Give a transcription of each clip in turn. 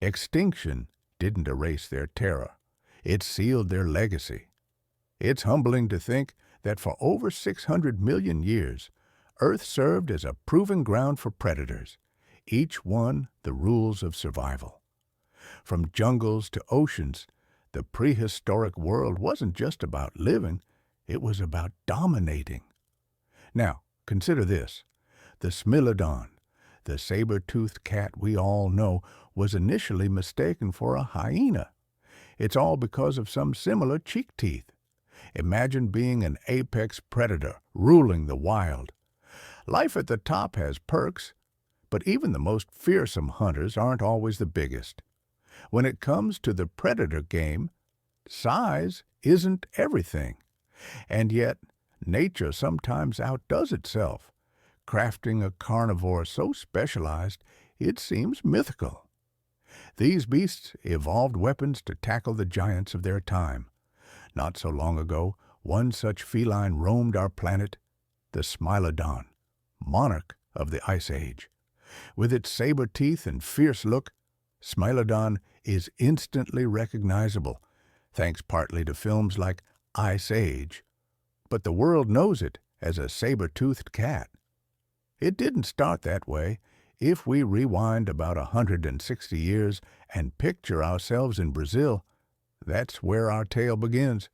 Extinction didn't erase their terror. It sealed their legacy. It's humbling to think that for over 600 million years, Earth served as a proving ground for predators, each one the rules of survival. From jungles to oceans, the prehistoric world wasn't just about living, it was about dominating. Now, consider this. The Smilodon, the saber-toothed cat we all know, was initially mistaken for a hyena. It's all because of some similar cheek teeth. Imagine being an apex predator ruling the wild. Life at the top has perks, but even the most fearsome hunters aren't always the biggest. When it comes to the predator game, size isn't everything. And yet, nature sometimes outdoes itself, crafting a carnivore so specialized it seems mythical. These beasts evolved weapons to tackle the giants of their time. Not so long ago, one such feline roamed our planet, the Smilodon, monarch of the Ice Age. With its saber teeth and fierce look, Smilodon is instantly recognizable, thanks partly to films like Ice Age, but the world knows it as a saber-toothed cat. It didn't start that way. If we rewind about 160 years and picture ourselves in Brazil, that's where our tale begins,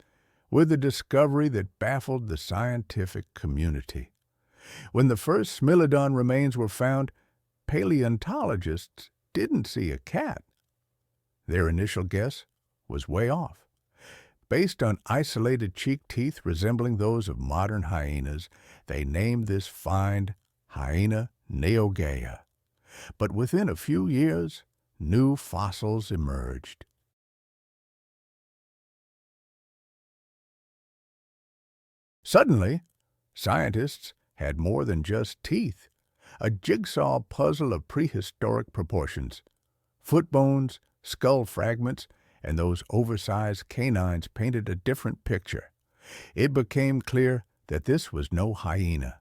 with a discovery that baffled the scientific community. When the first Smilodon remains were found, paleontologists didn't see a cat. Their initial guess was way off. Based on isolated cheek teeth resembling those of modern hyenas, they named this find Hyena neogaea. But within a few years, new fossils emerged. Suddenly, scientists had more than just teeth, a jigsaw puzzle of prehistoric proportions. Foot bones, skull fragments, and those oversized canines painted a different picture. It became clear that this was no hyena.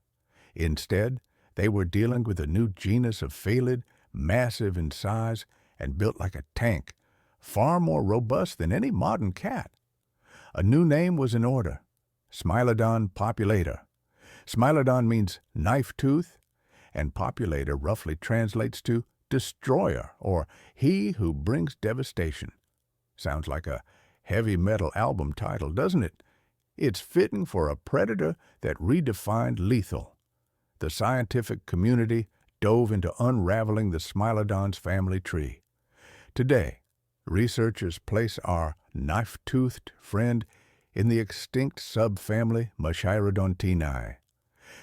Instead, they were dealing with a new genus of felid, massive in size and built like a tank, far more robust than any modern cat. A new name was in order, Smilodon populator. Smilodon means knife tooth, and populator roughly translates to destroyer, or he who brings devastation. Sounds like a heavy metal album title, doesn't it? It's fitting for a predator that redefined lethal. The scientific community dove into unraveling the Smilodon's family tree. Today, researchers place our knife-toothed friend in the extinct subfamily Misidentified.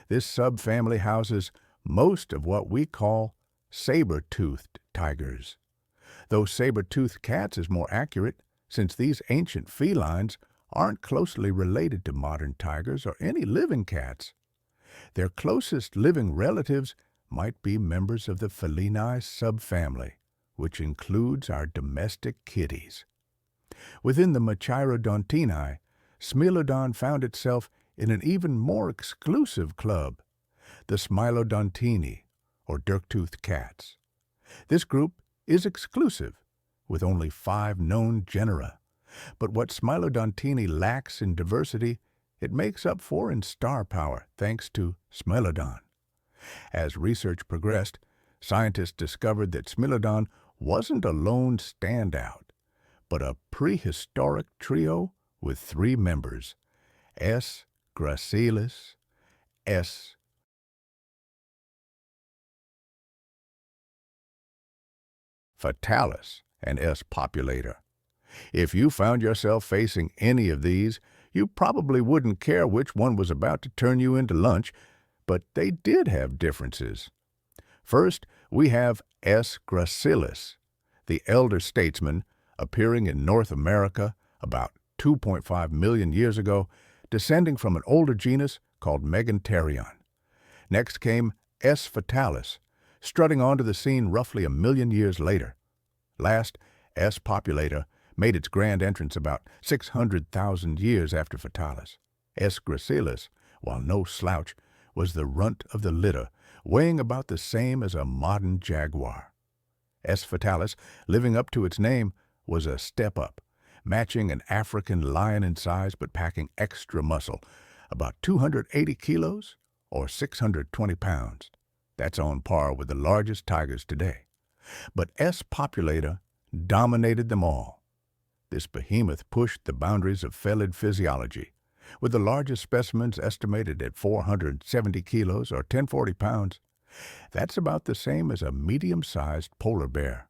This subfamily houses most of what we call saber-toothed tigers. Though saber-toothed cats is more accurate, since these ancient felines aren't closely related to modern tigers or any living cats. Their closest living relatives might be members of the felini subfamily, which includes our domestic kitties. Within the Misidentified, Smilodon found itself in an even more exclusive club, the Smilodonini, or dirk-toothed cats. This group is exclusive, with only 5 known genera. But what Smilodonini lacks in diversity, it makes up for in star power, thanks to Smilodon. As research progressed, scientists discovered that Smilodon wasn't a lone standout, but a prehistoric trio with 3 members, S. Gracilis, S. Fatalis, and S. Populator. If you found yourself facing any of these, you probably wouldn't care which one was about to turn you into lunch, but they did have differences. First, we have S. Gracilis, the elder statesman appearing in North America about 2.5 million years ago, descending from an older genus called Meganterion. Next came S. Fatalis, strutting onto the scene roughly 1 million years later. Last, S. Populator made its grand entrance about 600,000 years after Fatalis. S. Gracilis, while no slouch, was the runt of the litter, weighing about the same as a modern jaguar. S. Fatalis, living up to its name, was a step up, matching an African lion in size but packing extra muscle, about 280 kilos or 620 pounds. That's on par with the largest tigers today. But S. Populator dominated them all. This behemoth pushed the boundaries of felid physiology, with the largest specimens estimated at 470 kilos or 1040 pounds. That's about the same as a medium-sized polar bear.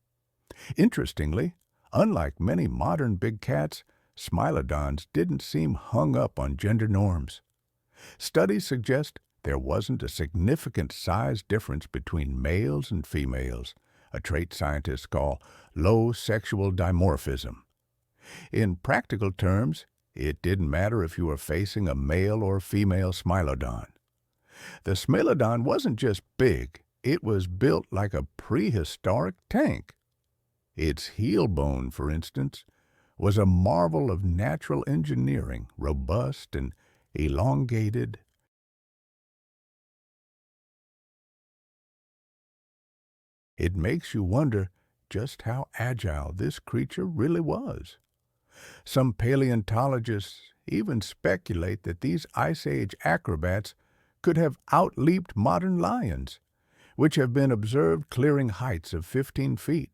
Interestingly, unlike many modern big cats, Smilodons didn't seem hung up on gender norms. Studies suggest there wasn't a significant size difference between males and females, a trait scientists call low sexual dimorphism. In practical terms, it didn't matter if you were facing a male or female Smilodon. The Smilodon wasn't just big, it was built like a prehistoric tank. Its heel bone, for instance, was a marvel of natural engineering, robust and elongated. It makes you wonder just how agile this creature really was. Some paleontologists even speculate that these Ice Age acrobats could have outleaped modern lions, which have been observed clearing heights of 15 feet.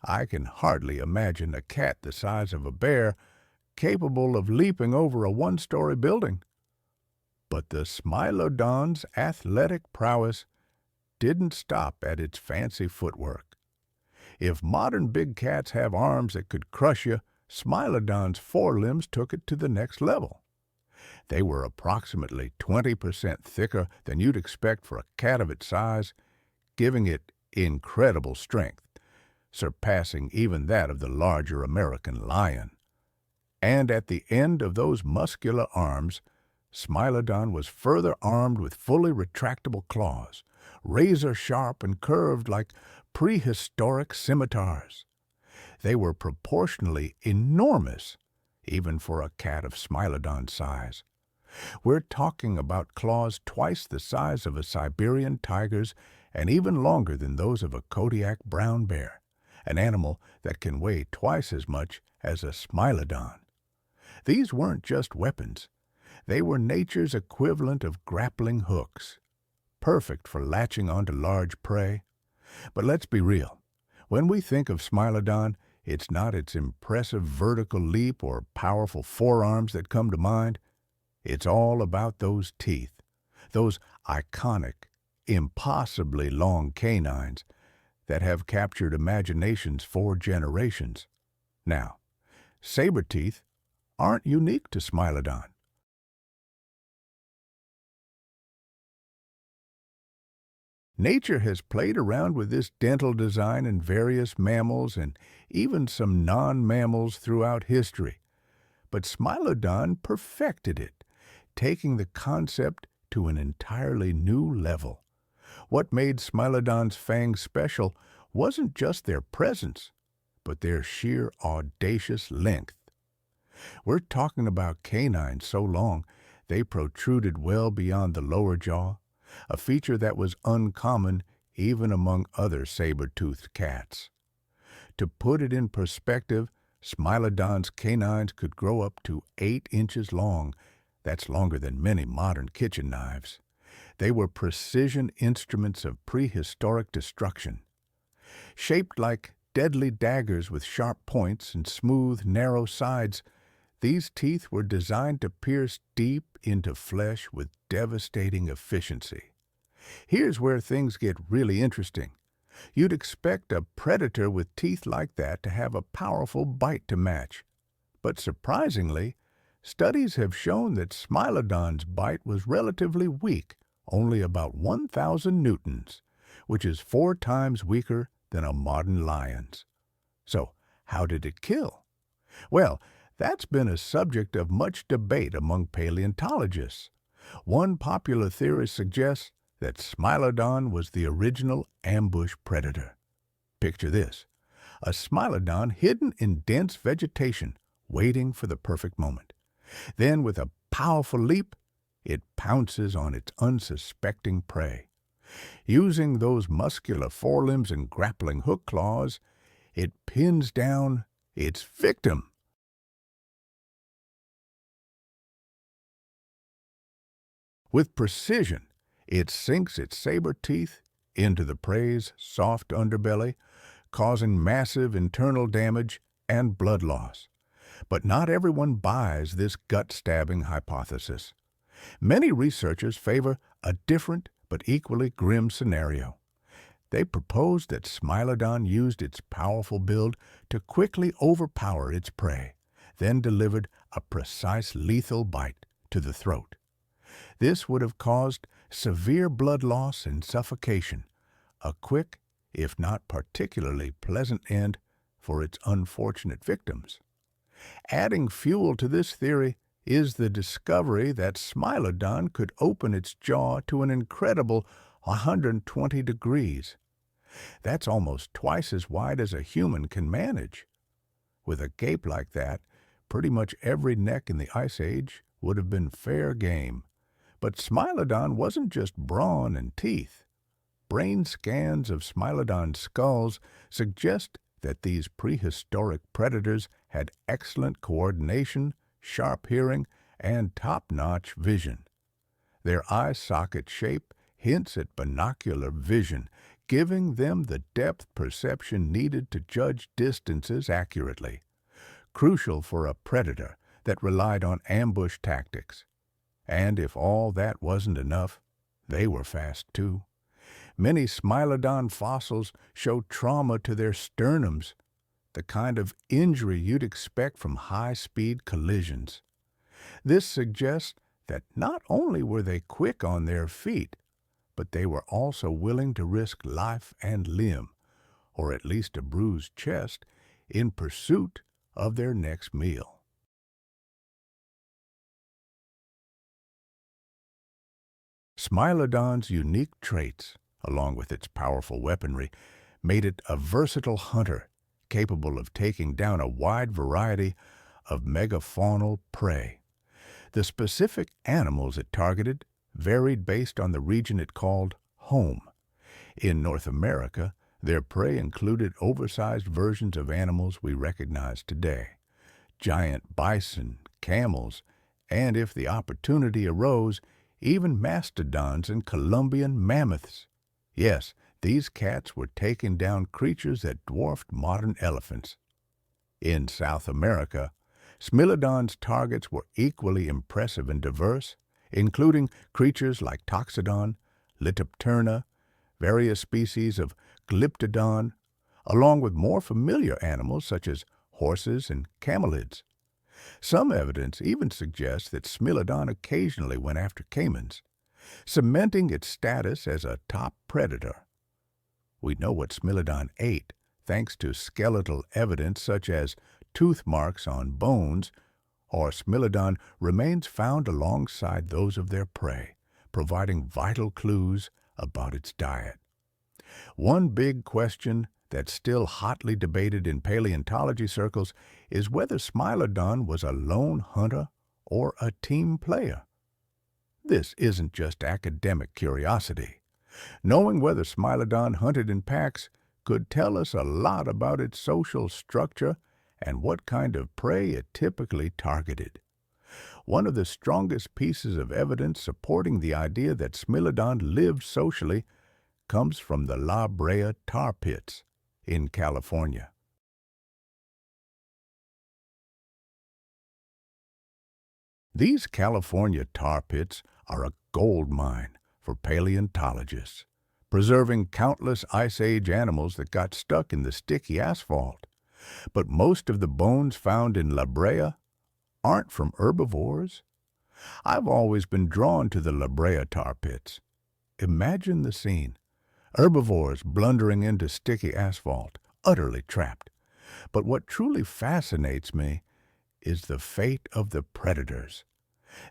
I can hardly imagine a cat the size of a bear capable of leaping over a one-story building. But the Smilodon's athletic prowess didn't stop at its fancy footwork. If modern big cats have arms that could crush you, Smilodon's forelimbs took it to the next level. They were approximately 20% thicker than you'd expect for a cat of its size, giving it incredible strength, surpassing even that of the larger American lion. And at the end of those muscular arms, Smilodon was further armed with fully retractable claws, razor-sharp and curved like prehistoric scimitars. They were proportionally enormous, even for a cat of Smilodon's size. We're talking about claws twice the size of a Siberian tiger's and even longer than those of a Kodiak brown bear, an animal that can weigh twice as much as a Smilodon. These weren't just weapons. They were nature's equivalent of grappling hooks, perfect for latching onto large prey. But let's be real. When we think of Smilodon, it's not its impressive vertical leap or powerful forearms that come to mind. It's all about those teeth, those iconic, impossibly long canines that have captured imaginations for generations. Now, saber-teeth aren't unique to Smilodon. Nature has played around with this dental design in various mammals and even some non-mammals throughout history. But Smilodon perfected it, taking the concept to an entirely new level. What made Smilodon's fangs special wasn't just their presence, but their sheer audacious length. We're talking about canines so long they protruded well beyond the lower jaw, a feature that was uncommon even among other saber-toothed cats. To put it in perspective, Smilodon's canines could grow up to 8 inches long. That's longer than many modern kitchen knives. They were precision instruments of prehistoric destruction. Shaped like deadly daggers with sharp points and smooth, narrow sides, these teeth were designed to pierce deep into flesh with devastating efficiency. Here's where things get really interesting. You'd expect a predator with teeth like that to have a powerful bite to match. But surprisingly, studies have shown that Smilodon's bite was relatively weak, only about 1,000 newtons, which is 4 times weaker than a modern lion's. So, how did it kill? Well, that's been a subject of much debate among paleontologists. One popular theory suggests that Smilodon was the original ambush predator. Picture this: a Smilodon hidden in dense vegetation, waiting for the perfect moment. Then, with a powerful leap, it pounces on its unsuspecting prey. Using those muscular forelimbs and grappling hook claws, it pins down its victim. With precision, it sinks its saber teeth into the prey's soft underbelly, causing massive internal damage and blood loss. But not everyone buys this gut-stabbing hypothesis. Many researchers favor a different but equally grim scenario. They proposed that Smilodon used its powerful build to quickly overpower its prey, then delivered a precise lethal bite to the throat. This would have caused severe blood loss and suffocation, a quick, if not particularly pleasant end for its unfortunate victims. Adding fuel to this theory is the discovery that Smilodon could open its jaw to an incredible 120 degrees. That's almost twice as wide as a human can manage. With a gape like that, pretty much every neck in the Ice Age would have been fair game. But Smilodon wasn't just brawn and teeth. Brain scans of Smilodon skulls suggest that these prehistoric predators had excellent coordination, sharp hearing, and top-notch vision. Their eye socket shape hints at binocular vision, giving them the depth perception needed to judge distances accurately, crucial for a predator that relied on ambush tactics. And if all that wasn't enough, they were fast too. Many Smilodon fossils show trauma to their sternums, the kind of injury you'd expect from high-speed collisions. This suggests that not only were they quick on their feet, but they were also willing to risk life and limb, or at least a bruised chest, in pursuit of their next meal. Smilodon's unique traits, along with its powerful weaponry, made it a versatile hunter capable of taking down a wide variety of megafaunal prey. The specific animals it targeted varied based on the region it called home. In North America, their prey included oversized versions of animals we recognize today, giant bison, camels, and if the opportunity arose, even mastodons and Columbian mammoths. Yes, these cats were taking down creatures that dwarfed modern elephants. In South America, Smilodon's targets were equally impressive and diverse, including creatures like Toxodon, Litopterna, various species of Glyptodon, along with more familiar animals such as horses and camelids. Some evidence even suggests that Smilodon occasionally went after caimans, cementing its status as a top predator. We know what Smilodon ate thanks to skeletal evidence such as tooth marks on bones, or Smilodon remains found alongside those of their prey, providing vital clues about its diet. One big question that's still hotly debated in paleontology circles is whether Smilodon was a lone hunter or a team player. This isn't just academic curiosity. Knowing whether Smilodon hunted in packs could tell us a lot about its social structure and what kind of prey it typically targeted. One of the strongest pieces of evidence supporting the idea that Smilodon lived socially comes from the La Brea tar pits in California. These California tar pits are a gold mine for paleontologists, preserving countless Ice Age animals that got stuck in the sticky asphalt. But most of the bones found in La Brea aren't from herbivores. I've always been drawn to the La Brea tar pits. Imagine the scene. Herbivores blundering into sticky asphalt, utterly trapped. But what truly fascinates me is the fate of the predators.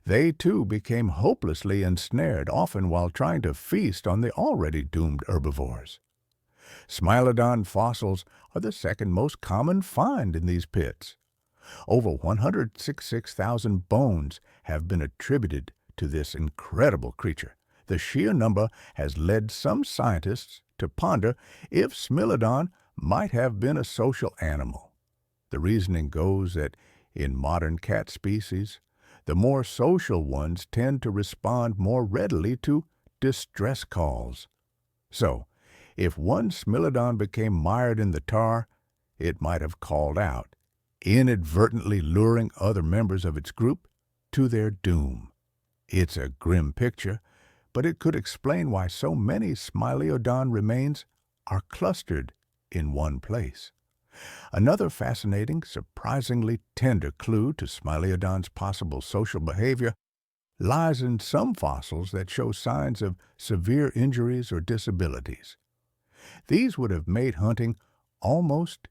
They, too, became hopelessly ensnared, often while trying to feast on the already doomed herbivores. Smilodon fossils are the second most common find in these pits. Over 166,000 bones have been attributed to this incredible creature The sheer number has led some scientists to ponder if Smilodon might have been a social animal. The reasoning goes that in modern cat species, the more social ones tend to respond more readily to distress calls. So, if one Smilodon became mired in the tar, it might have called out, inadvertently luring other members of its group to their doom. It's a grim picture, but it could explain why so many Smilodon remains are clustered in one place. Another fascinating, surprisingly tender clue to Smilodon's possible social behavior lies in some fossils that show signs of severe injuries or disabilities. These would have made hunting almost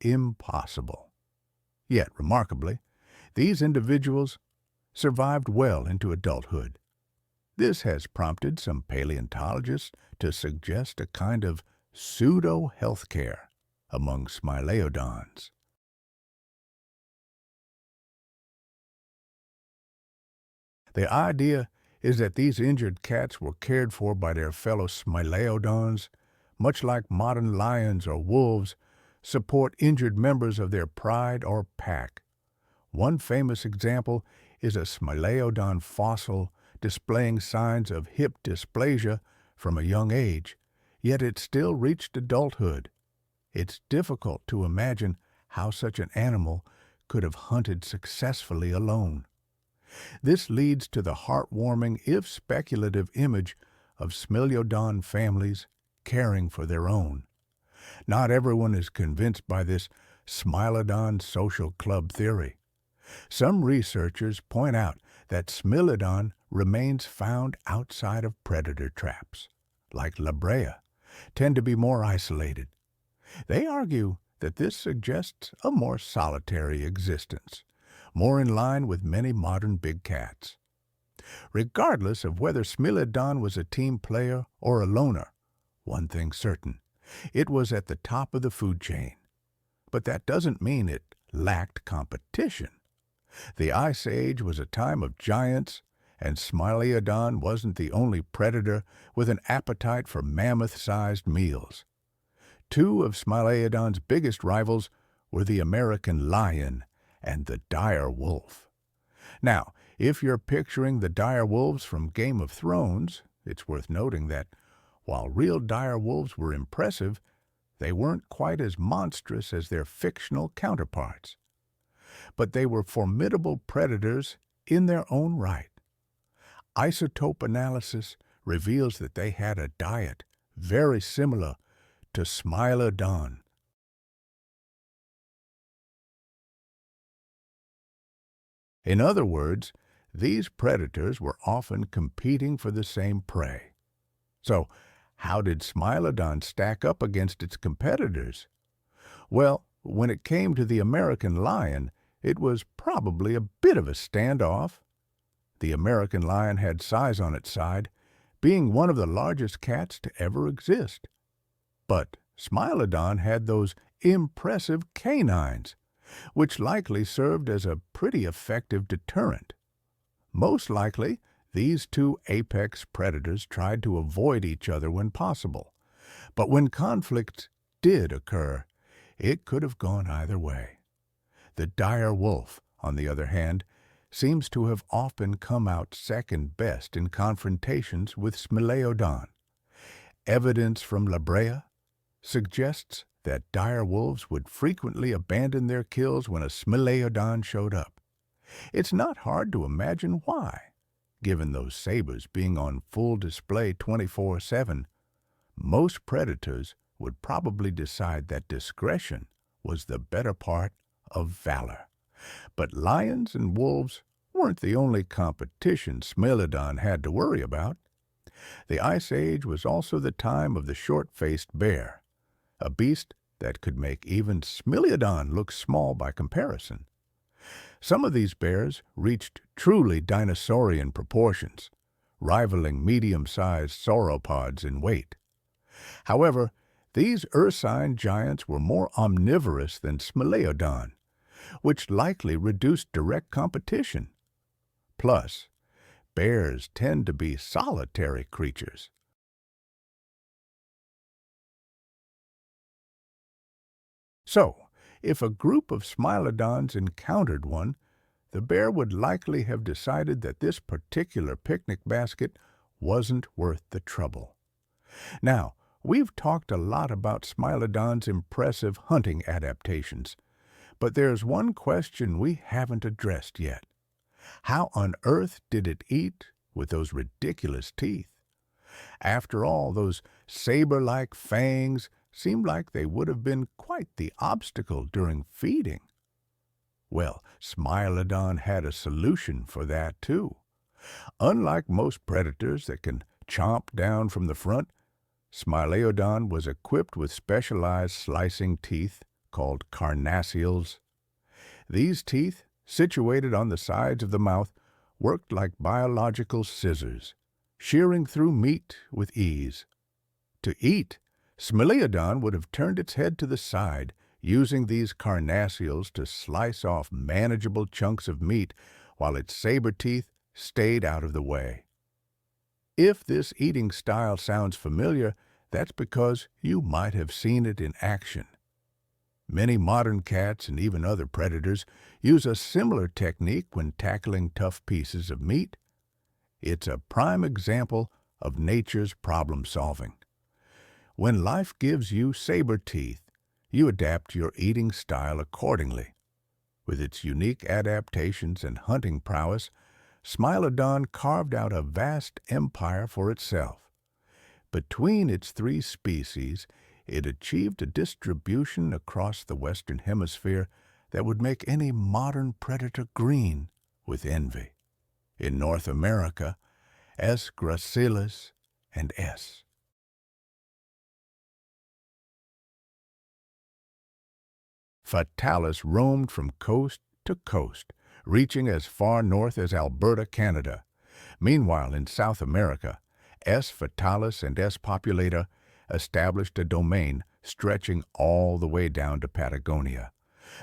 impossible. Yet, remarkably, these individuals survived well into adulthood. This has prompted some paleontologists to suggest a kind of pseudo-health care among Smilodons. The idea is that these injured cats were cared for by their fellow Smilodons, much like modern lions or wolves support injured members of their pride or pack. One famous example is a Smilodon fossil displaying signs of hip dysplasia from a young age, yet it still reached adulthood. It's difficult to imagine how such an animal could have hunted successfully alone. This leads to the heartwarming, if speculative, image of Smilodon families caring for their own. Not everyone is convinced by this Smilodon social club theory. Some researchers point out that Smilodon remains found outside of predator traps, like La Brea, tend to be more isolated. They argue that this suggests a more solitary existence, more in line with many modern big cats. Regardless of whether Smilodon was a team player or a loner, one thing's certain, it was at the top of the food chain. But that doesn't mean it lacked competition. The Ice Age was a time of giants, and Smilodon wasn't the only predator with an appetite for mammoth-sized meals. Two of Smilodon's biggest rivals were the American lion and the dire wolf. Now, if you're picturing the dire wolves from Game of Thrones, it's worth noting that, while real dire wolves were impressive, they weren't quite as monstrous as their fictional counterparts. But they were formidable predators in their own right. Isotope analysis reveals that they had a diet very similar to Smilodon. In other words, these predators were often competing for the same prey. So, how did Smilodon stack up against its competitors? Well, when it came to the American lion, it was probably a bit of a standoff. The American lion had size on its side, being one of the largest cats to ever exist. But Smilodon had those impressive canines, which likely served as a pretty effective deterrent. Most likely, these two apex predators tried to avoid each other when possible, but when conflicts did occur, it could have gone either way. The dire wolf, on the other hand, seems to have often come out second best in confrontations with Smilodon. Evidence from La Brea suggests that dire wolves would frequently abandon their kills when a Smilodon showed up. It's not hard to imagine why. Given those sabers being on full display 24/7, most predators would probably decide that discretion was the better part of valor. But lions and wolves weren't the only competition Smilodon had to worry about. The Ice Age was also the time of the short-faced bear, a beast that could make even Smilodon look small by comparison. Some of these bears reached truly dinosaurian proportions, rivaling medium-sized sauropods in weight. However, these ursine giants were more omnivorous than Smilodon, which likely reduced direct competition. Plus, bears tend to be solitary creatures. So, if a group of Smilodons encountered one, the bear would likely have decided that this particular picnic basket wasn't worth the trouble. Now, we've talked a lot about Smilodon's impressive hunting adaptations, but there's one question we haven't addressed yet. How on earth did it eat with those ridiculous teeth? After all, those saber-like fangs seemed like they would have been quite the obstacle during feeding. Well, Smilodon had a solution for that too. Unlike most predators that can chomp down from the front, Smilodon was equipped with specialized slicing teeth called carnassials. These teeth, situated on the sides of the mouth, worked like biological scissors, shearing through meat with ease. To eat, Smilodon would have turned its head to the side, using these carnassials to slice off manageable chunks of meat while its saber teeth stayed out of the way. If this eating style sounds familiar, that's because you might have seen it in action. Many modern cats and even other predators use a similar technique when tackling tough pieces of meat. It's a prime example of nature's problem solving. When life gives you saber teeth, you adapt your eating style accordingly. With its unique adaptations and hunting prowess, Smilodon carved out a vast empire for itself. Between its three species, it achieved a distribution across the Western Hemisphere that would make any modern predator green with envy. In North America, S. gracilis and S. Fatalis roamed from coast to coast, reaching as far north as Alberta, Canada. Meanwhile, in South America, S. fatalis and S. populator established a domain stretching all the way down to Patagonia.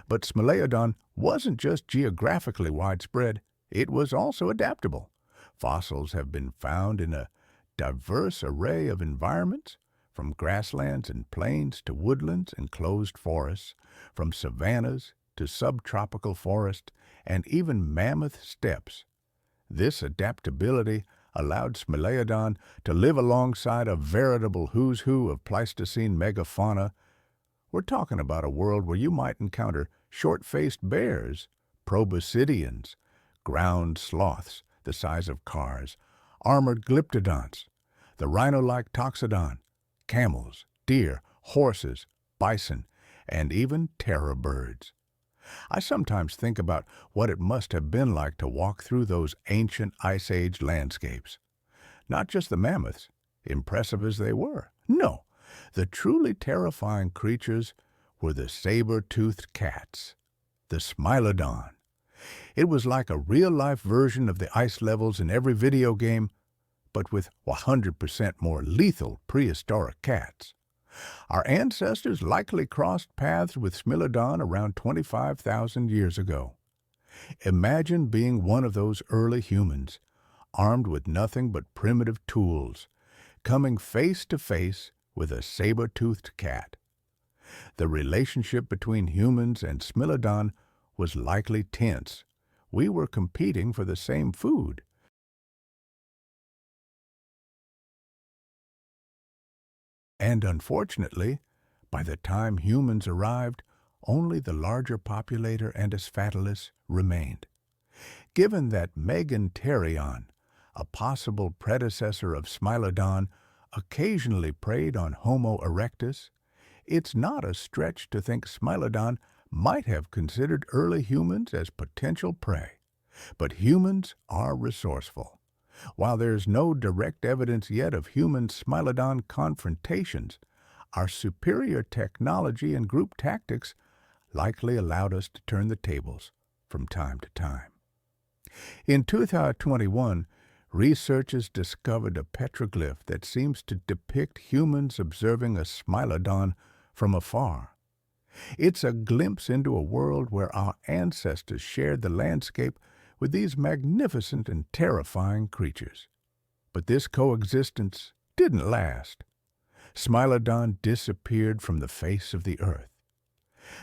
But Smilodon wasn't just geographically widespread, it was also adaptable. Fossils have been found in a diverse array of environments, from grasslands and plains to woodlands and closed forests, from savannas to subtropical forest, and even mammoth steppes. This adaptability allowed Smilodon to live alongside a veritable who's who of Pleistocene megafauna. We're talking about a world where you might encounter short-faced bears, proboscideans, ground sloths the size of cars, armored glyptodonts, the rhino-like toxodon, camels, deer, horses, bison, and even terror birds. I sometimes think about what it must have been like to walk through those ancient Ice Age landscapes. Not just the mammoths, impressive as they were. No, the truly terrifying creatures were the saber-toothed cats, the Smilodon. It was like a real-life version of the ice levels in every video game, but with 100% more lethal prehistoric cats. Our ancestors likely crossed paths with Smilodon around 25,000 years ago. Imagine being one of those early humans, armed with nothing but primitive tools, coming face to face with a saber-toothed cat. The relationship between humans and Smilodon was likely tense. We were competing for the same food. And unfortunately, by the time humans arrived, only the larger Populator and S. Fatalis remained. Given that Meganterion, a possible predecessor of Smilodon, occasionally preyed on Homo erectus, it's not a stretch to think Smilodon might have considered early humans as potential prey. But humans are resourceful. While there's no direct evidence yet of human-Smilodon confrontations, our superior technology and group tactics likely allowed us to turn the tables from time to time. In 2021, researchers discovered a petroglyph that seems to depict humans observing a Smilodon from afar. It's a glimpse into a world where our ancestors shared the landscape with these magnificent and terrifying creatures. But this coexistence didn't last. Smilodon disappeared from the face of the earth.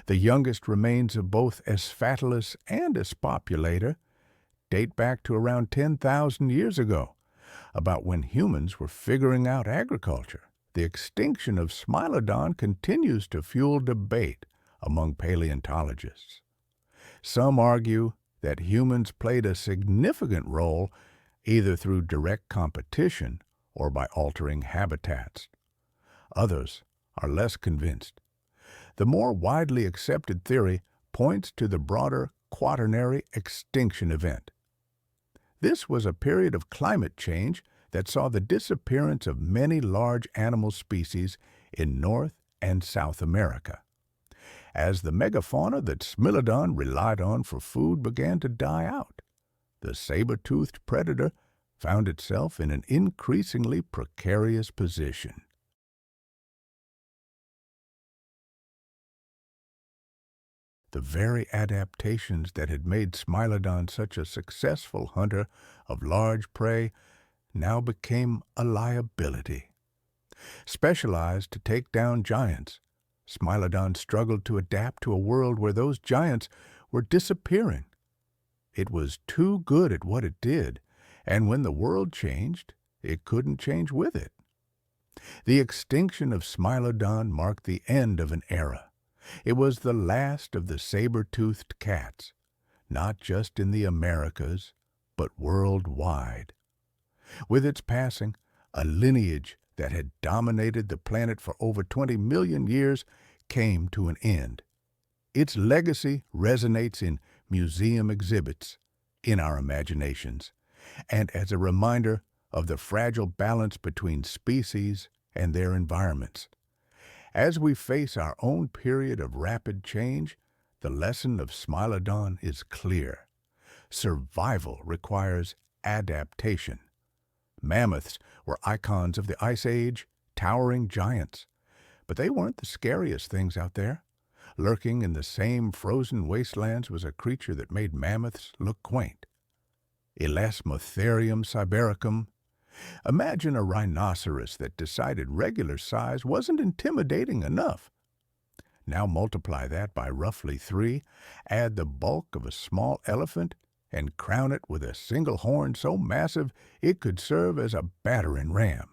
The youngest remains of both Fatalis and Populator date back to around 10,000 years ago, about when humans were figuring out agriculture. The extinction of Smilodon continues to fuel debate among paleontologists. Some argue that humans played a significant role either through direct competition or by altering habitats. Others are less convinced. The more widely accepted theory points to the broader Quaternary extinction event. This was a period of climate change that saw the disappearance of many large animal species in North and South America. As the megafauna that Smilodon relied on for food began to die out, the saber-toothed predator found itself in an increasingly precarious position. The very adaptations that had made Smilodon such a successful hunter of large prey now became a liability. Specialized to take down giants, Smilodon struggled to adapt to a world where those giants were disappearing. It was too good at what it did, and when the world changed, it couldn't change with it. The extinction of Smilodon marked the end of an era. It was the last of the saber-toothed cats, not just in the Americas, but worldwide. With its passing, a lineage that had dominated the planet for over 20 million years came to an end. Its legacy resonates in museum exhibits, in our imaginations, and as a reminder of the fragile balance between species and their environments. As we face our own period of rapid change, the lesson of Smilodon is clear. Survival requires adaptation. Mammoths were icons of the Ice Age, towering giants. But they weren't the scariest things out there. Lurking in the same frozen wastelands was a creature that made mammoths look quaint. Elasmotherium sibericum. Imagine a rhinoceros that decided regular size wasn't intimidating enough. Now multiply that by roughly 3, add the bulk of a small elephant, and crown it with a single horn so massive it could serve as a battering ram.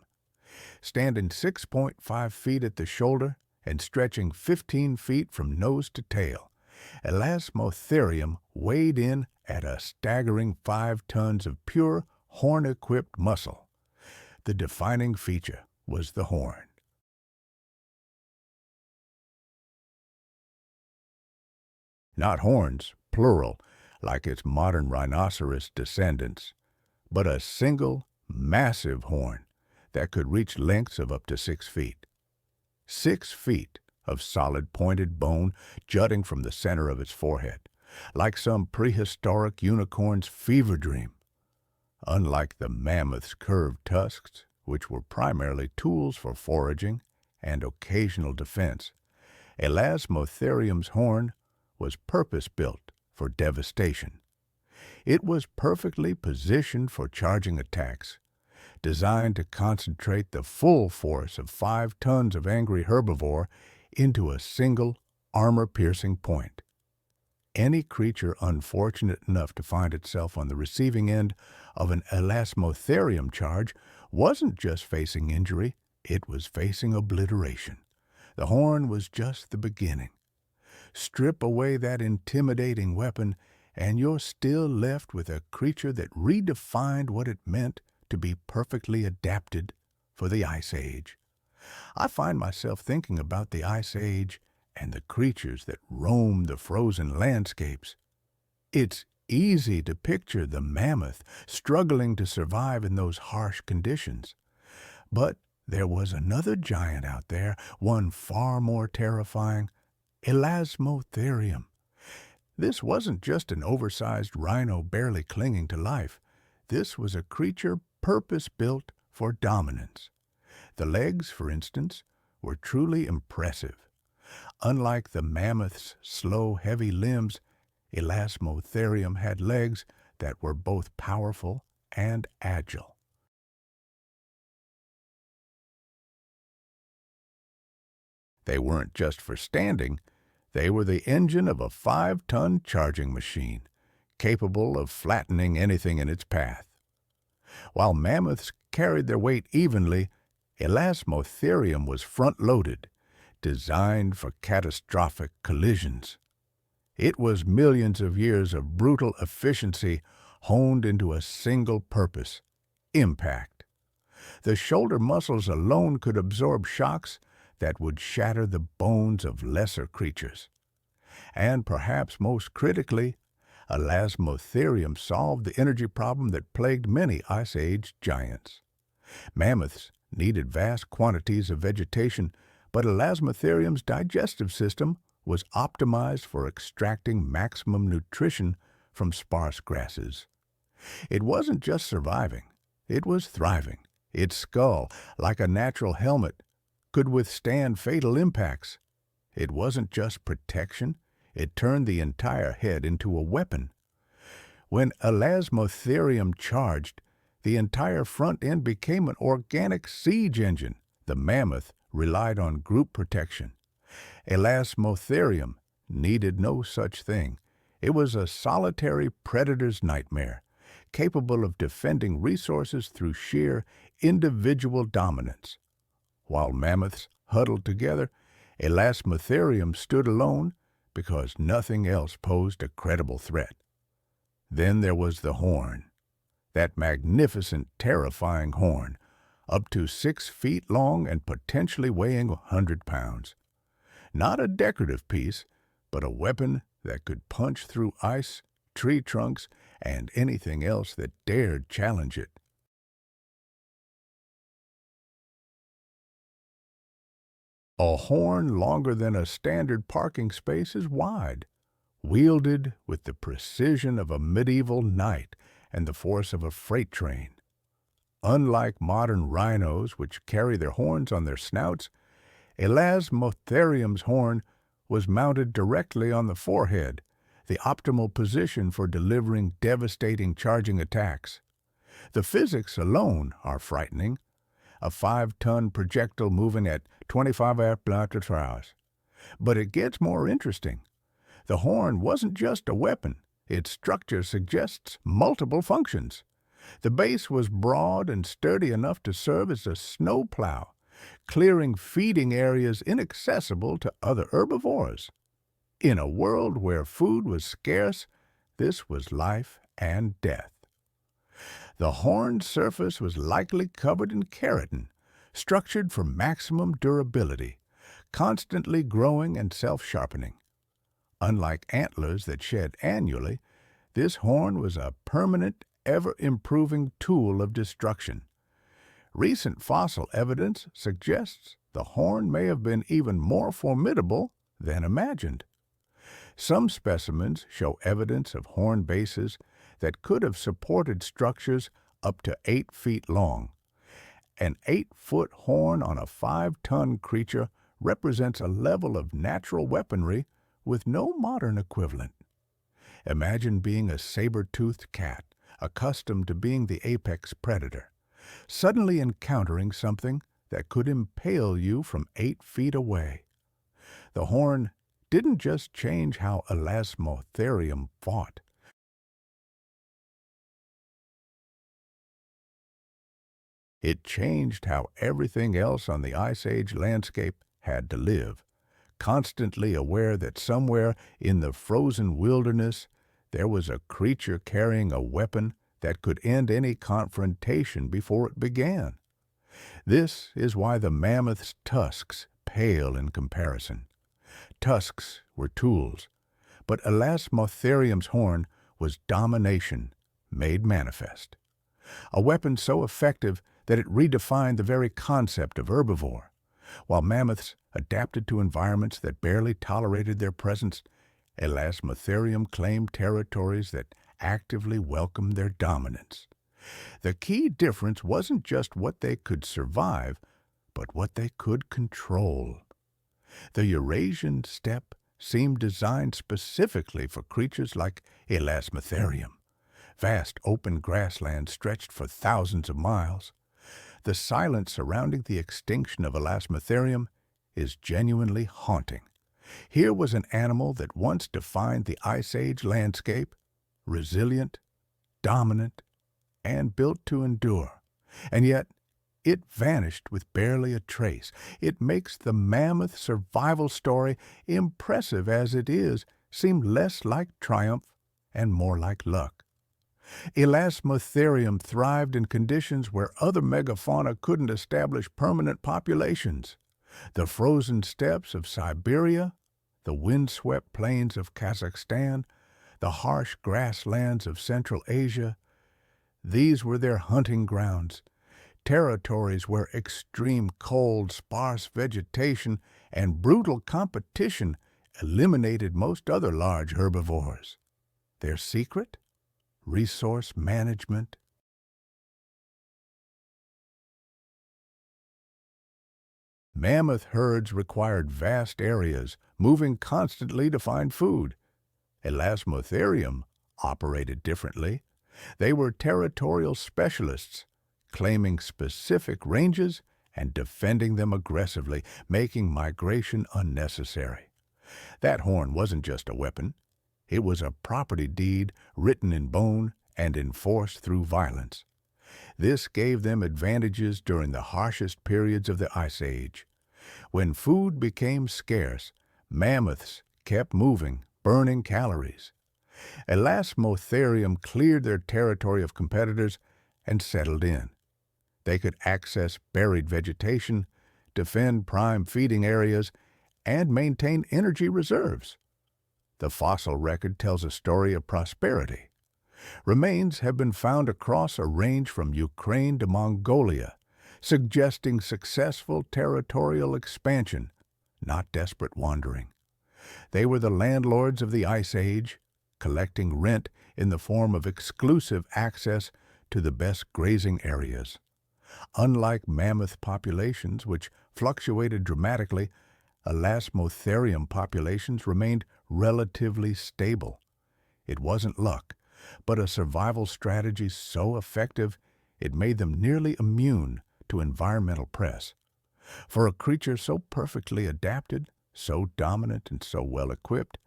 Standing 6.5 feet at the shoulder and stretching 15 feet from nose to tail, Elasmotherium weighed in at a staggering 5 tons of pure horn-equipped muscle. The defining feature was the horn. Not horns, plural, like its modern rhinoceros descendants, but a single, massive horn that could reach lengths of up to 6 feet. 6 feet of solid pointed bone jutting from the center of its forehead, like some prehistoric unicorn's fever dream. Unlike the mammoth's curved tusks, which were primarily tools for foraging and occasional defense, Elasmotherium's horn was purpose-built for devastation. It was perfectly positioned for charging attacks, designed to concentrate the full force of 5 tons of angry herbivore into a single armor-piercing point. Any creature unfortunate enough to find itself on the receiving end of an Elasmotherium charge wasn't just facing injury, it was facing obliteration. The horn was just the beginning. Strip away that intimidating weapon, and you're still left with a creature that redefined what it meant to be perfectly adapted for the Ice Age. I find myself thinking about the Ice Age and the creatures that roamed the frozen landscapes. It's easy to picture the mammoth struggling to survive in those harsh conditions. But there was another giant out there, one far more terrifying, Elasmotherium. This wasn't just an oversized rhino barely clinging to life. This was a creature purpose-built for dominance. The legs, for instance, were truly impressive. Unlike the mammoth's slow, heavy limbs, Elasmotherium had legs that were both powerful and agile. They weren't just for standing, they were the engine of a 5-ton charging machine, capable of flattening anything in its path. While mammoths carried their weight evenly, Elasmotherium was front-loaded, designed for catastrophic collisions. It was millions of years of brutal efficiency honed into a single purpose: impact. The shoulder muscles alone could absorb shocks that would shatter the bones of lesser creatures. And perhaps most critically, Elasmotherium solved the energy problem that plagued many Ice Age giants. Mammoths needed vast quantities of vegetation, but Elasmotherium's digestive system was optimized for extracting maximum nutrition from sparse grasses. It wasn't just surviving, it was thriving. Its skull, like a natural helmet, could withstand fatal impacts. It wasn't just protection, it turned the entire head into a weapon. When Elasmotherium charged, the entire front end became an organic siege engine. The mammoth relied on group protection. Elasmotherium needed no such thing. It was a solitary predator's nightmare, capable of defending resources through sheer individual dominance. While mammoths huddled together, Elasmotherium stood alone because nothing else posed a credible threat. Then there was the horn, that magnificent, terrifying horn, up to 6 feet long and potentially weighing 100 pounds. Not a decorative piece, but a weapon that could punch through ice, tree trunks, and anything else that dared challenge it. A horn longer than a standard parking space is wide, wielded with the precision of a medieval knight and the force of a freight train. Unlike modern rhinos, which carry their horns on their snouts, Elasmotherium's horn was mounted directly on the forehead, the optimal position for delivering devastating charging attacks. The physics alone are frightening. A 5-ton projectile moving at 25 km/h. But it gets more interesting. The horn wasn't just a weapon. Its structure suggests multiple functions. The base was broad and sturdy enough to serve as a snowplow, clearing feeding areas inaccessible to other herbivores. In a world where food was scarce, this was life and death. The horned surface was likely covered in keratin, structured for maximum durability, constantly growing and self-sharpening. Unlike antlers that shed annually, this horn was a permanent, ever-improving tool of destruction. Recent fossil evidence suggests the horn may have been even more formidable than imagined. Some specimens show evidence of horn bases that could have supported structures up to 8 feet long. An 8-foot horn on a 5-ton creature represents a level of natural weaponry with no modern equivalent. Imagine being a saber-toothed cat, accustomed to being the apex predator, suddenly encountering something that could impale you from 8 feet away. The horn didn't just change how Elasmotherium fought. It changed how everything else on the Ice Age landscape had to live, constantly aware that somewhere in the frozen wilderness there was a creature carrying a weapon that could end any confrontation before it began. This is why the mammoth's tusks pale in comparison. Tusks were tools, but Elasmotherium's horn was domination made manifest. A weapon so effective that it redefined the very concept of herbivore. While mammoths adapted to environments that barely tolerated their presence, Elasmotherium claimed territories that actively welcomed their dominance. The key difference wasn't just what they could survive, but what they could control. The Eurasian steppe seemed designed specifically for creatures like Elasmotherium. Vast open grasslands stretched for thousands of miles. The silence surrounding the extinction of Elasmotherium is genuinely haunting. Here was an animal that once defined the Ice Age landscape, resilient, dominant, and built to endure. And yet, it vanished with barely a trace. It makes the mammoth survival story, impressive as it is, seem less like triumph and more like luck. Elasmotherium thrived in conditions where other megafauna couldn't establish permanent populations. The frozen steppes of Siberia, the windswept plains of Kazakhstan, the harsh grasslands of Central Asia, these were their hunting grounds, territories where extreme cold, sparse vegetation, and brutal competition eliminated most other large herbivores. Their secret? Resource management. Mammoth herds required vast areas, moving constantly to find food. Elasmotherium operated differently. They were territorial specialists, claiming specific ranges and defending them aggressively, making migration unnecessary. That horn wasn't just a weapon. It was a property deed written in bone and enforced through violence. This gave them advantages during the harshest periods of the Ice Age. When food became scarce, mammoths kept moving, burning calories. Elasmotherium cleared their territory of competitors and settled in. They could access buried vegetation, defend prime feeding areas, and maintain energy reserves. The fossil record tells a story of prosperity. Remains have been found across a range from Ukraine to Mongolia, suggesting successful territorial expansion, not desperate wandering. They were the landlords of the Ice Age, collecting rent in the form of exclusive access to the best grazing areas. Unlike mammoth populations, which fluctuated dramatically, Elasmotherium populations remained relatively stable. It wasn't luck, but a survival strategy so effective it made them nearly immune to environmental press. For a creature so perfectly adapted, so dominant, and so well-equipped,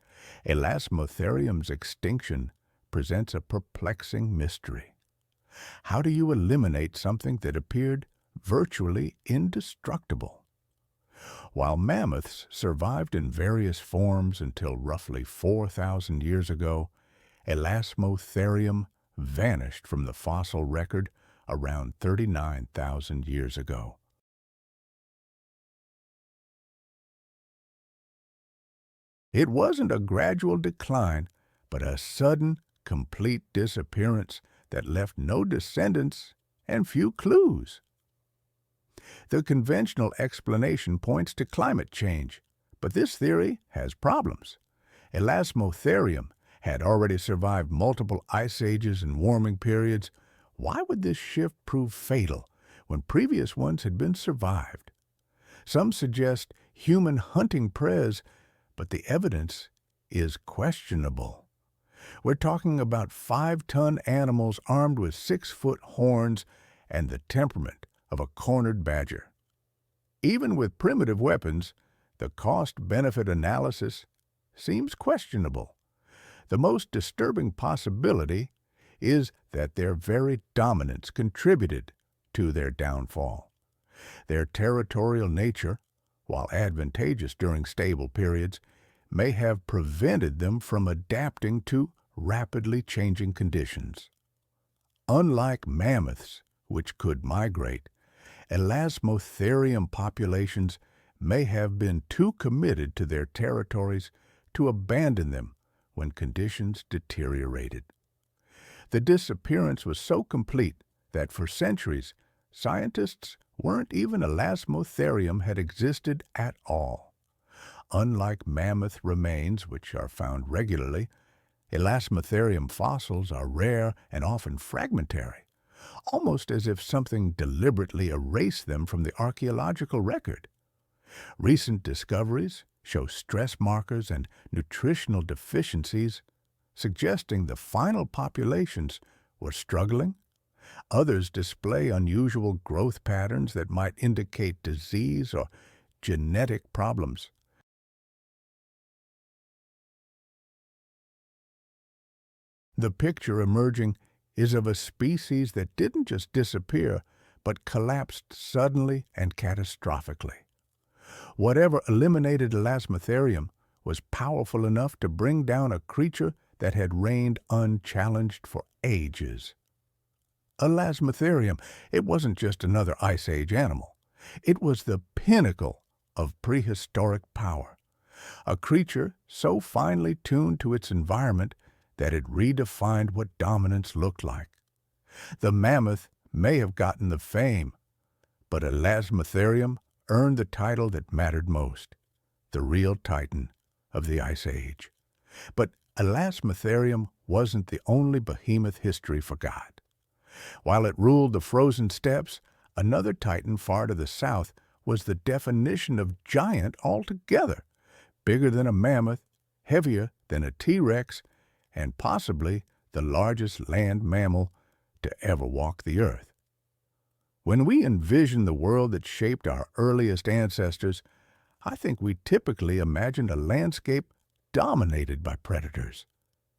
Elasmotherium's extinction presents a perplexing mystery. How do you eliminate something that appeared virtually indestructible? While mammoths survived in various forms until roughly 4,000 years ago, Elasmotherium vanished from the fossil record around 39,000 years ago. It wasn't a gradual decline, but a sudden, complete disappearance that left no descendants and few clues. The conventional explanation points to climate change, but this theory has problems. Elasmotherium had already survived multiple ice ages and warming periods. Why would this shift prove fatal when previous ones had been survived? Some suggest human hunting prey, but the evidence is questionable. We're talking about 5-ton animals armed with 6-foot horns and the temperament of a cornered badger. Even with primitive weapons, the cost-benefit analysis seems questionable. The most disturbing possibility is that their very dominance contributed to their downfall. Their territorial nature, while advantageous during stable periods, may have prevented them from adapting to rapidly changing conditions. Unlike mammoths, which could migrate, Elasmotherium populations may have been too committed to their territories to abandon them when conditions deteriorated. The disappearance was so complete that for centuries, scientists weren't even Elasmotherium had existed at all. Unlike mammoth remains, which are found regularly, Elasmotherium fossils are rare and often fragmentary, almost as if something deliberately erased them from the archaeological record. Recent discoveries show stress markers and nutritional deficiencies, suggesting the final populations were struggling. Others display unusual growth patterns that might indicate disease or genetic problems. The picture emerging is of a species that didn't just disappear, but collapsed suddenly and catastrophically. Whatever eliminated Elasmotherium was powerful enough to bring down a creature that had reigned unchallenged for ages. Elasmotherium, it wasn't just another Ice Age animal. It was the pinnacle of prehistoric power, a creature so finely tuned to its environment that it redefined what dominance looked like. The mammoth may have gotten the fame, but Elasmotherium earned the title that mattered most, the real titan of the Ice Age. But Elasmotherium wasn't the only behemoth history forgot. While it ruled the frozen steppes, another titan far to the south was the definition of giant altogether, bigger than a mammoth, heavier than a T-Rex, and possibly the largest land mammal to ever walk the earth. When we envision the world that shaped our earliest ancestors, I think we typically imagine a landscape dominated by predators.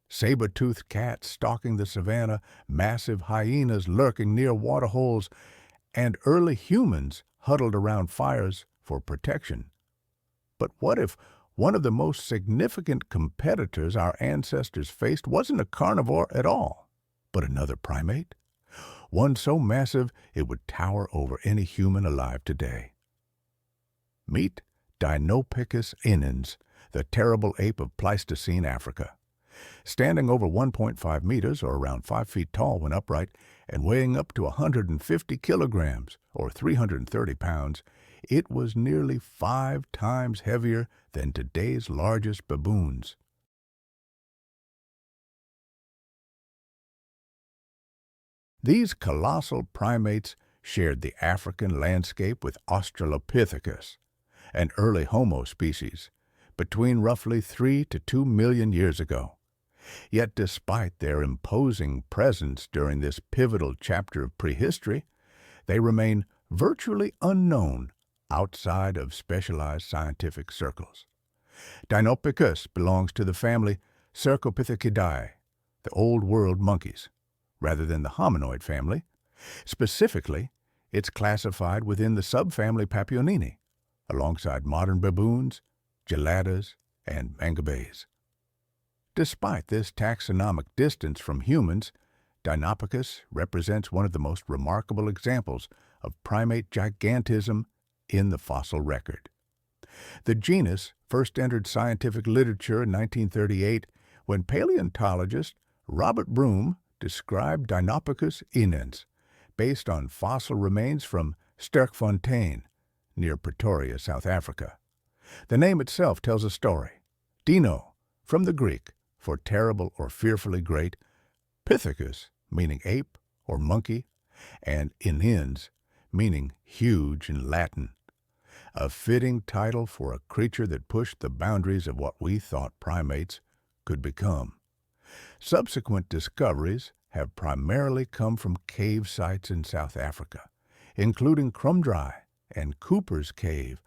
Saber-toothed cats stalking the savanna, massive hyenas lurking near waterholes, and early humans huddled around fires for protection. But what if one of the most significant competitors our ancestors faced wasn't a carnivore at all, but another primate? One so massive it would tower over any human alive today. Meet Dinopithecus inans, the terrible ape of Pleistocene Africa. Standing over 1.5 meters, or around 5 feet tall when upright, and weighing up to 150 kilograms, or 330 pounds, it was nearly 5 times heavier than today's largest baboons. These colossal primates shared the African landscape with Australopithecus, an early Homo species, between roughly 3 to 2 million years ago. Yet despite their imposing presence during this pivotal chapter of prehistory, they remain virtually unknown outside of specialized scientific circles. Dinopithecus belongs to the family Cercopithecidae, the Old World monkeys, rather than the hominoid family. Specifically, it's classified within the subfamily Papionini, alongside modern baboons, geladas, and mangabeys. Despite this taxonomic distance from humans, Dinopithecus represents one of the most remarkable examples of primate gigantism in the fossil record. The genus first entered scientific literature in 1938 when paleontologist Robert Broom described Dinopithecus inans, based on fossil remains from Sterkfontein, near Pretoria, South Africa. The name itself tells a story. Dino, from the Greek, for terrible or fearfully great, Pithecus, meaning ape or monkey, and inans, meaning huge in Latin. A fitting title for a creature that pushed the boundaries of what we thought primates could become. Subsequent discoveries have primarily come from cave sites in South Africa, including Krumdraai and Cooper's Cave,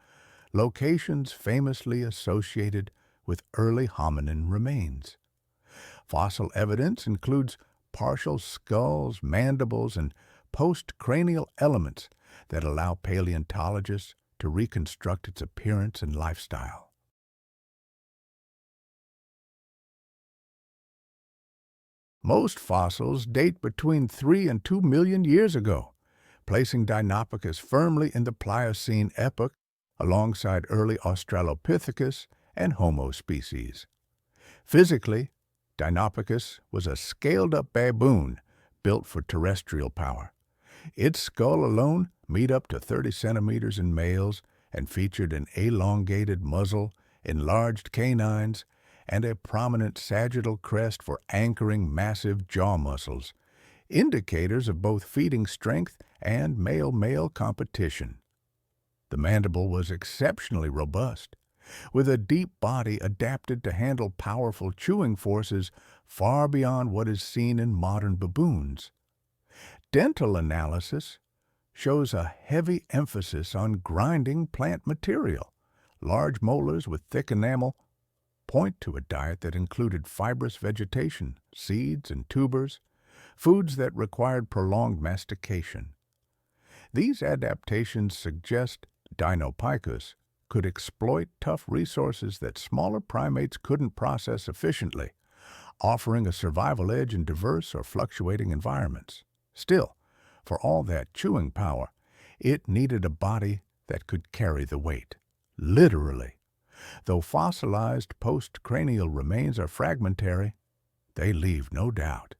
locations famously associated with early hominin remains. Fossil evidence includes partial skulls, mandibles, and postcranial elements that allow paleontologists to reconstruct its appearance and lifestyle. Most fossils date between 3 and 2 million years ago, placing Dinopithecus firmly in the Pliocene epoch alongside early Australopithecus and Homo species. Physically, Dinopithecus was a scaled-up baboon built for terrestrial power. Its skull alone made up to 30 centimeters in males and featured an elongated muzzle, enlarged canines, and a prominent sagittal crest for anchoring massive jaw muscles, indicators of both feeding strength and male-male competition. The mandible was exceptionally robust, with a deep body adapted to handle powerful chewing forces far beyond what is seen in modern baboons. Dental analysis shows a heavy emphasis on grinding plant material. Large molars with thick enamel point to a diet that included fibrous vegetation, seeds and tubers, foods that required prolonged mastication. These adaptations suggest Dinopithecus could exploit tough resources that smaller primates couldn't process efficiently, offering a survival edge in diverse or fluctuating environments. Still, for all that chewing power, it needed a body that could carry the weight, literally. Though fossilized post-cranial remains are fragmentary, they leave no doubt.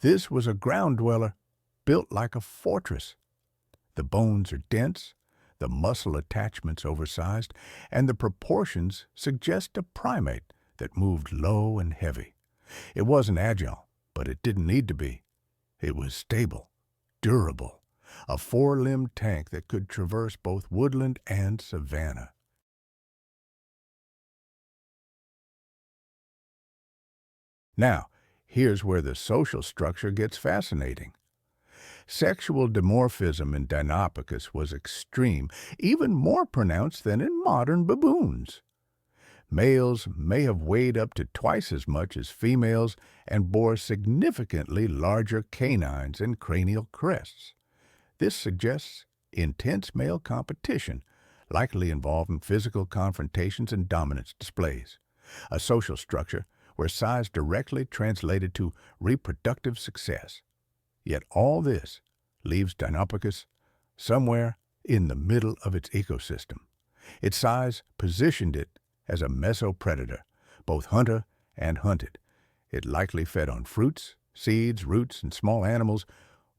This was a ground dweller, built like a fortress. The bones are dense, the muscle attachments oversized, and the proportions suggest a primate that moved low and heavy. It wasn't agile, but it didn't need to be. It was stable, durable, a four-limbed tank that could traverse both woodland and savanna. Now, here's where the social structure gets fascinating. Sexual dimorphism in Dinopithecus was extreme, even more pronounced than in modern baboons. Males may have weighed up to twice as much as females and bore significantly larger canines and cranial crests. This suggests intense male competition, likely involving physical confrontations and dominance displays, a social structure where size directly translated to reproductive success. Yet all this leaves Dinopithecus somewhere in the middle of its ecosystem. Its size positioned it as a mesopredator, both hunter and hunted. It likely fed on fruits, seeds, roots, and small animals,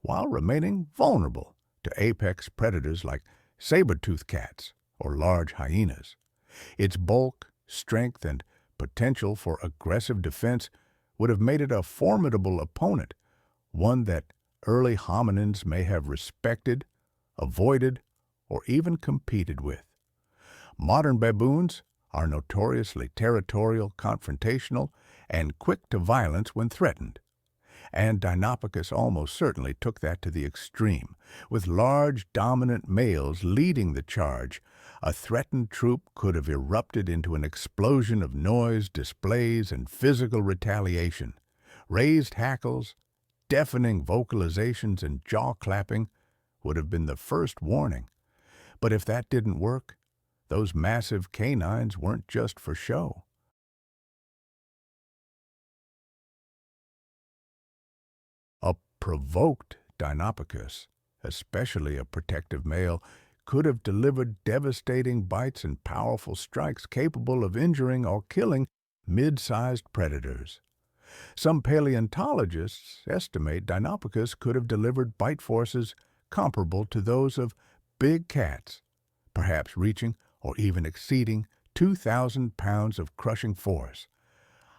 while remaining vulnerable to apex predators like saber-toothed cats or large hyenas. Its bulk, strength, and potential for aggressive defense would have made it a formidable opponent, one that early hominins may have respected, avoided, or even competed with. Modern baboons are notoriously territorial, confrontational, and quick to violence when threatened. And Dinopithecus almost certainly took that to the extreme, with large, dominant males leading the charge. A threatened troop could have erupted into an explosion of noise, displays, and physical retaliation. Raised hackles, deafening vocalizations, and jaw-clapping would have been the first warning. But if that didn't work, those massive canines weren't just for show. A provoked Dinopithecus, especially a protective male, could have delivered devastating bites and powerful strikes capable of injuring or killing mid-sized predators. Some paleontologists estimate Dinopithecus could have delivered bite forces comparable to those of big cats, perhaps reaching or even exceeding 2,000 pounds of crushing force.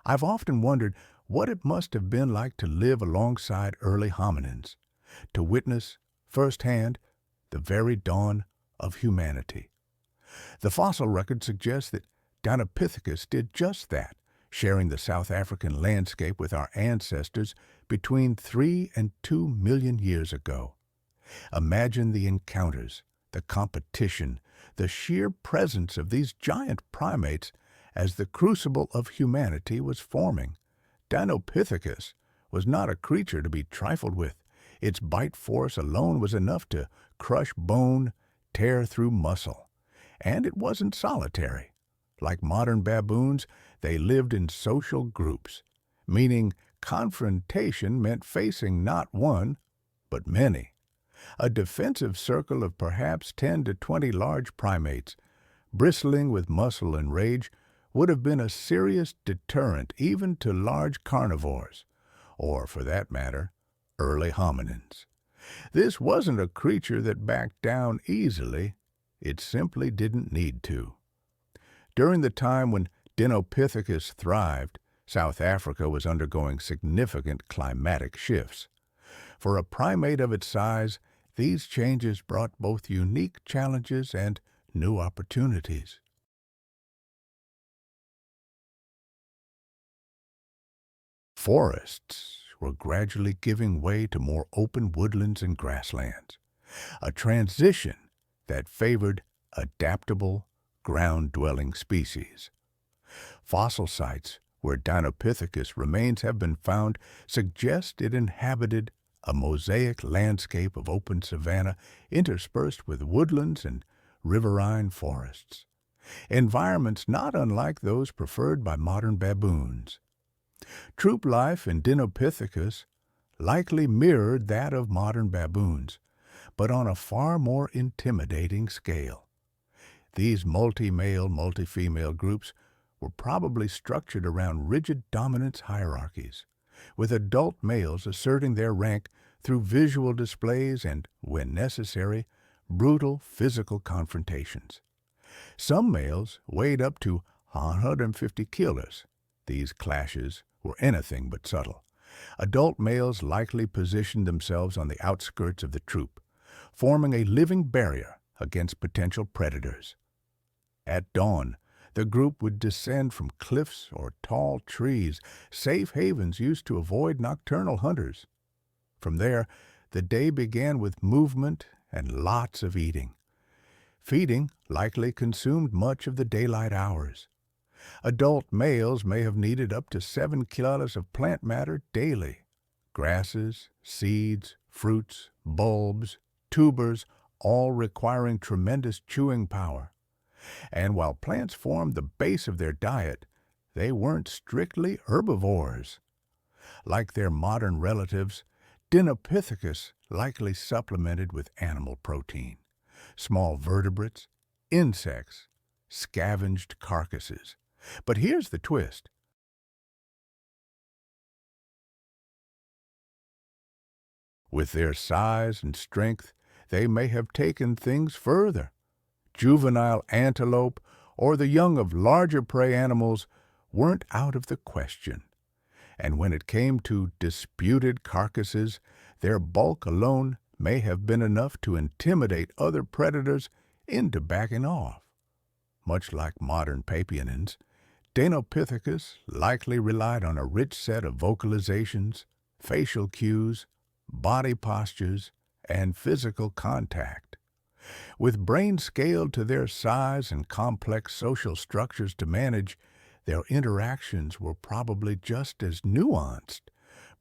I've often wondered what it must have been like to live alongside early hominins, to witness firsthand the very dawn of humanity. The fossil record suggests that Dinopithecus did just that, sharing the South African landscape with our ancestors between 3 and 2 million years ago. Imagine the encounters, the competition, the sheer presence of these giant primates as the crucible of humanity was forming. Dinopithecus was not a creature to be trifled with. Its bite force alone was enough to crush bone, tear through muscle. And it wasn't solitary. Like modern baboons, they lived in social groups, meaning confrontation meant facing not one, but many. A defensive circle of perhaps 10 to 20 large primates, bristling with muscle and rage, would have been a serious deterrent even to large carnivores, or, for that matter, early hominins. This wasn't a creature that backed down easily. It simply didn't need to. During the time when Dinopithecus thrived, South Africa was undergoing significant climatic shifts. For a primate of its size, these changes brought both unique challenges and new opportunities. Forests were gradually giving way to more open woodlands and grasslands, a transition that favored adaptable, ground-dwelling species. Fossil sites where Dinopithecus remains have been found suggest it inhabited a mosaic landscape of open savanna interspersed with woodlands and riverine forests, environments not unlike those preferred by modern baboons. Troop life in Dinopithecus likely mirrored that of modern baboons, but on a far more intimidating scale. These multi-male, multi-female groups were probably structured around rigid dominance hierarchies, with adult males asserting their rank through visual displays and, when necessary, brutal physical confrontations. Some males weighed up to 150 kilos. These clashes were anything but subtle. Adult males likely positioned themselves on the outskirts of the troop, forming a living barrier against potential predators. At dawn, the group would descend from cliffs or tall trees, safe havens used to avoid nocturnal hunters. From there, the day began with movement and lots of eating. Feeding likely consumed much of the daylight hours. Adult males may have needed up to 7 kilos of plant matter daily. Grasses, seeds, fruits, bulbs, tubers, all requiring tremendous chewing power. And while plants formed the base of their diet, they weren't strictly herbivores. Like their modern relatives, Dinopithecus likely supplemented with animal protein, small vertebrates, insects, scavenged carcasses. But here's the twist. With their size and strength, they may have taken things further. Juvenile antelope or the young of larger prey animals weren't out of the question. And when it came to disputed carcasses, their bulk alone may have been enough to intimidate other predators into backing off. Much like modern papionins, Dinopithecus likely relied on a rich set of vocalizations, facial cues, body postures, and physical contact. With brains scaled to their size and complex social structures to manage, their interactions were probably just as nuanced,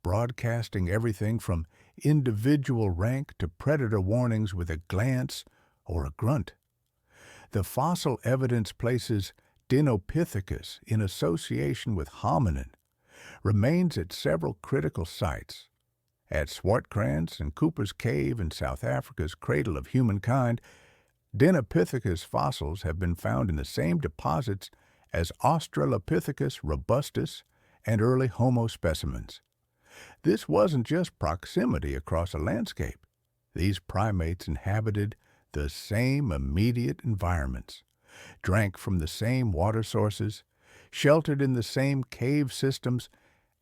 broadcasting everything from individual rank to predator warnings with a glance or a grunt. The fossil evidence places Dinopithecus in association with hominin, remains at several critical sites. At Swartkrans and Cooper's Cave in South Africa's cradle of humankind, Dinopithecus fossils have been found in the same deposits as Australopithecus robustus and early Homo specimens. This wasn't just proximity across a landscape. These primates inhabited the same immediate environments, drank from the same water sources, sheltered in the same cave systems,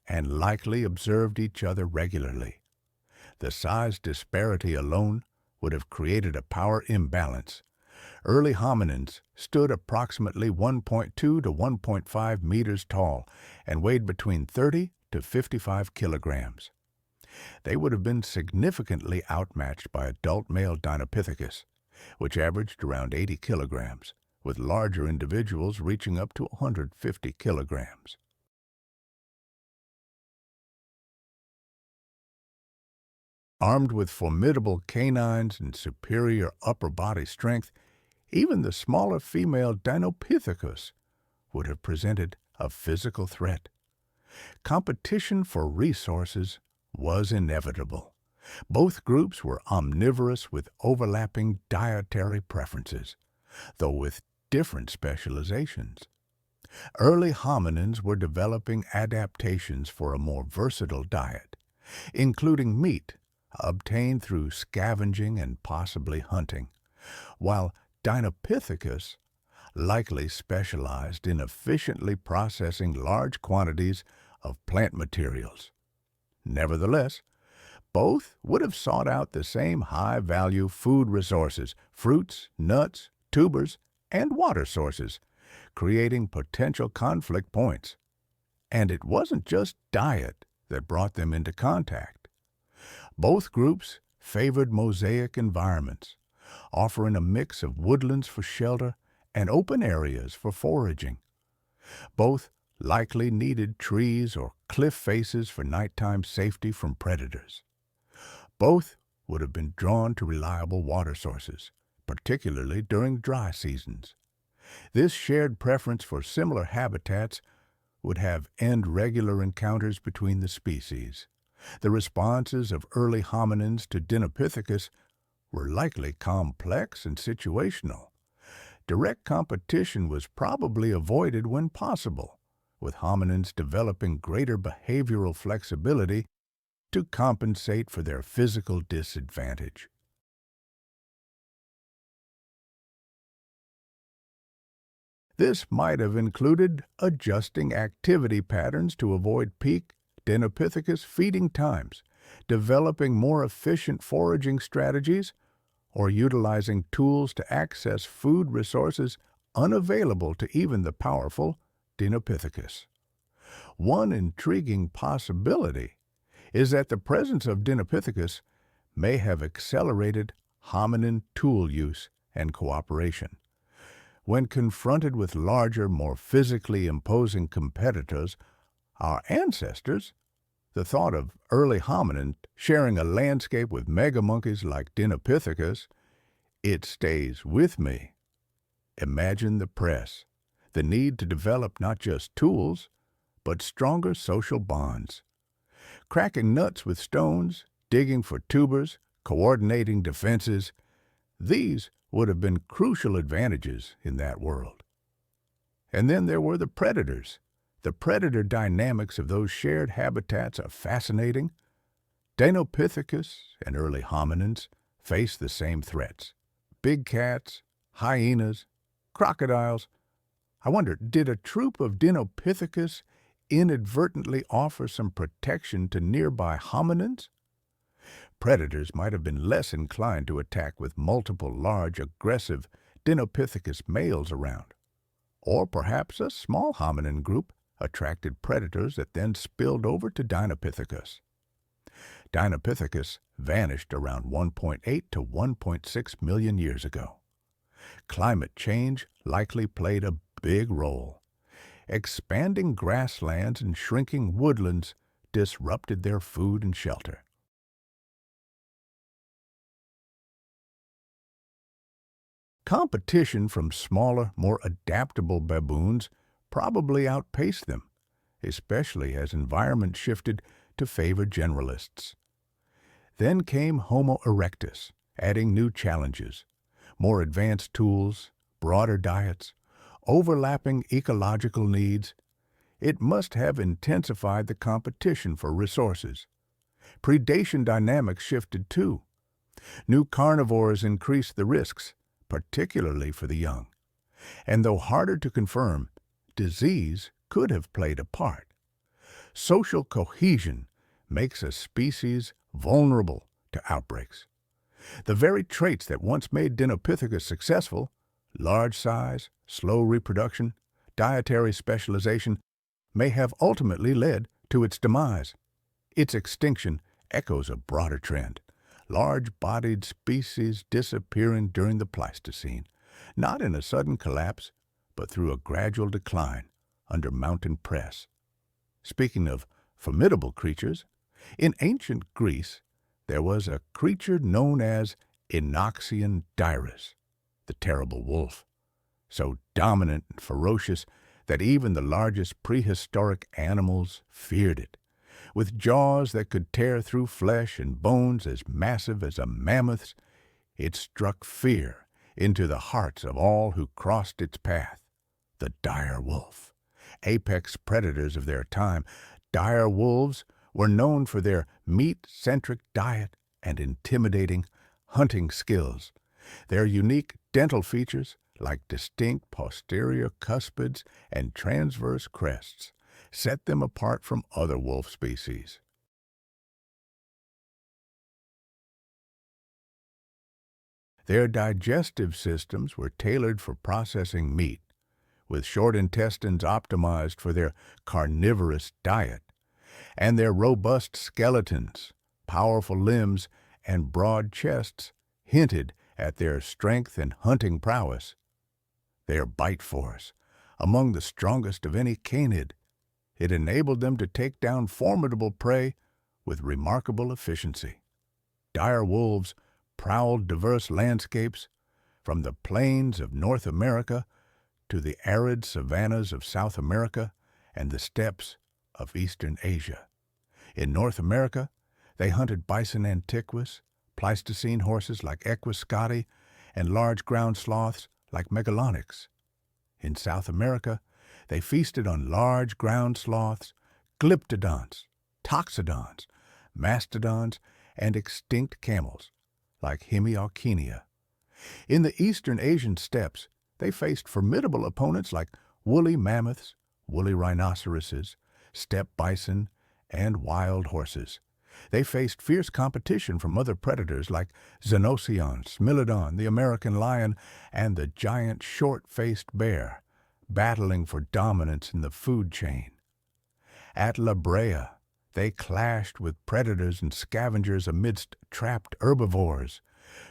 and likely observed each other regularly. The size disparity alone would have created a power imbalance. Early hominins stood approximately 1.2 to 1.5 meters tall and weighed between 30 to 55 kilograms. They would have been significantly outmatched by adult male Dinopithecus, which averaged around 80 kilograms, with larger individuals reaching up to 150 kilograms. Armed with formidable canines and superior upper body strength, even the smaller female Dinopithecus would have presented a physical threat. Competition for resources was inevitable. Both groups were omnivorous with overlapping dietary preferences, though with different specializations. Early hominins were developing adaptations for a more versatile diet, including meat obtained through scavenging and possibly hunting, while Dinopithecus likely specialized in efficiently processing large quantities of plant materials. Nevertheless, both would have sought out the same high-value food resources, fruits, nuts, tubers, and water sources, creating potential conflict points. And it wasn't just diet that brought them into contact. Both groups favored mosaic environments, offering a mix of woodlands for shelter and open areas for foraging. Both likely needed trees or cliff faces for nighttime safety from predators. Both would have been drawn to reliable water sources, particularly during dry seasons. This shared preference for similar habitats would have end regular encounters between the species. The responses of early hominins to Dinopithecus were likely complex and situational. Direct competition was probably avoided when possible, with hominins developing greater behavioral flexibility to compensate for their physical disadvantage. This might have included adjusting activity patterns to avoid peak Dinopithecus feeding times, developing more efficient foraging strategies, or utilizing tools to access food resources unavailable to even the powerful Dinopithecus. One intriguing possibility is that the presence of Dinopithecus may have accelerated hominin tool use and cooperation. When confronted with larger, more physically imposing competitors, our ancestors, the thought of early hominin sharing a landscape with megamonkeys like Dinopithecus, it stays with me. Imagine the press, the need to develop not just tools, but stronger social bonds. Cracking nuts with stones, digging for tubers, coordinating defenses, these would have been crucial advantages in that world. And then there were the predators. The predator dynamics of those shared habitats are fascinating. Dinopithecus and early hominins faced the same threats. Big cats, hyenas, crocodiles. I wonder, did a troop of Dinopithecus inadvertently offer some protection to nearby hominins? Predators might have been less inclined to attack with multiple large, aggressive Dinopithecus males around. Or perhaps a small hominin group attracted predators that then spilled over to Dinopithecus. Dinopithecus vanished around 1.8 to 1.6 million years ago. Climate change likely played a big role. Expanding grasslands and shrinking woodlands disrupted their food and shelter. Competition from smaller, more adaptable baboons probably outpaced them, especially as environment shifted to favor generalists. Then came Homo erectus, adding new challenges, more advanced tools, broader diets, overlapping ecological needs. It must have intensified the competition for resources. Predation dynamics shifted too. New carnivores increased the risks, particularly for the young. And though harder to confirm, disease could have played a part. Social cohesion makes a species vulnerable to outbreaks. The very traits that once made Dinopithecus successful, large size, slow reproduction, dietary specialization, may have ultimately led to its demise. Its extinction echoes a broader trend. Large-bodied species disappearing during the Pleistocene, not in a sudden collapse, but through a gradual decline under mountain press. Speaking of formidable creatures, in ancient Greece there was a creature known as Inoxian dirus, the terrible wolf, so dominant and ferocious that even the largest prehistoric animals feared it. With jaws that could tear through flesh and bones as massive as a mammoth's, it struck fear into the hearts of all who crossed its path. The dire wolf. Apex predators of their time, dire wolves were known for their meat-centric diet and intimidating hunting skills. Their unique dental features, like distinct posterior cuspids and transverse crests, set them apart from other wolf species. Their digestive systems were tailored for processing meat, with short intestines optimized for their carnivorous diet. and their robust skeletons, powerful limbs, and broad chests hinted at their strength and hunting prowess. Their bite force, among the strongest of any canid, it enabled them to take down formidable prey with remarkable efficiency. Dire wolves prowled diverse landscapes, from the plains of North America to the arid savannas of South America and the steppes of Eastern Asia. In North America, they hunted bison antiquus, Pleistocene horses like Equus scotti, and large ground sloths like Megalonyx. In South America, they feasted on large ground sloths, glyptodonts, toxodons, mastodons, and extinct camels like Hemiarchenia. In the Eastern Asian steppes, they faced formidable opponents like woolly mammoths, woolly rhinoceroses, steppe bison, and wild horses. They faced fierce competition from other predators like Xenocyon, Smilodon, the American lion, and the giant short-faced bear, battling for dominance in the food chain. At La Brea, they clashed with predators and scavengers amidst trapped herbivores,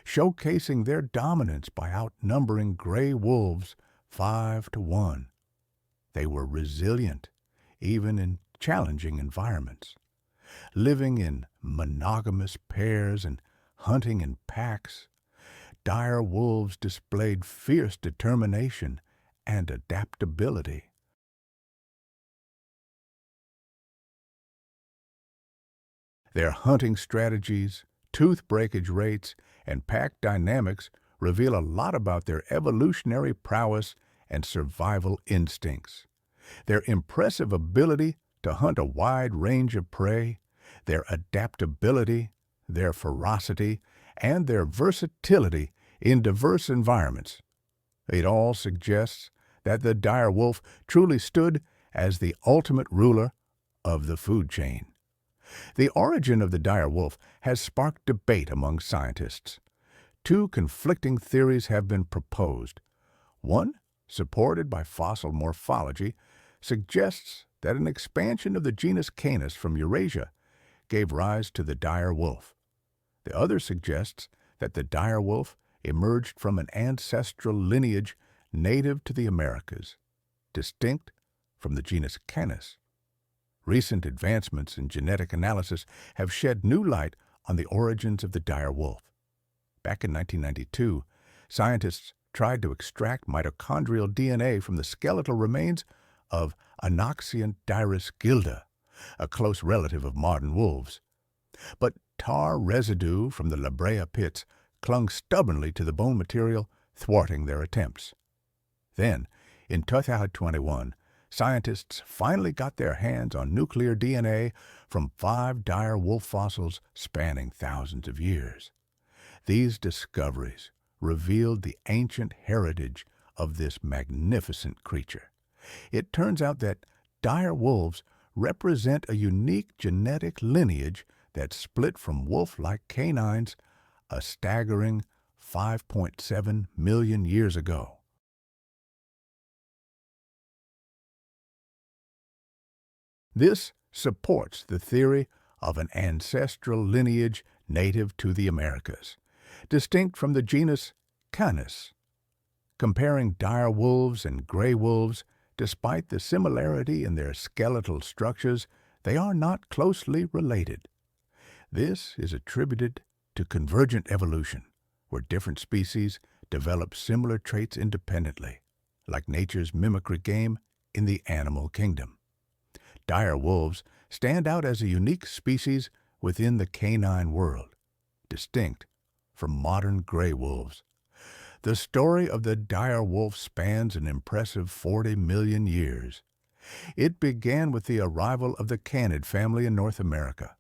showcasing their dominance by outnumbering gray wolves 5-1. They were resilient, even in challenging environments. Living in monogamous pairs and hunting in packs, dire wolves displayed fierce determination and adaptability. Their hunting strategies, tooth breakage rates, and pack dynamics reveal a lot about their evolutionary prowess and survival instincts. Their impressive ability to hunt a wide range of prey, their adaptability, their ferocity, and their versatility in diverse environments. It all suggests that the dire wolf truly stood as the ultimate ruler of the food chain. The origin of the dire wolf has sparked debate among scientists. Two conflicting theories have been proposed. One, supported by fossil morphology, suggests that an expansion of the genus Canis from Eurasia gave rise to the dire wolf. The other suggests that the dire wolf emerged from an ancestral lineage native to the Americas, distinct from the genus Canis. Recent advancements in genetic analysis have shed new light on the origins of the dire wolf. Back in 1992, scientists tried to extract mitochondrial DNA from the skeletal remains of Anoxian dirus gilda, a close relative of modern wolves. But tar residue from the La Brea pits clung stubbornly to the bone material, thwarting their attempts. Then, in 2021, scientists finally got their hands on nuclear DNA from 5 dire wolf fossils spanning thousands of years. These discoveries revealed the ancient heritage of this magnificent creature. It turns out that dire wolves represent a unique genetic lineage that split from wolf-like canines a staggering 5.7 million years ago. This supports the theory of an ancestral lineage native to the Americas, distinct from the genus Canis. Comparing dire wolves and gray wolves, despite the similarity in their skeletal structures, they are not closely related. This is attributed to convergent evolution, where different species develop similar traits independently, like nature's mimicry game in the animal kingdom. Dire wolves stand out as a unique species within the canine world, distinct from modern gray wolves. The story of the dire wolf spans an impressive 40 million years. It began with the arrival of the canid family in North America.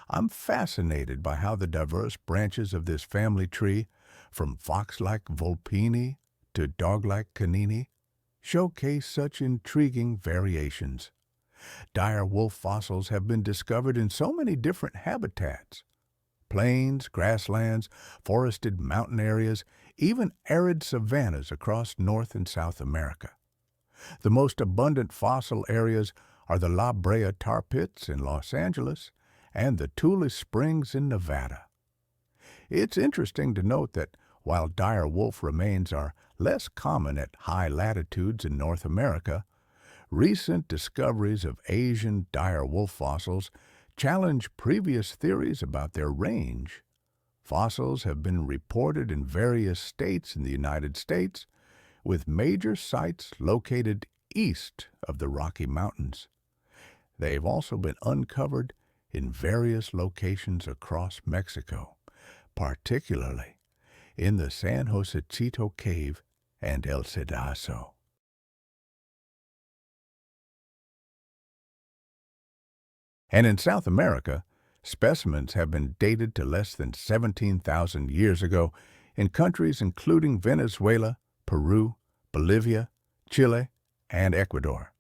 I'm fascinated by how the diverse branches of this family tree, from fox-like vulpini to dog-like canini, showcase such intriguing variations. Dire wolf fossils have been discovered in so many different habitats: plains, grasslands, forested mountain areas, even arid savannas across North and South America. The most abundant fossil areas are the La Brea Tar Pits in Los Angeles and the Tule Springs in Nevada. It's interesting to note that while dire wolf remains are less common at high latitudes in North America, recent discoveries of Asian dire wolf fossils challenge previous theories about their range. Fossils have been reported in various states in the United States, with major sites located east of the Rocky Mountains. They've also been uncovered in various locations across Mexico, particularly in the San Josecito Cave and El Cedazo. And in South America, specimens have been dated to less than 17,000 years ago in countries including Venezuela, Peru, Bolivia, Chile, and Ecuador.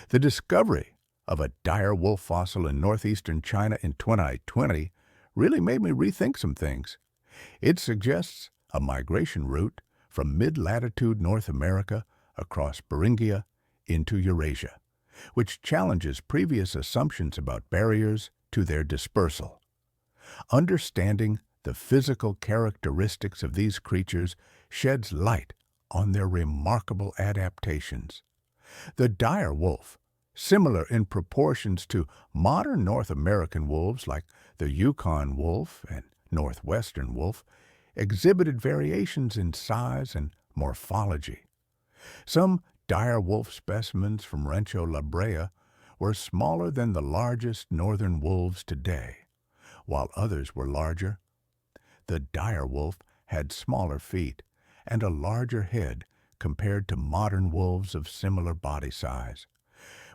The discovery of a dire wolf fossil in northeastern China in 2020 really made me rethink some things. It suggests a migration route from mid-latitude North America across Beringia into Eurasia, which challenges previous assumptions about barriers to their dispersal. Understanding the physical characteristics of these creatures sheds light on their remarkable adaptations. The dire wolf, similar in proportions to modern North American wolves like the Yukon wolf and northwestern wolf, exhibited variations in size and morphology. Some dire wolf specimens from Rancho La Brea were smaller than the largest northern wolves today, while others were larger. The dire wolf had smaller feet and a larger head compared to modern wolves of similar body size,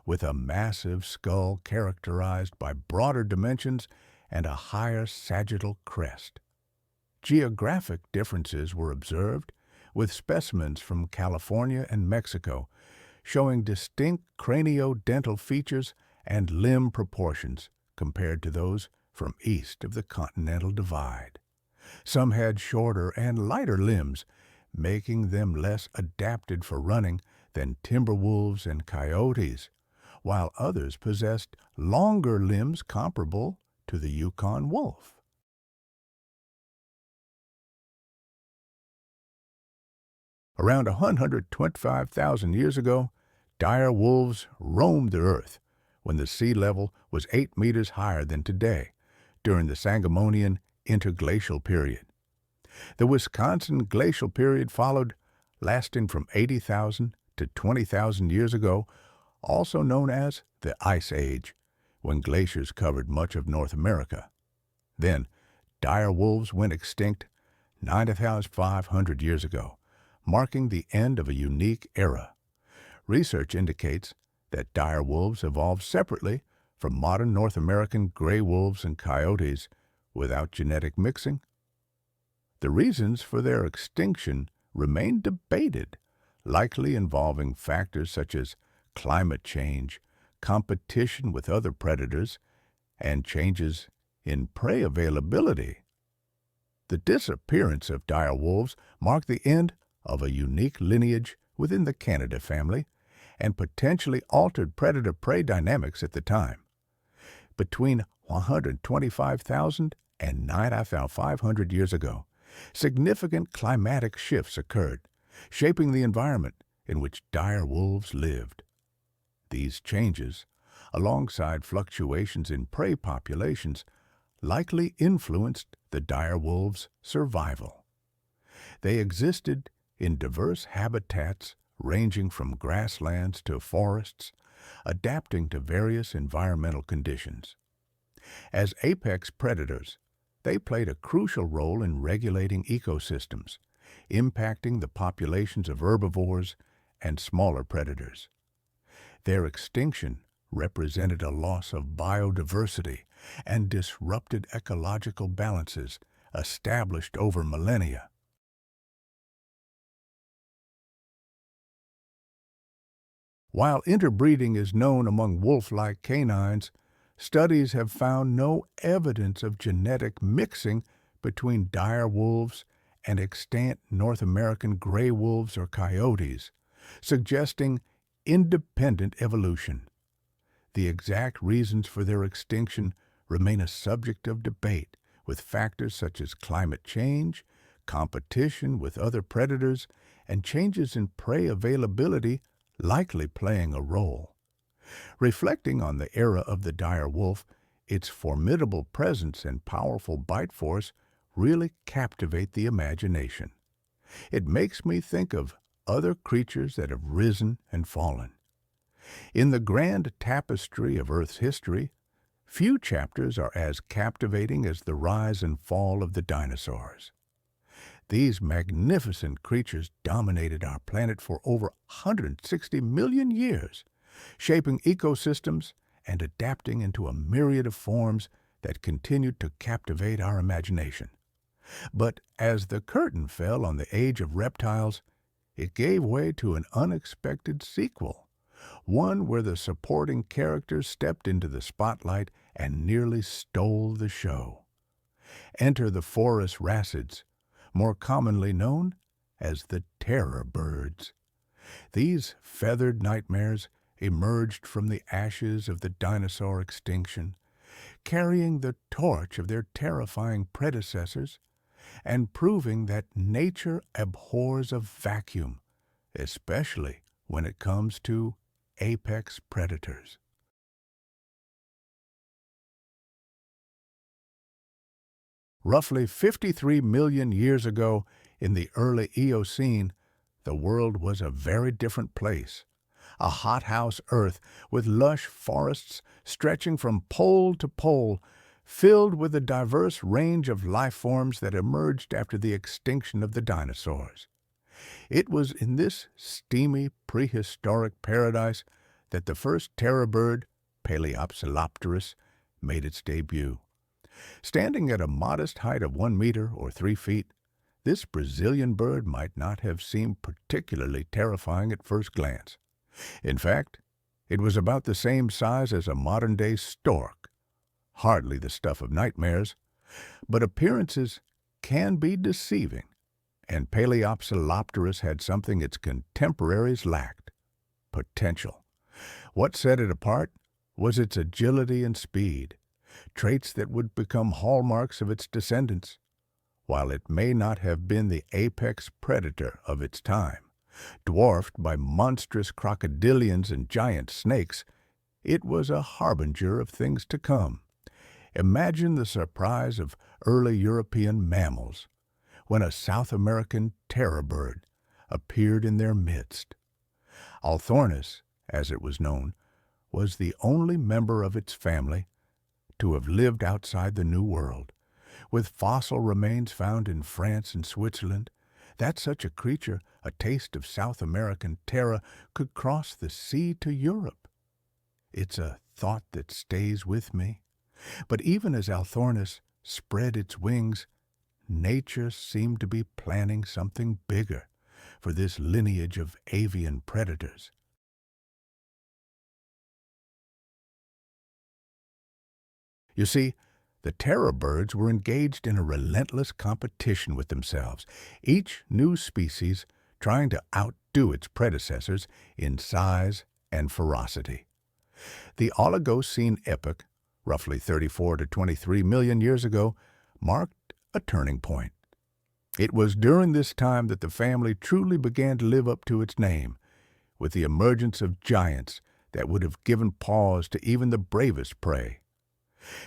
with a massive skull characterized by broader dimensions and a higher sagittal crest. Geographic differences were observed, with specimens from California and Mexico showing distinct craniodental features and limb proportions compared to those from east of the Continental Divide. Some had shorter and lighter limbs, making them less adapted for running than timber wolves and coyotes, while others possessed longer limbs comparable to the Yukon wolf. Around 125,000 years ago, dire wolves roamed the earth when the sea level was 8 meters higher than today during the Sangamonian interglacial period. The Wisconsin glacial period followed, lasting from 80,000 to 20,000 years ago, also known as the Ice Age, when glaciers covered much of North America. Then, dire wolves went extinct 9,500 years ago, marking the end of a unique era. Research indicates that dire wolves evolved separately from modern North American gray wolves and coyotes without genetic mixing. The reasons for their extinction remain debated, likely involving factors such as climate change, competition with other predators, and changes in prey availability. The disappearance of dire wolves marked the end of a unique lineage within the Canidae family and potentially altered predator-prey dynamics at the time. Between 125,000 and 9,500 years ago, significant climatic shifts occurred, shaping the environment in which dire wolves lived. These changes, alongside fluctuations in prey populations, likely influenced the dire wolves' survival. They existed in diverse habitats ranging from grasslands to forests, adapting to various environmental conditions. As apex predators, they played a crucial role in regulating ecosystems, impacting the populations of herbivores and smaller predators. Their extinction represented a loss of biodiversity and disrupted ecological balances established over millennia. While interbreeding is known among wolf-like canines, studies have found no evidence of genetic mixing between dire wolves and extant North American gray wolves or coyotes, suggesting independent evolution. The exact reasons for their extinction remain a subject of debate, with factors such as climate change, competition with other predators, and changes in prey availability likely playing a role. Reflecting on the era of the dire wolf, its formidable presence and powerful bite force really captivate the imagination. It makes me think of other creatures that have risen and fallen. In the grand tapestry of Earth's history, few chapters are as captivating as the rise and fall of the dinosaurs. These magnificent creatures dominated our planet for over 160 million years, shaping ecosystems and adapting into a myriad of forms that continued to captivate our imagination. But as the curtain fell on the age of reptiles, it gave way to an unexpected sequel, one where the supporting characters stepped into the spotlight and nearly stole the show. Enter the forest racids, more commonly known as the terror birds. These feathered nightmares emerged from the ashes of the dinosaur extinction, carrying the torch of their terrifying predecessors and proving that nature abhors a vacuum, especially when it comes to apex predators. Roughly 53 million years ago, in the early Eocene, the world was a very different place. A hothouse Earth with lush forests stretching from pole to pole, filled with a diverse range of life forms that emerged after the extinction of the dinosaurs. It was in this steamy prehistoric paradise that the first terror bird, Paleopsilopterus, made its debut. Standing at a modest height of 1 meter or 3 feet, this Brazilian bird might not have seemed particularly terrifying at first glance. In fact, it was about the same size as a modern-day stork. Hardly the stuff of nightmares, but appearances can be deceiving, and Paleopsilopterus had something its contemporaries lacked: potential. What set it apart was its agility and speed, traits that would become hallmarks of its descendants. While it may not have been the apex predator of its time, dwarfed by monstrous crocodilians and giant snakes, it was a harbinger of things to come. Imagine the surprise of early European mammals when a South American terror bird appeared in their midst. Althornis, as it was known, was the only member of its family to have lived outside the New World, with fossil remains found in France and Switzerland. That such a creature, a taste of South American terror, could cross the sea to Europe. It's a thought that stays with me. But even as Althornis spread its wings, nature seemed to be planning something bigger for this lineage of avian predators. You see, the terror birds were engaged in a relentless competition with themselves, each new species trying to outdo its predecessors in size and ferocity. The Oligocene epoch, roughly 34 to 23 million years ago, marked a turning point. It was during this time that the family truly began to live up to its name, with the emergence of giants that would have given pause to even the bravest prey.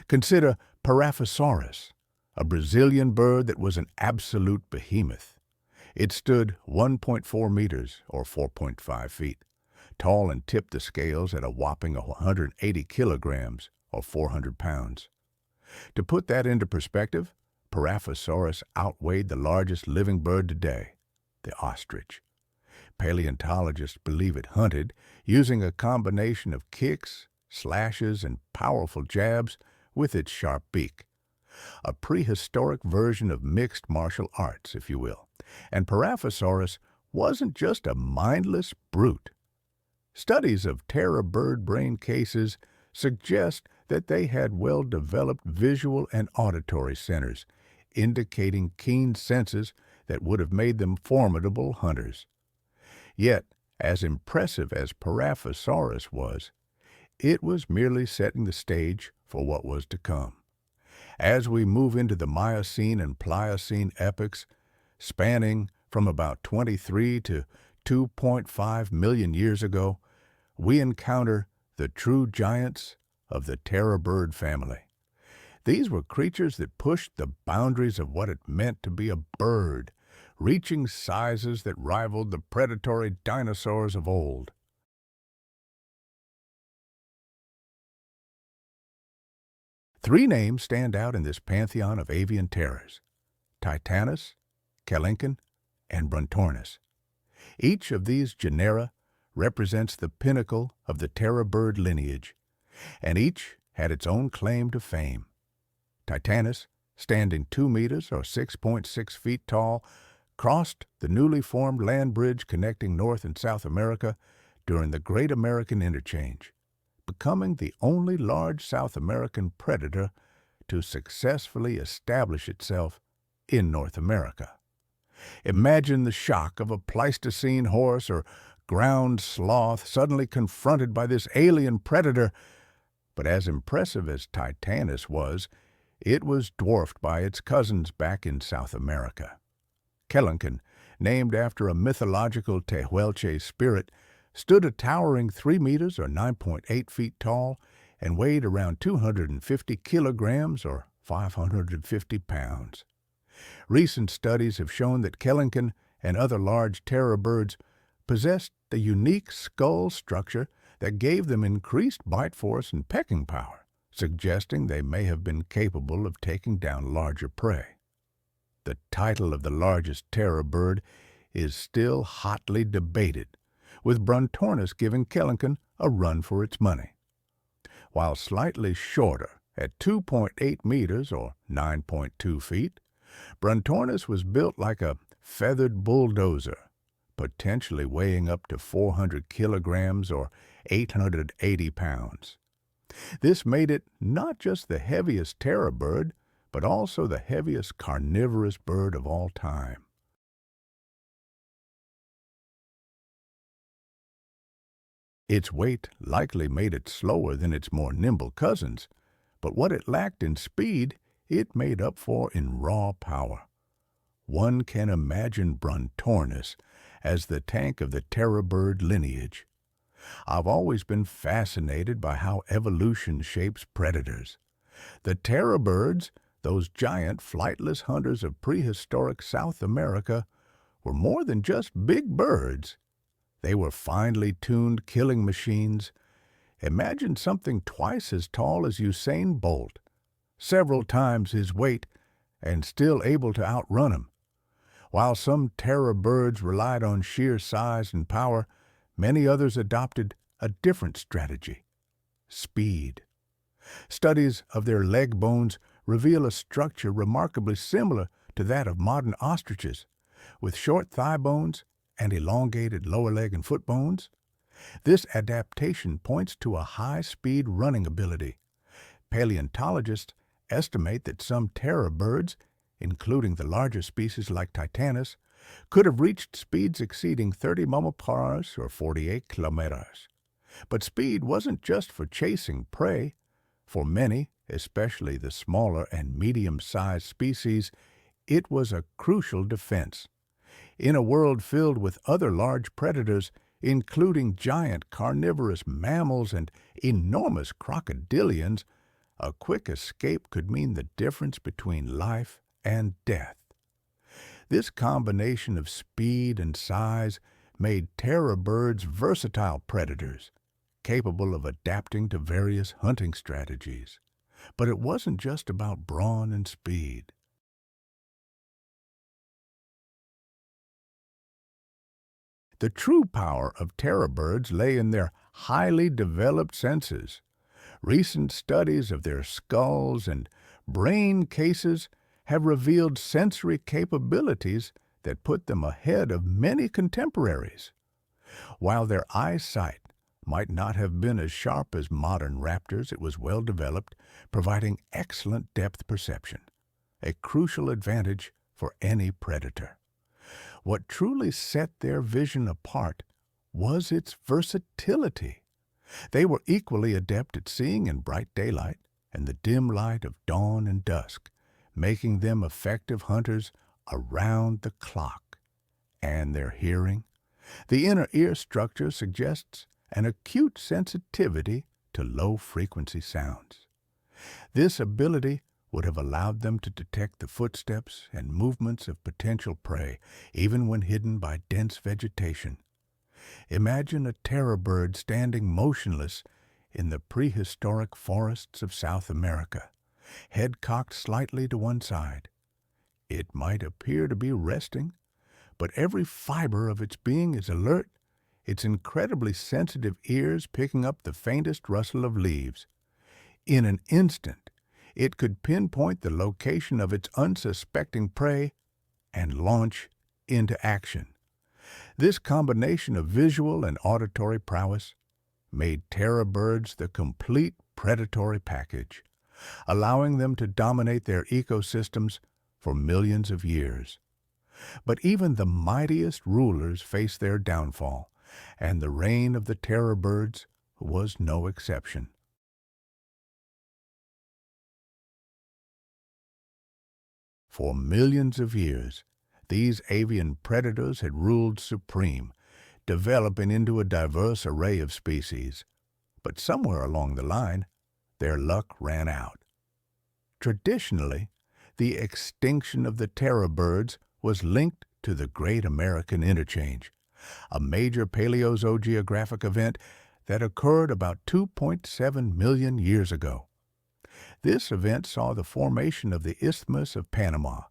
Consider Paraphosaurus, a Brazilian bird that was an absolute behemoth. It stood 1.4 meters, or 4.5 feet, tall and tipped the scales at a whopping 180 kilograms, or 400 pounds. To put that into perspective, Paraphosaurus outweighed the largest living bird today, the ostrich. Paleontologists believe it hunted, using a combination of kicks, slashes, and powerful jabs with its sharp beak. A prehistoric version of mixed martial arts, if you will. And Paraphosaurus wasn't just a mindless brute. Studies of terror bird brain cases suggest that they had well-developed visual and auditory centers, indicating keen senses that would have made them formidable hunters. Yet, as impressive as Paraphosaurus was, it was merely setting the stage for what was to come. As we move into the Miocene and Pliocene epochs, spanning from about 23 to 2.5 million years ago, we encounter the true giants of the terror bird family. These were creatures that pushed the boundaries of what it meant to be a bird, reaching sizes that rivaled the predatory dinosaurs of old. Three names stand out in this pantheon of avian terrors: Titanus, Kelenken, and Brontornis. Each of these genera represents the pinnacle of the terror bird lineage, and each had its own claim to fame. Titanus, standing 2 meters or 6.6 feet tall, crossed the newly formed land bridge connecting North and South America during the Great American Interchange, becoming the only large South American predator to successfully establish itself in North America. Imagine the shock of a Pleistocene horse or ground sloth suddenly confronted by this alien predator. But as impressive as Titanus was, it was dwarfed by its cousins back in South America. Kelenken, named after a mythological Tehuelche spirit, stood a towering 3 meters or 9.8 feet tall and weighed around 250 kilograms or 550 pounds. Recent studies have shown that Kelenken and other large terror birds possessed the unique skull structure that gave them increased bite force and pecking power, suggesting they may have been capable of taking down larger prey. The title of the largest terror bird is still hotly debated, with Brontornis giving Kelenken a run for its money. While slightly shorter, at 2.8 meters or 9.2 feet, Brontornis was built like a feathered bulldozer, potentially weighing up to 400 kilograms or 880 pounds. This made it not just the heaviest terror bird, but also the heaviest carnivorous bird of all time. Its weight likely made it slower than its more nimble cousins, but what it lacked in speed, it made up for in raw power. One can imagine Brontornis as the tank of the terror bird lineage. I've always been fascinated by how evolution shapes predators. The terror birds, those giant flightless hunters of prehistoric South America, were more than just big birds. They were finely tuned killing machines. Imagine something twice as tall as Usain Bolt, several times his weight, and still able to outrun him. While some terror birds relied on sheer size and power, many others adopted a different strategy: speed. Studies of their leg bones reveal a structure remarkably similar to that of modern ostriches, with short thigh bones and elongated lower leg and foot bones. This adaptation points to a high-speed running ability. Paleontologists estimate that some terror birds, including the larger species like Titanus, could have reached speeds exceeding 30 mph or 48 kilometers. But speed wasn't just for chasing prey. For many, especially the smaller and medium-sized species, it was a crucial defense. In a world filled with other large predators, including giant carnivorous mammals and enormous crocodilians, a quick escape could mean the difference between life and death. This combination of speed and size made terror birds versatile predators, capable of adapting to various hunting strategies. But it wasn't just about brawn and speed. The true power of terror birds lay in their highly developed senses. Recent studies of their skulls and brain cases have revealed sensory capabilities that put them ahead of many contemporaries. While their eyesight might not have been as sharp as modern raptors, it was well developed, providing excellent depth perception, a crucial advantage for any predator. What truly set their vision apart was its versatility. They were equally adept at seeing in bright daylight and the dim light of dawn and dusk, making them effective hunters around the clock. And their hearing? The inner ear structure suggests an acute sensitivity to low-frequency sounds. This ability would have allowed them to detect the footsteps and movements of potential prey, even when hidden by dense vegetation. Imagine a terror bird standing motionless in the prehistoric forests of South America, head cocked slightly to one side. It might appear to be resting, but every fiber of its being is alert, its incredibly sensitive ears picking up the faintest rustle of leaves. In an instant, it could pinpoint the location of its unsuspecting prey and launch into action. This combination of visual and auditory prowess made terror birds the complete predatory package, allowing them to dominate their ecosystems for millions of years. But even the mightiest rulers faced their downfall, and the reign of the terror birds was no exception. For millions of years, these avian predators had ruled supreme, developing into a diverse array of species. But somewhere along the line, their luck ran out. Traditionally, the extinction of the terror birds was linked to the Great American Interchange, a major paleozoographic event that occurred about 2.7 million years ago. This event saw the formation of the Isthmus of Panama,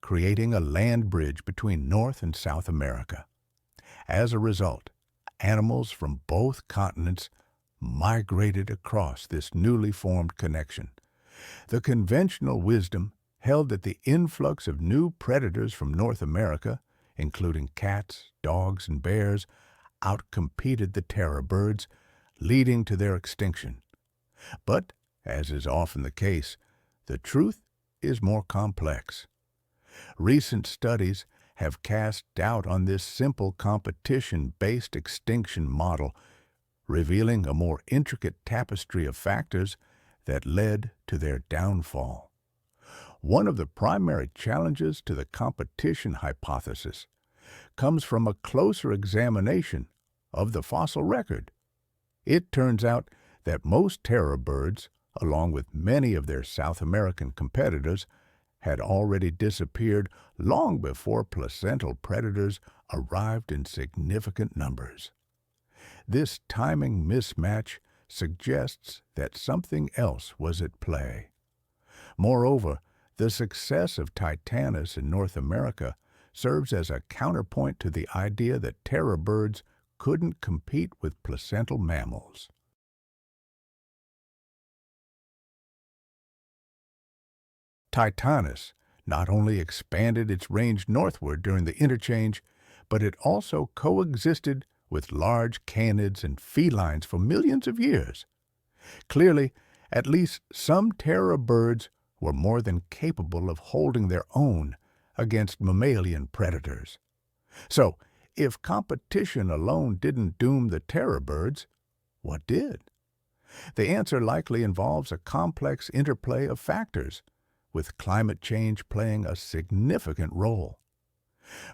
creating a land bridge between North and South America. As a result, animals from both continents migrated across this newly formed connection. The conventional wisdom held that the influx of new predators from North America, including cats, dogs, and bears, outcompeted the terror birds, leading to their extinction. But, as is often the case, the truth is more complex. Recent studies have cast doubt on this simple competition-based extinction model, revealing a more intricate tapestry of factors that led to their downfall. One of the primary challenges to the competition hypothesis comes from a closer examination of the fossil record. It turns out that most terror birds, along with many of their South American competitors, had already disappeared long before placental predators arrived in significant numbers. This timing mismatch suggests that something else was at play. Moreover, the success of Titanus in North America serves as a counterpoint to the idea that terror birds couldn't compete with placental mammals. Titanus not only expanded its range northward during the interchange, but it also coexisted with large canids and felines for millions of years. Clearly, at least some terror birds were more than capable of holding their own against mammalian predators. So, if competition alone didn't doom the terror birds, what did? The answer likely involves a complex interplay of factors, with climate change playing a significant role.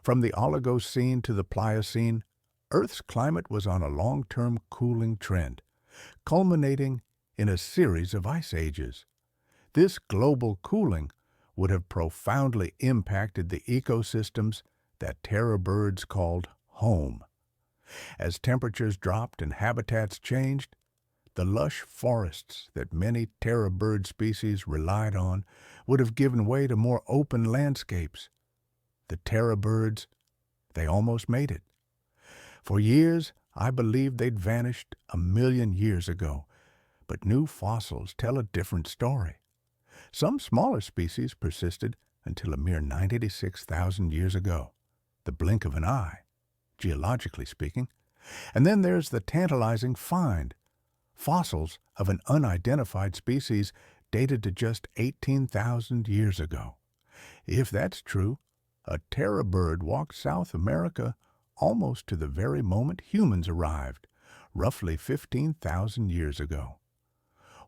From the Oligocene to the Pliocene, Earth's climate was on a long-term cooling trend, culminating in a series of ice ages. This global cooling would have profoundly impacted the ecosystems that terror birds called home. As temperatures dropped and habitats changed, the lush forests that many terror bird species relied on would have given way to more open landscapes. The terror birds, they almost made it. For years, I believed they'd vanished 1,000,000 years ago, but new fossils tell a different story. Some smaller species persisted until a mere 96,000 years ago, the blink of an eye, geologically speaking. And then there's the tantalizing find. Fossils of an unidentified species dated to just 18,000 years ago. If that's true, a terror bird walked South America almost to the very moment humans arrived, roughly 15,000 years ago.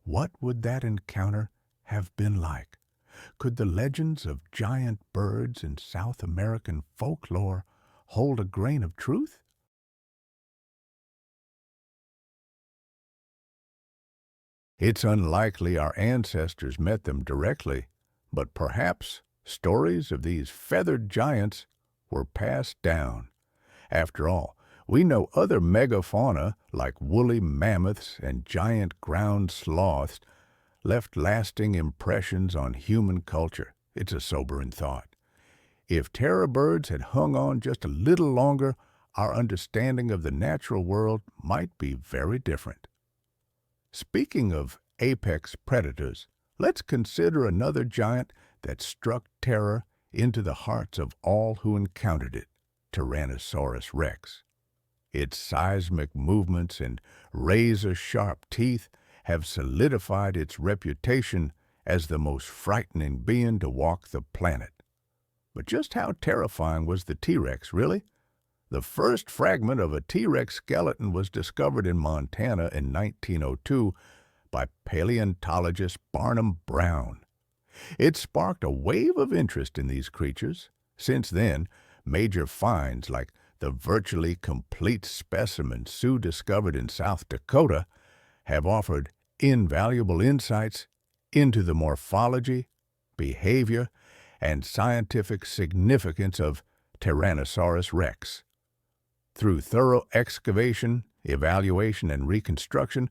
What would that encounter have been like? Could the legends of giant birds in South American folklore hold a grain of truth? It's unlikely our ancestors met them directly, but perhaps stories of these feathered giants were passed down. After all, we know other megafauna like woolly mammoths and giant ground sloths left lasting impressions on human culture. It's a sobering thought. If terror birds had hung on just a little longer, our understanding of the natural world might be very different. Speaking of apex predators, let's consider another giant that struck terror into the hearts of all who encountered it, Tyrannosaurus rex. Its seismic movements and razor-sharp teeth have solidified its reputation as the most frightening being to walk the planet. But just how terrifying was the T-Rex, really? The first fragment of a T-Rex skeleton was discovered in Montana in 1902 by paleontologist Barnum Brown. It sparked a wave of interest in these creatures. Since then, major finds like the virtually complete specimen Sue discovered in South Dakota have offered invaluable insights into the morphology, behavior, and scientific significance of Tyrannosaurus rex. Through thorough excavation, evaluation, and reconstruction,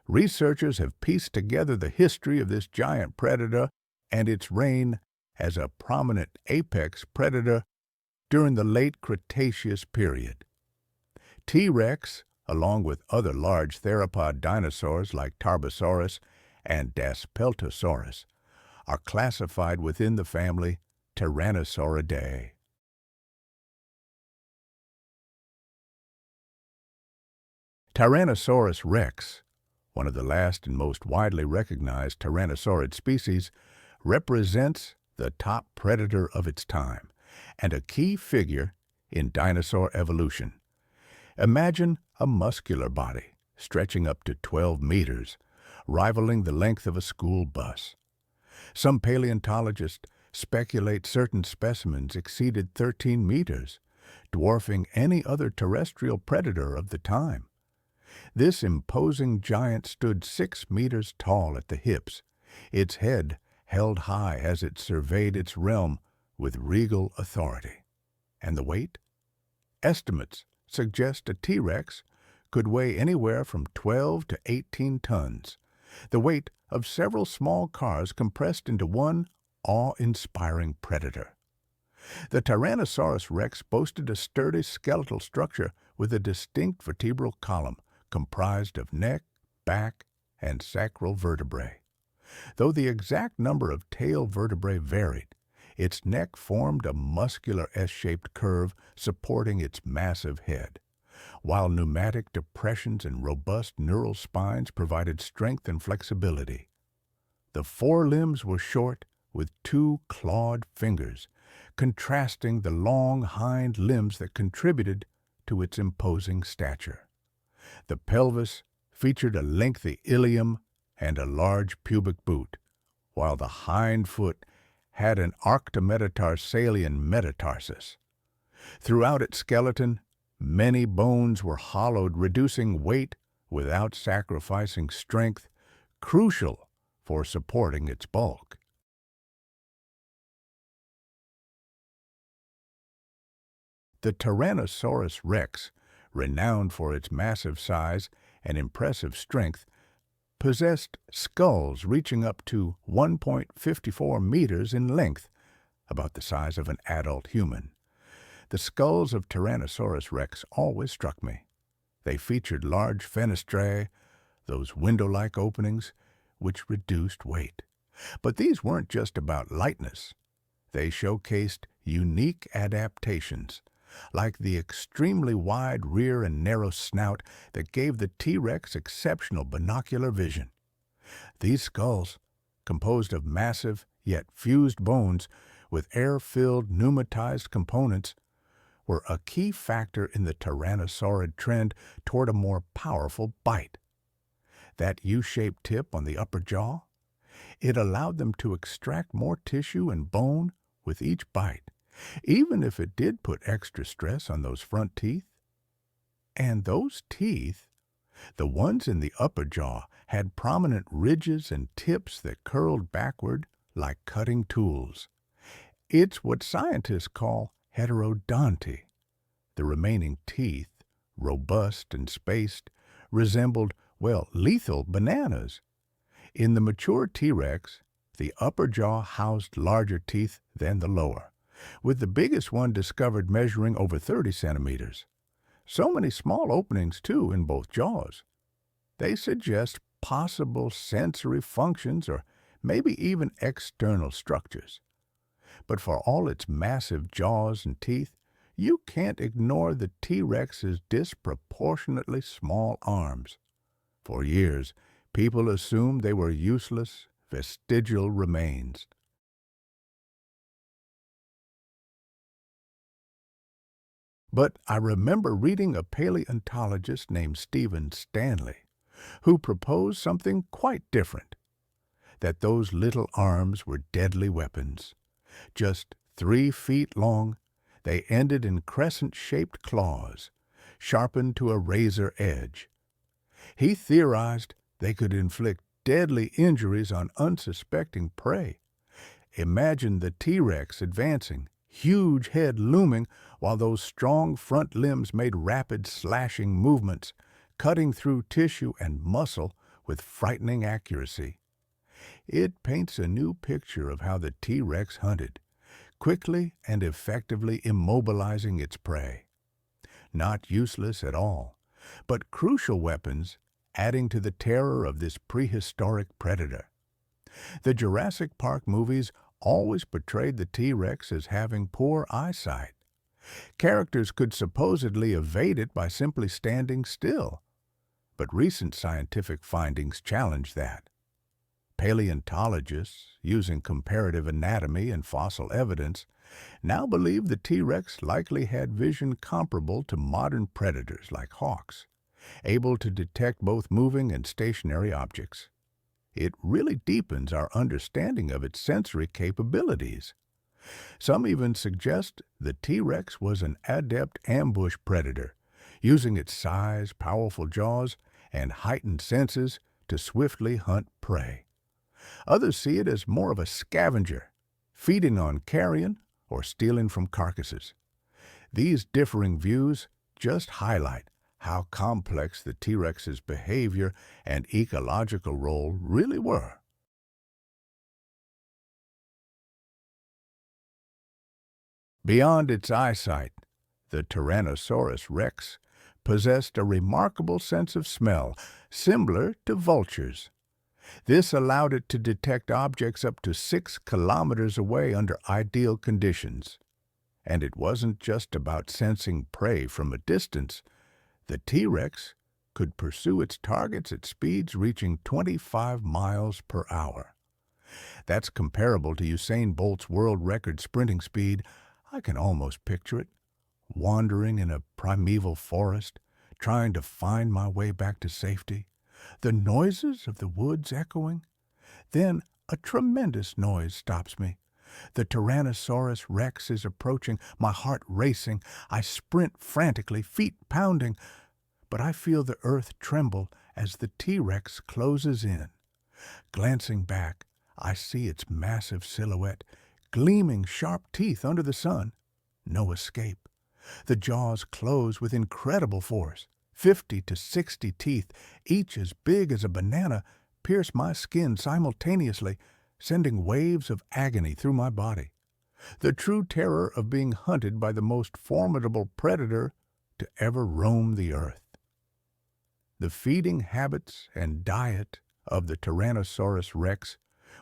researchers have pieced together the history of this giant predator and its reign as a prominent apex predator during the late Cretaceous period. T-Rex, along with other large theropod dinosaurs like Tarbosaurus and Daspeltosaurus, are classified within the family Tyrannosauridae. Tyrannosaurus rex, one of the last and most widely recognized tyrannosaurid species, represents the top predator of its time and a key figure in dinosaur evolution. Imagine a muscular body stretching up to 12 meters, rivaling the length of a school bus. Some paleontologists speculate certain specimens exceeded 13 meters, dwarfing any other terrestrial predator of the time. This imposing giant stood 6 meters tall at the hips, its head held high as it surveyed its realm with regal authority. And the weight? Estimates suggest a T-Rex could weigh anywhere from 12 to 18 tons, the weight of several small cars compressed into one awe-inspiring predator. The Tyrannosaurus rex boasted a sturdy skeletal structure with a distinct vertebral column comprised of neck, back, and sacral vertebrae. Though the exact number of tail vertebrae varied, its neck formed a muscular S-shaped curve supporting its massive head, while pneumatic depressions and robust neural spines provided strength and flexibility. The forelimbs were short, with 2 clawed fingers, contrasting the long hind limbs that contributed to its imposing stature. The pelvis featured a lengthy ilium and a large pubic boot, while the hind foot had an arctometatarsalien metatarsus. Throughout its skeleton, many bones were hollowed, reducing weight without sacrificing strength, crucial for supporting its bulk. The Tyrannosaurus rex, renowned for its massive size and impressive strength, possessed skulls reaching up to 1.54 meters in length, about the size of an adult human. The skulls of Tyrannosaurus rex always struck me. They featured large fenestrae, those window-like openings, which reduced weight. But these weren't just about lightness. They showcased unique adaptations, like the extremely wide rear and narrow snout that gave the T-Rex exceptional binocular vision. These skulls, composed of massive yet fused bones with air-filled pneumatized components, were a key factor in the tyrannosaurid trend toward a more powerful bite. That U-shaped tip on the upper jaw, it allowed them to extract more tissue and bone with each bite, even if it did put extra stress on those front teeth. And those teeth, the ones in the upper jaw, had prominent ridges and tips that curled backward like cutting tools. It's what scientists call heterodonty. The remaining teeth, robust and spaced, resembled, well, lethal bananas. In the mature T-Rex, the upper jaw housed larger teeth than the lower, with the biggest one discovered measuring over 30 centimeters. So many small openings, too, in both jaws. They suggest possible sensory functions or maybe even external structures. But for all its massive jaws and teeth, you can't ignore the T-Rex's disproportionately small arms. For years, people assumed they were useless, vestigial remains. But I remember reading a paleontologist named Stephen Stanley, who proposed something quite different, that those little arms were deadly weapons. Just 3 feet long, they ended in crescent-shaped claws, sharpened to a razor edge. He theorized they could inflict deadly injuries on unsuspecting prey. Imagine the T-Rex advancing, huge head looming, while those strong front limbs made rapid slashing movements, cutting through tissue and muscle with frightening accuracy. It paints a new picture of how the T-Rex hunted, quickly and effectively immobilizing its prey. Not useless at all, but crucial weapons adding to the terror of this prehistoric predator. The Jurassic Park movies always portrayed the T-Rex as having poor eyesight. Characters could supposedly evade it by simply standing still, but recent scientific findings challenge that. Paleontologists, using comparative anatomy and fossil evidence, now believe the T-Rex likely had vision comparable to modern predators like hawks, able to detect both moving and stationary objects. It really deepens our understanding of its sensory capabilities. Some even suggest the T-Rex was an adept ambush predator, using its size, powerful jaws, and heightened senses to swiftly hunt prey. Others see it as more of a scavenger, feeding on carrion or stealing from carcasses. These differing views just highlight how complex the T-Rex's behavior and ecological role really were. Beyond its eyesight, the Tyrannosaurus rex possessed a remarkable sense of smell, similar to vultures. This allowed it to detect objects up to 6 kilometers away under ideal conditions. And it wasn't just about sensing prey from a distance. The T-Rex could pursue its targets at speeds reaching 25 miles per hour. That's comparable to Usain Bolt's world record sprinting speed. I can almost picture it, wandering in a primeval forest, trying to find my way back to safety, the noises of the woods echoing. Then a tremendous noise stops me. The Tyrannosaurus rex is approaching, my heart racing. I sprint frantically, feet pounding, but I feel the earth tremble as the T-Rex closes in. Glancing back, I see its massive silhouette, gleaming sharp teeth under the sun. No escape. The jaws close with incredible force. 50 to 60 teeth, each as big as a banana, pierce my skin simultaneously, sending waves of agony through my body. The true terror of being hunted by the most formidable predator to ever roam the earth. The feeding habits and diet of the Tyrannosaurus rex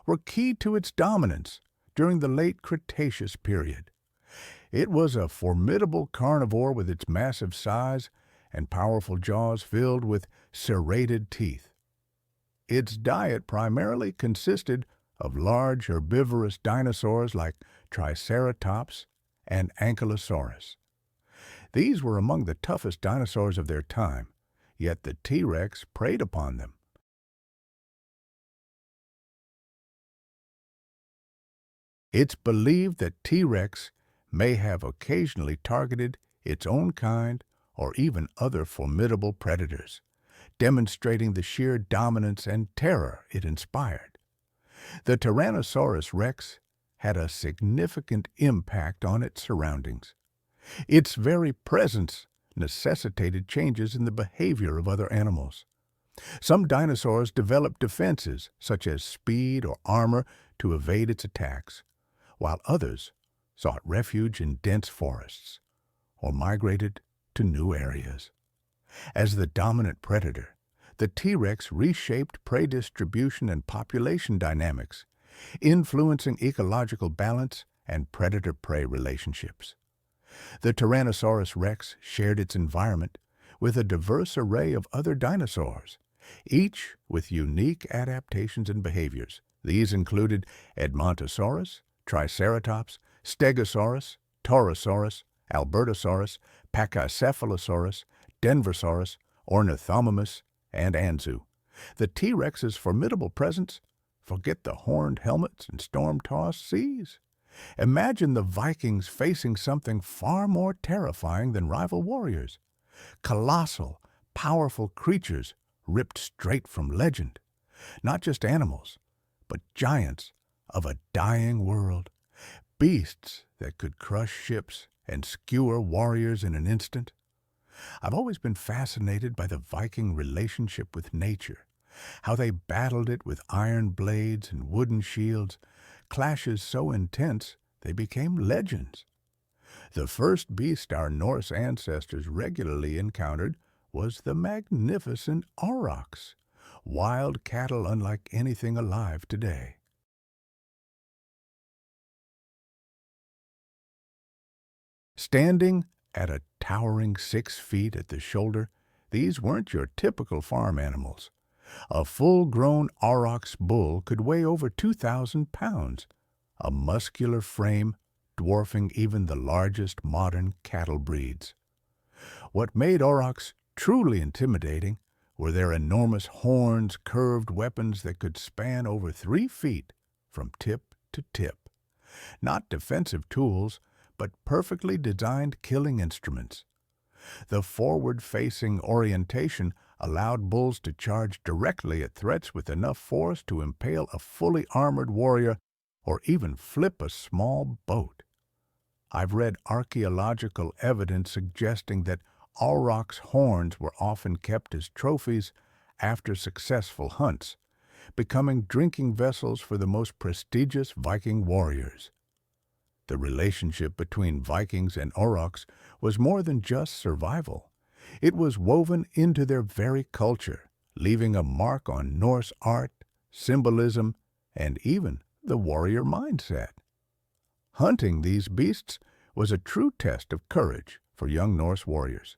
were key to its dominance during the late Cretaceous period. It was a formidable carnivore with its massive size and powerful jaws filled with serrated teeth. Its diet primarily consisted of large herbivorous dinosaurs like Triceratops and Ankylosaurus. These were among the toughest dinosaurs of their time, yet the T-Rex preyed upon them. It's believed that T-Rex may have occasionally targeted its own kind or even other formidable predators, demonstrating the sheer dominance and terror it inspired. The Tyrannosaurus rex had a significant impact on its surroundings. Its very presence necessitated changes in the behavior of other animals. Some dinosaurs developed defenses, such as speed or armor, to evade its attacks, while others sought refuge in dense forests or migrated to new areas. As the dominant predator, the T-Rex reshaped prey distribution and population dynamics, influencing ecological balance and predator-prey relationships. The Tyrannosaurus rex shared its environment with a diverse array of other dinosaurs, each with unique adaptations and behaviors. These included Edmontosaurus, Triceratops, Stegosaurus, Torosaurus, Albertosaurus, Pachycephalosaurus, Denversaurus, Ornithomimus, and Anzu. The T-Rex's formidable presence, forget the horned helmets and storm-tossed seas. Imagine the Vikings facing something far more terrifying than rival warriors. Colossal, powerful creatures ripped straight from legend. Not just animals, but giants of a dying world. Beasts that could crush ships and skewer warriors in an instant. I've always been fascinated by the Viking relationship with nature, how they battled it with iron blades and wooden shields, clashes so intense they became legends. The first beast our Norse ancestors regularly encountered was the magnificent aurochs, wild cattle unlike anything alive today. Standing at a towering 6 feet at the shoulder, these weren't your typical farm animals. A full-grown aurochs bull could weigh over 2,000 pounds, a muscular frame dwarfing even the largest modern cattle breeds. What made aurochs truly intimidating were their enormous horns, curved weapons that could span over 3 feet from tip to tip. Not defensive tools, but perfectly designed killing instruments. The forward-facing orientation allowed bulls to charge directly at threats with enough force to impale a fully armored warrior or even flip a small boat. I've read archaeological evidence suggesting that aurochs' horns were often kept as trophies after successful hunts, becoming drinking vessels for the most prestigious Viking warriors. The relationship between Vikings and aurochs was more than just survival. It was woven into their very culture, leaving a mark on Norse art, symbolism, and even the warrior mindset. Hunting these beasts was a true test of courage for young Norse warriors.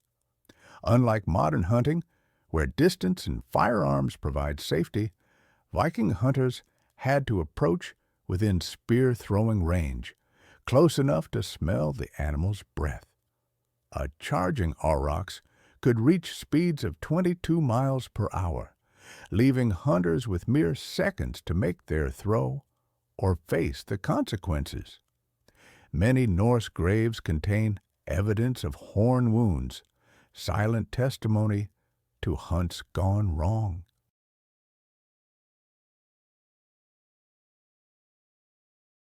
Unlike modern hunting, where distance and firearms provide safety, Viking hunters had to approach within spear-throwing range, close enough to smell the animal's breath. A charging aurochs could reach speeds of 22 miles per hour, leaving hunters with mere seconds to make their throw or face the consequences. Many Norse graves contain evidence of horn wounds, silent testimony to hunts gone wrong.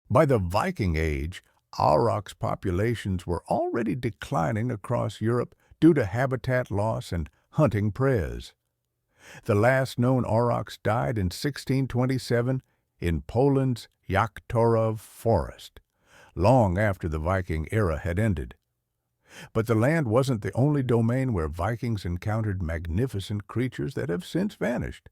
By the Viking Age, aurochs populations were already declining across Europe due to habitat loss and hunting preyers. The last known aurochs died in 1627 in Poland's Jaktorov forest, long after the Viking era had ended. But the land wasn't the only domain where Vikings encountered magnificent creatures that have since vanished.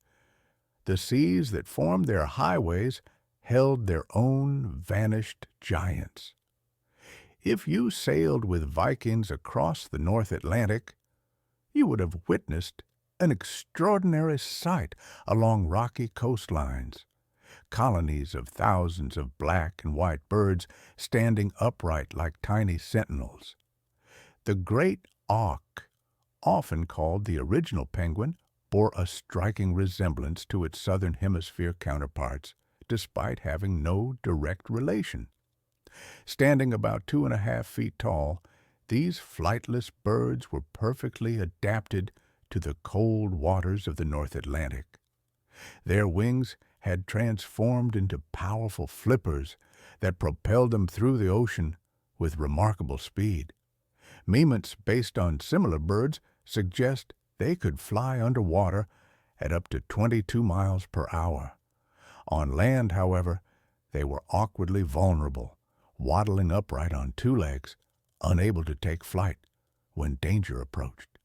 The seas that formed their highways held their own vanished giants. If you sailed with Vikings across the North Atlantic, you would have witnessed an extraordinary sight along rocky coastlines. Colonies of thousands of black and white birds standing upright like tiny sentinels. The great auk, often called the original penguin, bore a striking resemblance to its southern hemisphere counterparts, despite having no direct relation. Standing about 2.5 feet tall, these flightless birds were perfectly adapted to the cold waters of the North Atlantic. Their wings had transformed into powerful flippers that propelled them through the ocean with remarkable speed. Measurements based on similar birds suggest they could fly underwater at up to 22 miles per hour. On land, however, they were awkwardly vulnerable, waddling upright on two legs, unable to take flight when danger approached.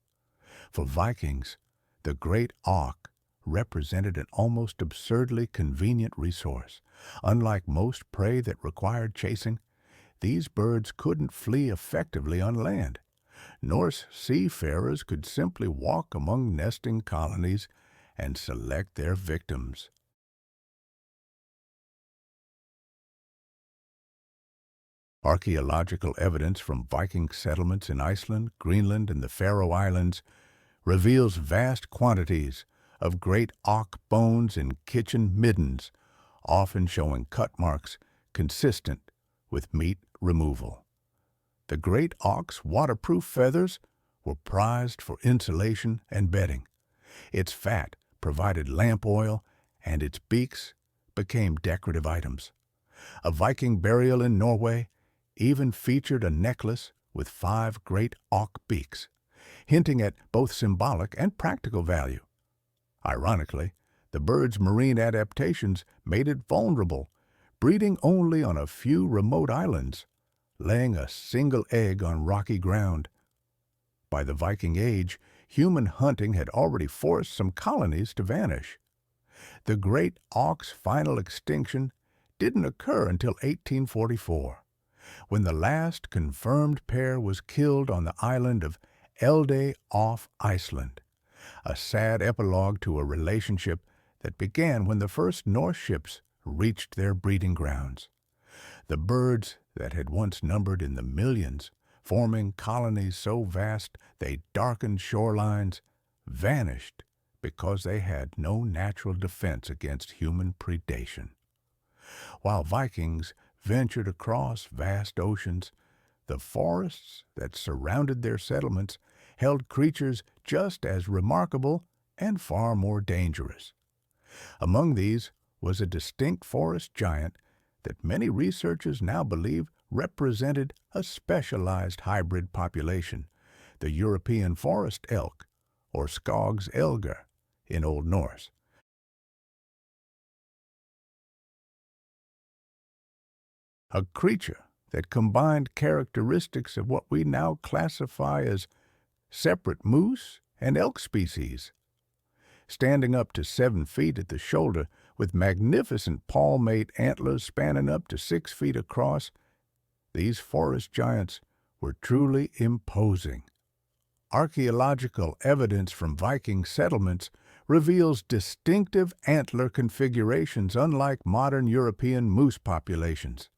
For Vikings, the great auk represented an almost absurdly convenient resource. Unlike most prey that required chasing, these birds couldn't flee effectively on land. Norse seafarers could simply walk among nesting colonies and select their victims. Archaeological evidence from Viking settlements in Iceland, Greenland, and the Faroe Islands reveals vast quantities of great auk bones in kitchen middens, often showing cut marks consistent with meat removal. The great auk's waterproof feathers were prized for insulation and bedding. Its fat provided lamp oil, and its beaks became decorative items. A Viking burial in Norway even featured a necklace with 5 great auk beaks, hinting at both symbolic and practical value. Ironically, the bird's marine adaptations made it vulnerable, breeding only on a few remote islands, laying a single egg on rocky ground. By the Viking Age, human hunting had already forced some colonies to vanish. The great auk's final extinction didn't occur until 1844, when the last confirmed pair was killed on the island of Elde off Iceland, a sad epilogue to a relationship that began when the first Norse ships reached their breeding grounds. The birds that had once numbered in the millions, forming colonies so vast they darkened shorelines, vanished because they had no natural defense against human predation. While Vikings ventured across vast oceans, the forests that surrounded their settlements held creatures just as remarkable and far more dangerous. Among these was a distinct forest giant that many researchers now believe represented a specialized hybrid population, the European forest elk, or Skogs elger in Old Norse. A creature that combined characteristics of what we now classify as separate moose and elk species. Standing up to 7 feet at the shoulder with magnificent palmate antlers spanning up to 6 feet across, these forest giants were truly imposing. Archaeological evidence from Viking settlements reveals distinctive antler configurations unlike modern European moose populations,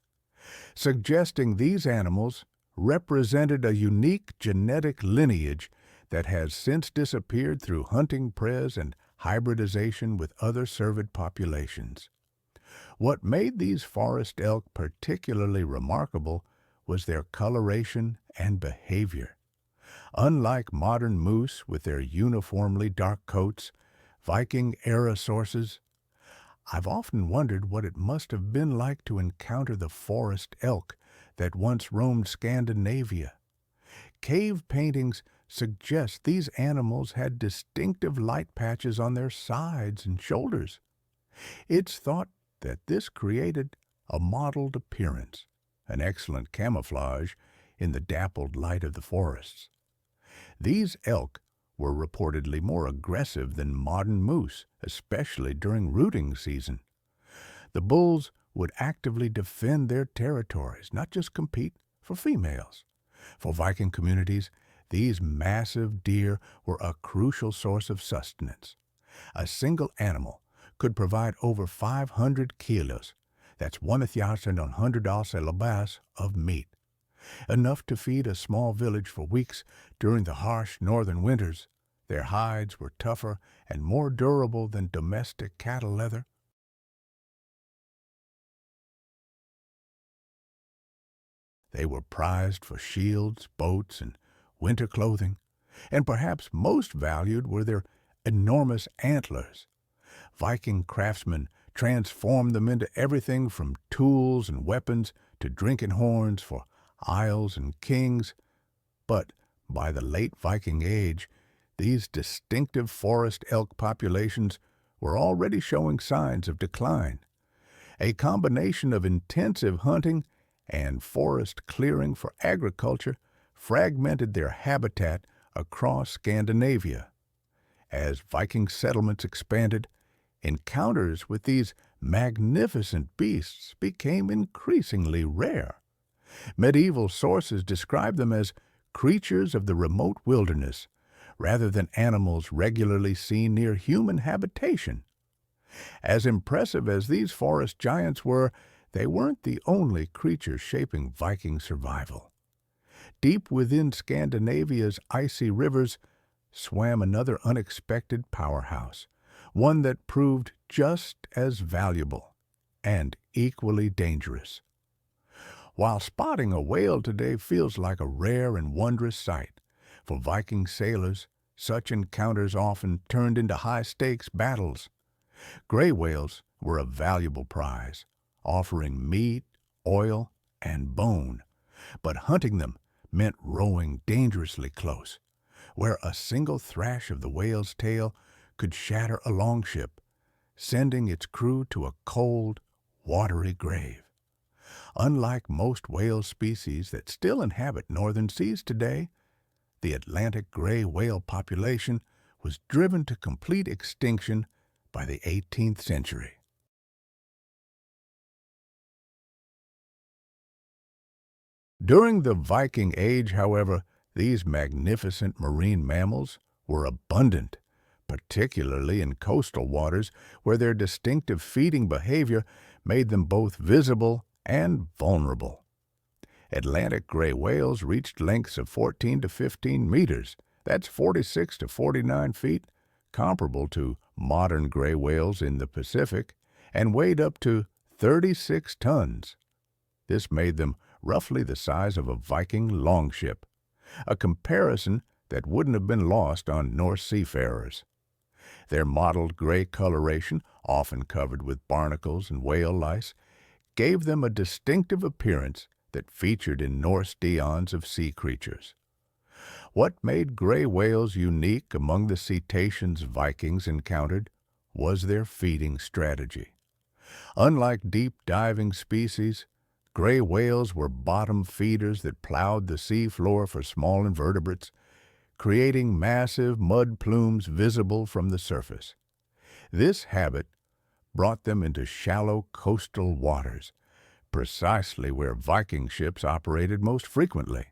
suggesting these animals represented a unique genetic lineage that has since disappeared through hunting prey and hybridization with other cervid populations. What made these forest elk particularly remarkable was their coloration and behavior. Unlike modern moose with their uniformly dark coats, Viking-era sources, I've often wondered what it must have been like to encounter the forest elk that once roamed Scandinavia. Cave paintings suggest these animals had distinctive light patches on their sides and shoulders. It's thought that this created a mottled appearance, an excellent camouflage in the dappled light of the forests. These elk were reportedly more aggressive than modern moose, especially during rooting season. The bulls would actively defend their territories, not just compete for females. For Viking communities, these massive deer were a crucial source of sustenance. A single animal could provide over 500 kilos, that's 1,100 of meat. enough to feed a small village for weeks during the harsh northern winters. Their hides were tougher and more durable than domestic cattle leather. They were prized for shields, boats, and winter clothing, and perhaps most valued were their enormous antlers. Viking craftsmen transformed them into everything from tools and weapons to drinking horns for isles and kings. But by the late Viking Age, these distinctive forest elk populations were already showing signs of decline. A combination of intensive hunting and forest clearing for agriculture fragmented their habitat across Scandinavia. As Viking settlements expanded, encounters with these magnificent beasts became increasingly rare. Medieval sources describe them as creatures of the remote wilderness, rather than animals regularly seen near human habitation. As impressive as these forest giants were, they weren't the only creatures shaping Viking survival. Deep within Scandinavia's icy rivers swam another unexpected powerhouse, one that proved just as valuable and equally dangerous. While spotting a whale today feels like a rare and wondrous sight, for Viking sailors, such encounters often turned into high-stakes battles. Gray whales were a valuable prize, offering meat, oil, and bone, but hunting them meant rowing dangerously close, where a single thrash of the whale's tail could shatter a longship, sending its crew to a cold, watery grave. Unlike most whale species that still inhabit northern seas today, the Atlantic gray whale population was driven to complete extinction by the 18th century. During the Viking Age, however, these magnificent marine mammals were abundant, particularly in coastal waters where their distinctive feeding behavior made them both visible and vulnerable. Atlantic gray whales reached lengths of 14 to 15 meters. That's 46 to 49 feet, comparable to modern gray whales in the Pacific, and weighed up to 36 tons. This made them roughly the size of a Viking longship, a comparison that wouldn't have been lost on Norse seafarers. Their mottled gray coloration, often covered with barnacles and whale lice, gave them a distinctive appearance that featured in Norse deions of sea creatures. What made gray whales unique among the cetaceans Vikings encountered was their feeding strategy. Unlike deep-diving species, gray whales were bottom feeders that plowed the sea floor for small invertebrates, creating massive mud plumes visible from the surface. This habit brought them into shallow coastal waters, precisely where Viking ships operated most frequently.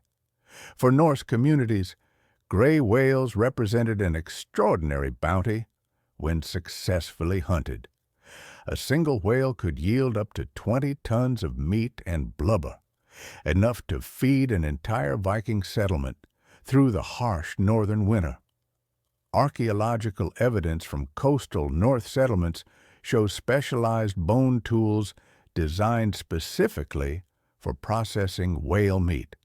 For Norse communities, gray whales represented an extraordinary bounty when successfully hunted. A single whale could yield up to 20 tons of meat and blubber, enough to feed an entire Viking settlement through the harsh northern winter. Archaeological evidence from coastal North settlements shows specialized bone tools designed specifically for processing whale meat,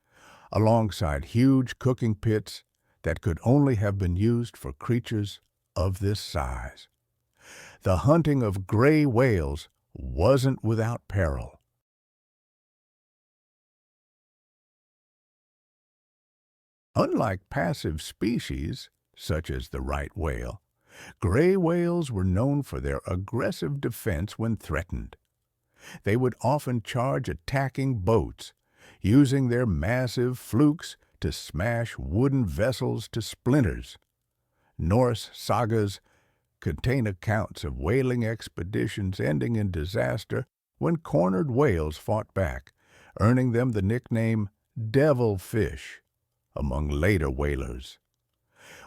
alongside huge cooking pits that could only have been used for creatures of this size. The hunting of gray whales wasn't without peril. Unlike passive species, such as the right whale, gray whales were known for their aggressive defense when threatened. They would often charge attacking boats, using their massive flukes to smash wooden vessels to splinters. Norse sagas contain accounts of whaling expeditions ending in disaster when cornered whales fought back, earning them the nickname devilfish among later whalers.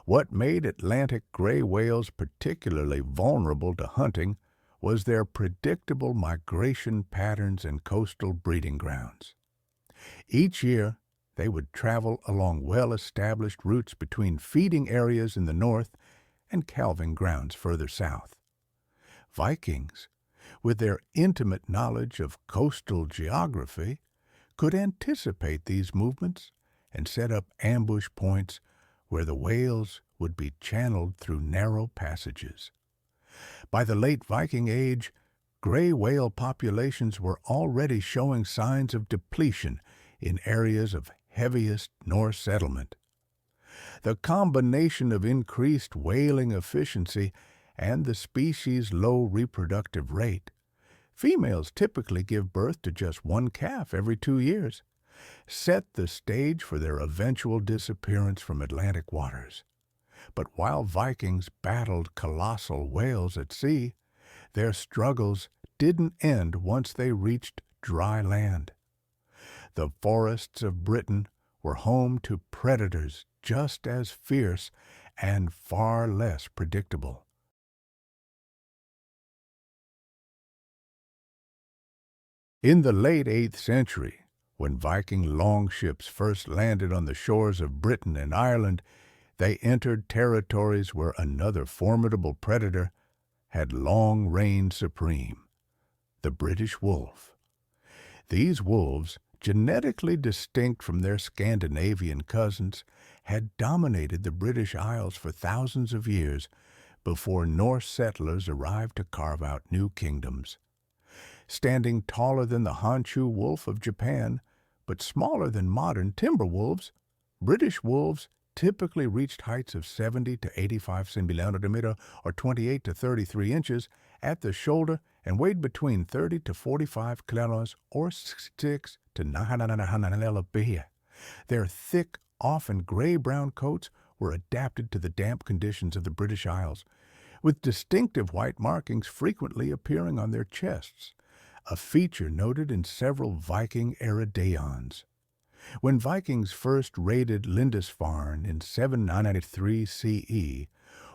What made Atlantic gray whales particularly vulnerable to hunting was their predictable migration patterns and coastal breeding grounds. Each year, They would travel along well-established routes between feeding areas in the north and calving grounds further south. Vikings, with their intimate knowledge of coastal geography, could anticipate these movements and set up ambush points where the whales would be channeled through narrow passages. By the late Viking Age, gray whale populations were already showing signs of depletion in areas of heaviest Norse settlement. The combination of increased whaling efficiency and the species' low reproductive rate, females typically give birth to just one calf every 2 years, set the stage for their eventual disappearance from Atlantic waters. But while Vikings battled colossal whales at sea, their struggles didn't end once they reached dry land. The forests of Britain were home to predators just as fierce and far less predictable. In the late 8th century, when Viking longships first landed on the shores of Britain and Ireland, they entered territories where another formidable predator had long reigned supreme, the British wolf. These wolves, genetically distinct from their Scandinavian cousins, had dominated the British Isles for thousands of years before Norse settlers arrived to carve out new kingdoms. Standing taller than the Honshu wolf of Japan, but smaller than modern timber wolves, British wolves typically reached heights of 70 to 85 cm or 28 to 33 inches at the shoulder and weighed between 30 to 45 kilos or 6 to 9 lb. Their thick, often gray-brown coats were adapted to the damp conditions of the British Isles, with distinctive white markings frequently appearing on their chests, a feature noted in several Viking-era daons. When Vikings first raided Lindisfarne in 793 CE,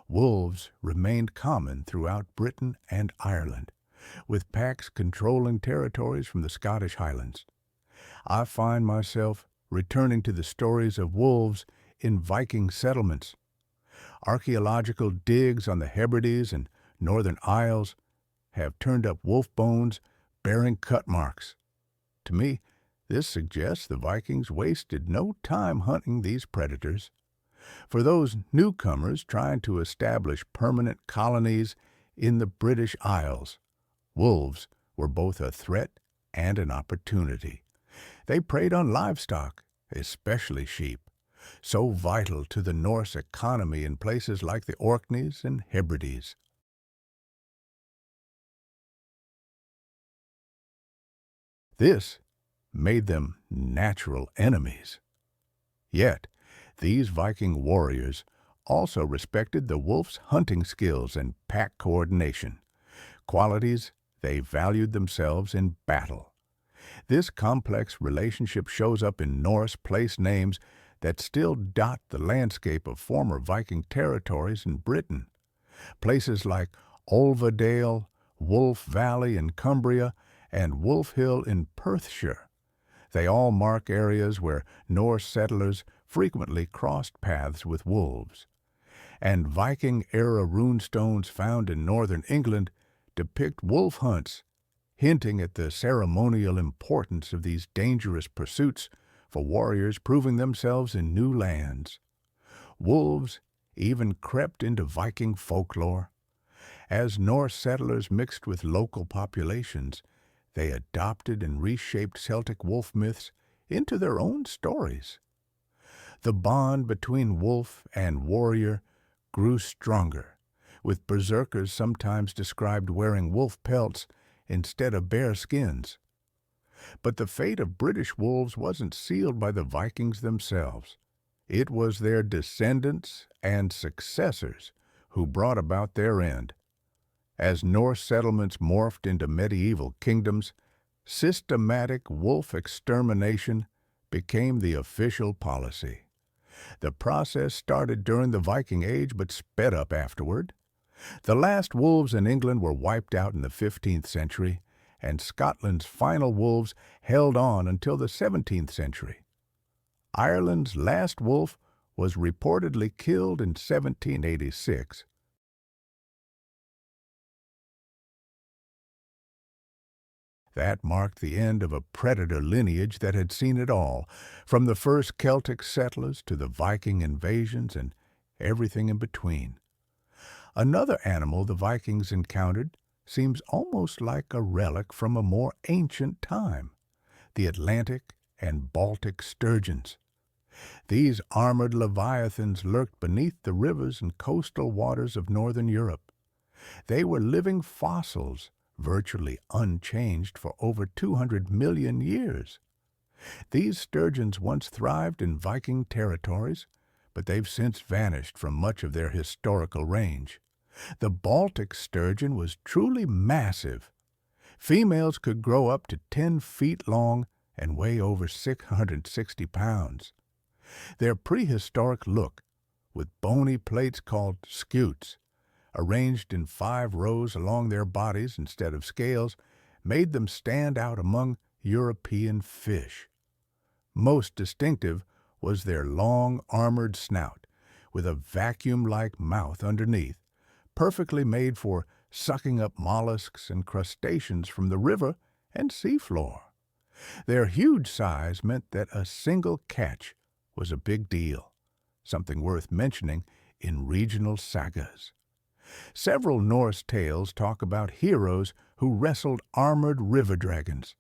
wolves remained common throughout Britain and Ireland, with packs controlling territories from the Scottish Highlands. I find myself returning to the stories of wolves in Viking settlements. Archaeological digs on the Hebrides and Northern Isles have turned up wolf bones bearing cut marks. To me, this suggests the Vikings wasted no time hunting these predators. For those newcomers trying to establish permanent colonies in the British Isles, wolves were both a threat and an opportunity. They preyed on livestock, especially sheep, so vital to the Norse economy in places like the Orkneys and Hebrides. This made them natural enemies. Yet, these Viking warriors also respected the wolf's hunting skills and pack coordination, qualities they valued themselves in battle. This complex relationship shows up in Norse place names that still dot the landscape of former Viking territories in Britain. Places like Olvadale, Wolf Valley in Cumbria, and Wolf Hill in Perthshire. They all mark areas where Norse settlers frequently crossed paths with wolves. And Viking-era runestones found in northern England depict wolf hunts, hinting at the ceremonial importance of these dangerous pursuits for warriors proving themselves in new lands. Wolves even crept into Viking folklore. As Norse settlers mixed with local populations, they adopted and reshaped Celtic wolf myths into their own stories. The bond between wolf and warrior grew stronger, with berserkers sometimes described wearing wolf pelts instead of bear skins. But the fate of British wolves wasn't sealed by the Vikings themselves. It was their descendants and successors who brought about their end. As Norse settlements morphed into medieval kingdoms, systematic wolf extermination became the official policy. The process started during the Viking Age but sped up afterward. The last wolves in England were wiped out in the 15th century, and Scotland's final wolves held on until the 17th century. Ireland's last wolf was reportedly killed in 1786. That marked the end of a predator lineage that had seen it all, from the first Celtic settlers to the Viking invasions and everything in between. Another animal the Vikings encountered seems almost like a relic from a more ancient time, the Atlantic and Baltic sturgeons. These armored leviathans lurked beneath the rivers and coastal waters of northern Europe. They were living fossils, virtually unchanged for over 200 million years. These sturgeons once thrived in Viking territories, but they've since vanished from much of their historical range. The Baltic sturgeon was truly massive. Females could grow up to 10 feet long and weigh over 660 pounds. Their prehistoric look, with bony plates called scutes, arranged in 5 rows along their bodies instead of scales, made them stand out among European fish. Most distinctive was their long, armored snout, with a vacuum-like mouth underneath, perfectly made for sucking up mollusks and crustaceans from the river and seafloor. Their huge size meant that a single catch was a big deal, something worth mentioning in regional sagas. Several Norse tales talk about heroes who wrestled armored river dragons.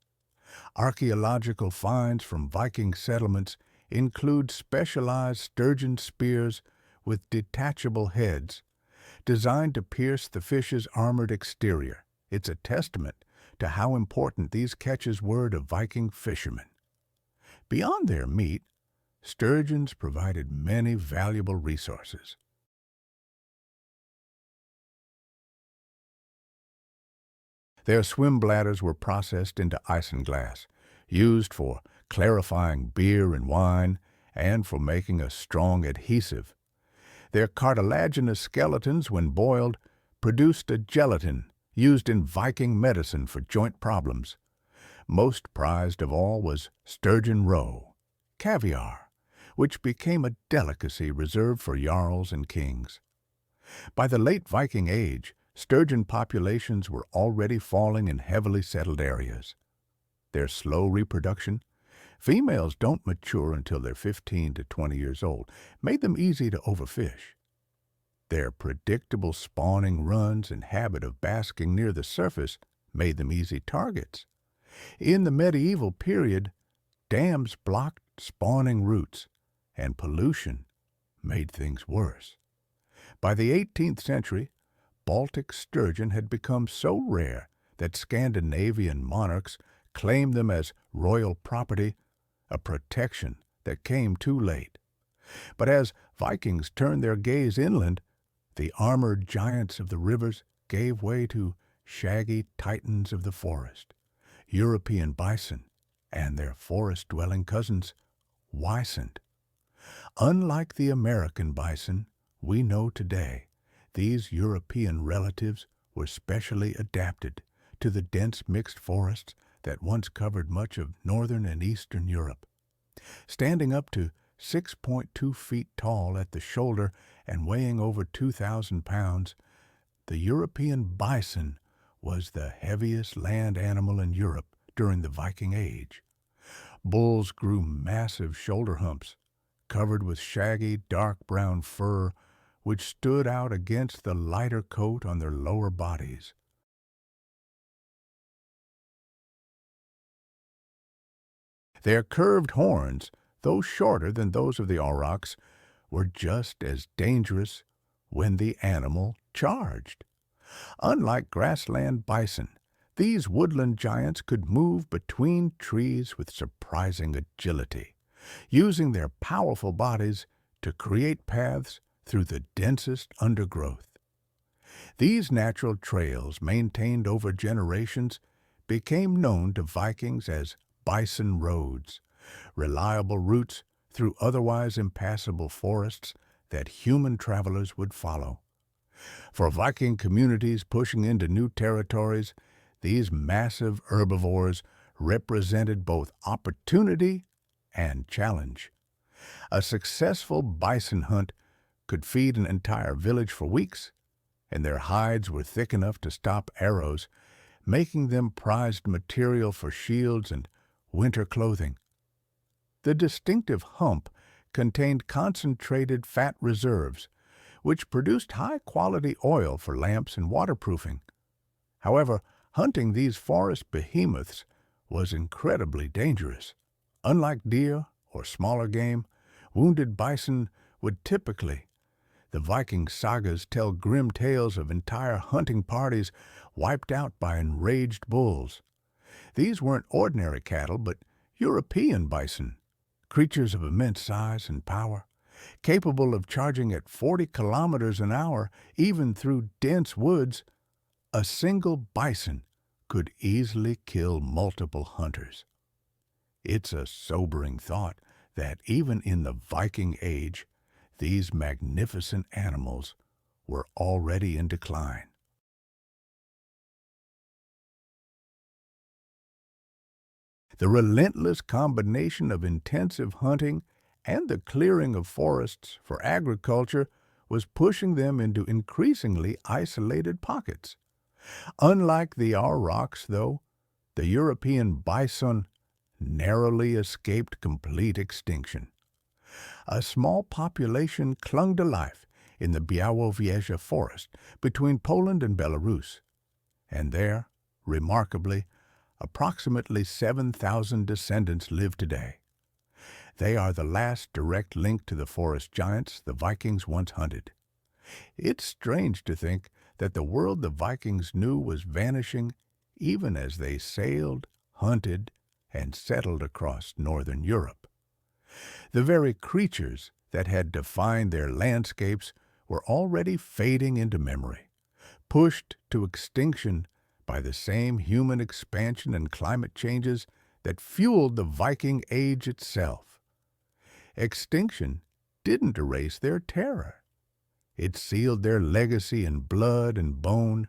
Archaeological finds from Viking settlements include specialized sturgeon spears with detachable heads, designed to pierce the fish's armored exterior. It's a testament to how important these catches were to Viking fishermen. Beyond their meat, sturgeons provided many valuable resources. Their swim bladders were processed into isinglass, used for clarifying beer and wine and for making a strong adhesive. Their cartilaginous skeletons, when boiled, produced a gelatin used in Viking medicine for joint problems. Most prized of all was sturgeon roe, caviar, which became a delicacy reserved for jarls and kings. By the late Viking Age, sturgeon populations were already falling in heavily settled areas. Their slow reproduction, females don't mature until they're 15 to 20 years old, made them easy to overfish. Their predictable spawning runs and habit of basking near the surface made them easy targets. In the medieval period, dams blocked spawning routes, and pollution made things worse. By the 18th century, Baltic sturgeon had become so rare that Scandinavian monarchs claimed them as royal property, a protection that came too late. But as Vikings turned their gaze inland, the armored giants of the rivers gave way to shaggy titans of the forest, European bison, and their forest-dwelling cousins, wisent. Unlike the American bison we know today, these European relatives were specially adapted to the dense mixed forests that once covered much of northern and eastern Europe. Standing up to 6.2 feet tall at the shoulder and weighing over 2,000 pounds, the European bison was the heaviest land animal in Europe during the Viking Age. Bulls grew massive shoulder humps, covered with shaggy, dark brown fur, which stood out against the lighter coat on their lower bodies. Their curved horns, though shorter than those of the aurochs, were just as dangerous when the animal charged. Unlike grassland bison, these woodland giants could move between trees with surprising agility, using their powerful bodies to create paths through the densest undergrowth. These natural trails, maintained over generations, became known to Vikings as bison roads, reliable routes through otherwise impassable forests that human travelers would follow. For Viking communities pushing into new territories, these massive herbivores represented both opportunity and challenge. A successful bison hunt could feed an entire village for weeks, and their hides were thick enough to stop arrows, making them prized material for shields and winter clothing. The distinctive hump contained concentrated fat reserves, which produced high-quality oil for lamps and waterproofing. However, hunting these forest behemoths was incredibly dangerous. Unlike deer or smaller game, wounded bison would typically. The Viking sagas tell grim tales of entire hunting parties wiped out by enraged bulls. These weren't ordinary cattle, but European bison, creatures of immense size and power, capable of charging at 40 kilometers an hour even through dense woods. A single bison could easily kill multiple hunters. It's a sobering thought that even in the Viking Age, these magnificent animals were already in decline. The relentless combination of intensive hunting and the clearing of forests for agriculture was pushing them into increasingly isolated pockets. Unlike the aurochs, though, the European bison narrowly escaped complete extinction. A small population clung to life in the Białowieża forest between Poland and Belarus, and there, remarkably, approximately 7,000 descendants live today. They are the last direct link to the forest giants the Vikings once hunted. It's strange to think that the world the Vikings knew was vanishing even as they sailed, hunted, and settled across northern Europe. The very creatures that had defined their landscapes were already fading into memory, pushed to extinction by the same human expansion and climate changes that fueled the Viking Age itself. Extinction didn't erase their terror. It sealed their legacy in blood and bone.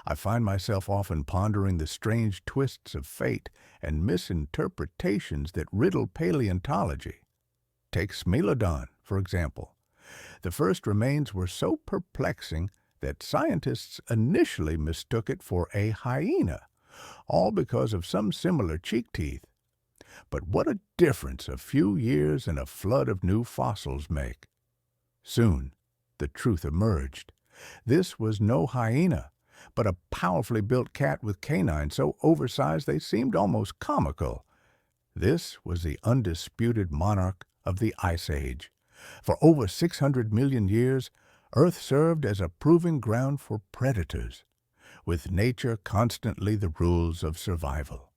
I find myself often pondering the strange twists of fate and misinterpretations that riddle paleontology. Take Smilodon, for example. The first remains were so perplexing that scientists initially mistook it for a hyena, all because of some similar cheek teeth. But what a difference a few years and a flood of new fossils make. Soon, the truth emerged. This was no hyena, but a powerfully built cat with canines so oversized they seemed almost comical. This was the undisputed monarch of the Ice Age. For over 600 million years, Earth served as a proving ground for predators, with nature constantly the rules of survival.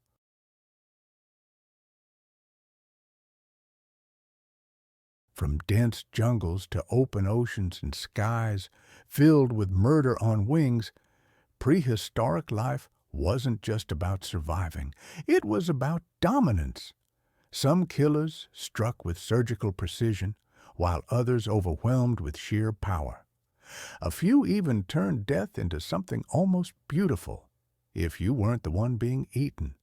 From dense jungles to open oceans and skies filled with murder on wings, prehistoric life wasn't just about surviving. It was about dominance. Some killers struck with surgical precision, while others overwhelmed with sheer power. A few even turned death into something almost beautiful, if you weren't the one being eaten.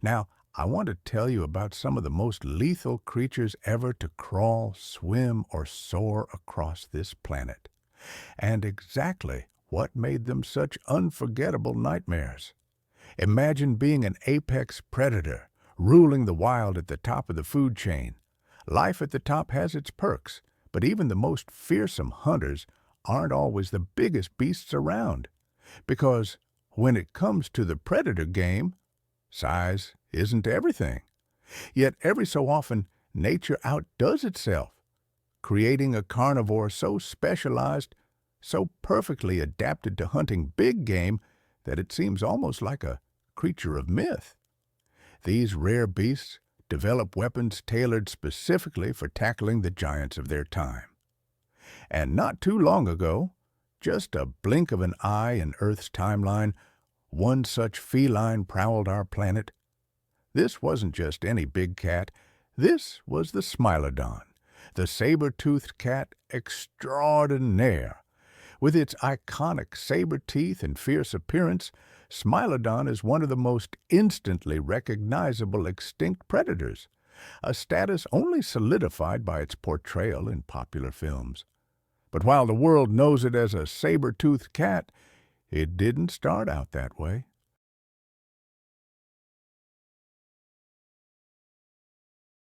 Now, I want to tell you about some of the most lethal creatures ever to crawl, swim, or soar across this planet, and exactly what made them such unforgettable nightmares. Imagine being an apex predator, ruling the wild at the top of the food chain. Life at the top has its perks, but even the most fearsome hunters aren't always the biggest beasts around, because when it comes to the predator game, size isn't everything. Yet every so often, nature outdoes itself, creating a carnivore so specialized, so perfectly adapted to hunting big game that it seems almost like a creature of myth. These rare beasts develop weapons tailored specifically for tackling the giants of their time. And not too long ago, just a blink of an eye in Earth's timeline, one such feline prowled our planet. This wasn't just any big cat. This was the Smilodon, the saber-toothed cat extraordinaire. With its iconic saber teeth and fierce appearance, Smilodon is one of the most instantly recognizable extinct predators, a status only solidified by its portrayal in popular films. But while the world knows it as a saber-toothed cat, it didn't start out that way.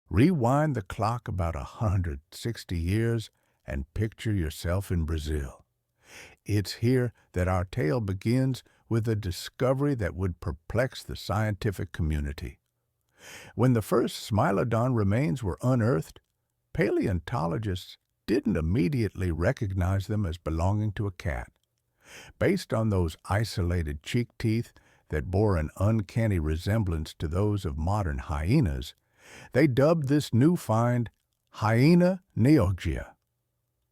Rewind the clock about 160 years and picture yourself in Brazil. It's here that our tale begins with a discovery that would perplex the scientific community. When the first Smilodon remains were unearthed, paleontologists didn't immediately recognize them as belonging to a cat. Based on those isolated cheek teeth that bore an uncanny resemblance to those of modern hyenas, they dubbed this new find Hyena neogia.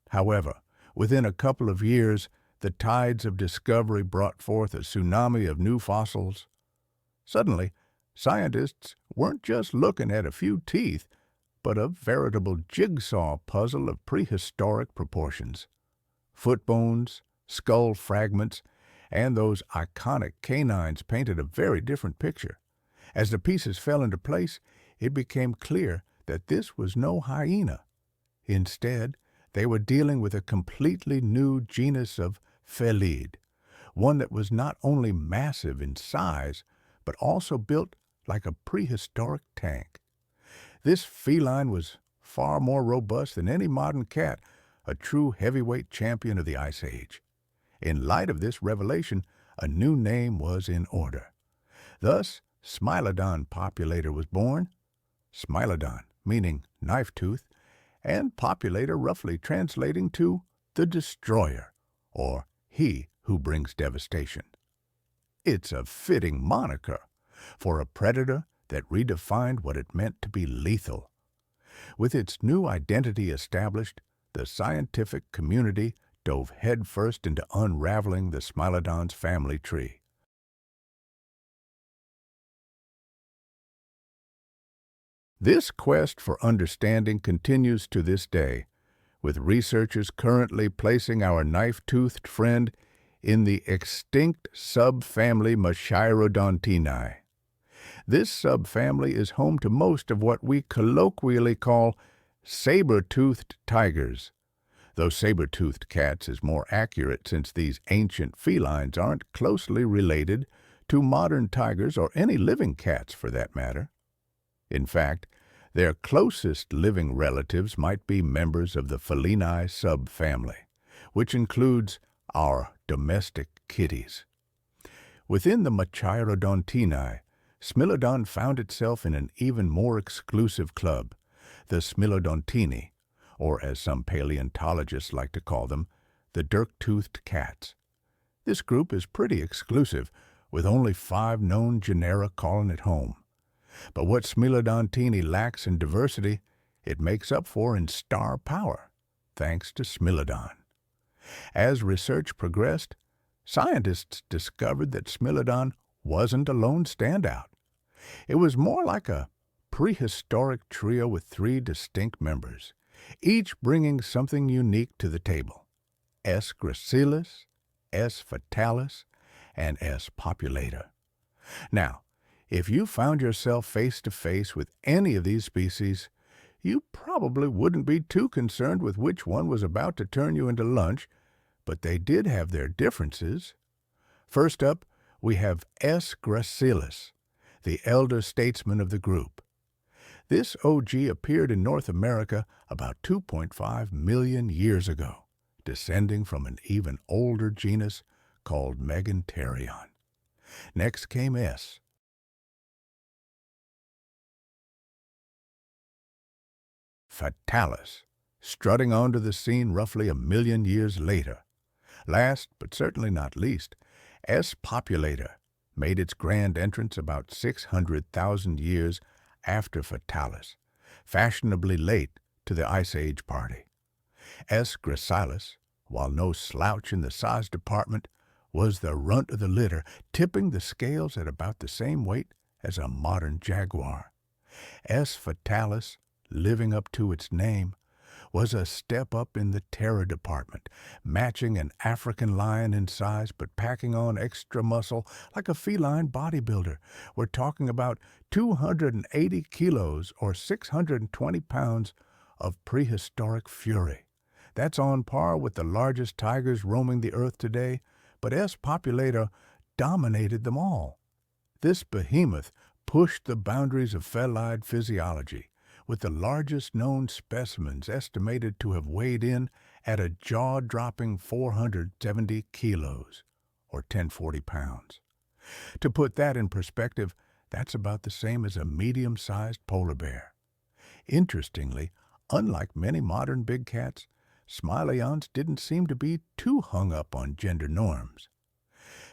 However, within a couple of years, the tides of discovery brought forth a tsunami of new fossils. Suddenly, scientists weren't just looking at a few teeth, but a veritable jigsaw puzzle of prehistoric proportions. Foot bones, skull fragments, and those iconic canines painted a very different picture. As the pieces fell into place, it became clear that this was no hyena. Instead, they were dealing with a completely new genus of Felid, one that was not only massive in size, but also built like a prehistoric tank. This feline was far more robust than any modern cat, a true heavyweight champion of the Ice Age. In light of this revelation, a new name was in order. Thus, Smilodon Populator was born. Smilodon, meaning knife tooth, and Populator roughly translating to the destroyer, or he who brings devastation. It's a fitting moniker for a predator that redefined what it meant to be lethal. With its new identity established, the scientific community dove headfirst into unraveling the Smilodon's family tree. This quest for understanding continues to this day, with researchers currently placing our knife-toothed friend in the extinct subfamily Monarch. This subfamily is home to most of what we colloquially call saber-toothed tigers, though saber-toothed cats is more accurate since these ancient felines aren't closely related to modern tigers or any living cats for that matter. In fact, their closest living relatives might be members of the felini subfamily, which includes our domestic kitties. Within the Monarch, Smilodon found itself in an even more exclusive club, the Smilodontini, or as some paleontologists like to call them, the dirk-toothed cats. This group is pretty exclusive, with only 5 known genera calling it home. But what Smilodontini lacks in diversity, it makes up for in star power, thanks to Smilodon. As research progressed, scientists discovered that Smilodon wasn't a lone standout. It was more like a prehistoric trio with 3 distinct members, each bringing something unique to the table: S. Gracilis, S. Fatalis, and S. Populator. Now, if you found yourself face to face with any of these species, you probably wouldn't be too concerned with which one was about to turn you into lunch, but they did have their differences. First up, we have S. gracilis, the elder statesman of the group. This OG appeared in North America about 2.5 million years ago, descending from an even older genus called Meganterion. Next came S. Fatalis, strutting onto the scene roughly a million years later. Last, but certainly not least, S. Populator made its grand entrance about 600,000 years after Fatalis, fashionably late to the Ice Age party. S. Gracilis, while no slouch in the size department, was the runt of the litter, tipping the scales at about the same weight as a modern jaguar. S. Fatalis, living up to its name, was a step up in the terror department, matching an African lion in size but packing on extra muscle like a feline bodybuilder. We're talking about 280 kilos or 620 pounds of prehistoric fury. That's on par with the largest tigers roaming the earth today, but S. Populator dominated them all. This behemoth pushed the boundaries of feline physiology, with the largest known specimens estimated to have weighed in at a jaw-dropping 470 kilos, or 1040 pounds. To put that in perspective, that's about the same as a medium-sized polar bear. Interestingly, unlike many modern big cats, Smilodons didn't seem to be too hung up on gender norms.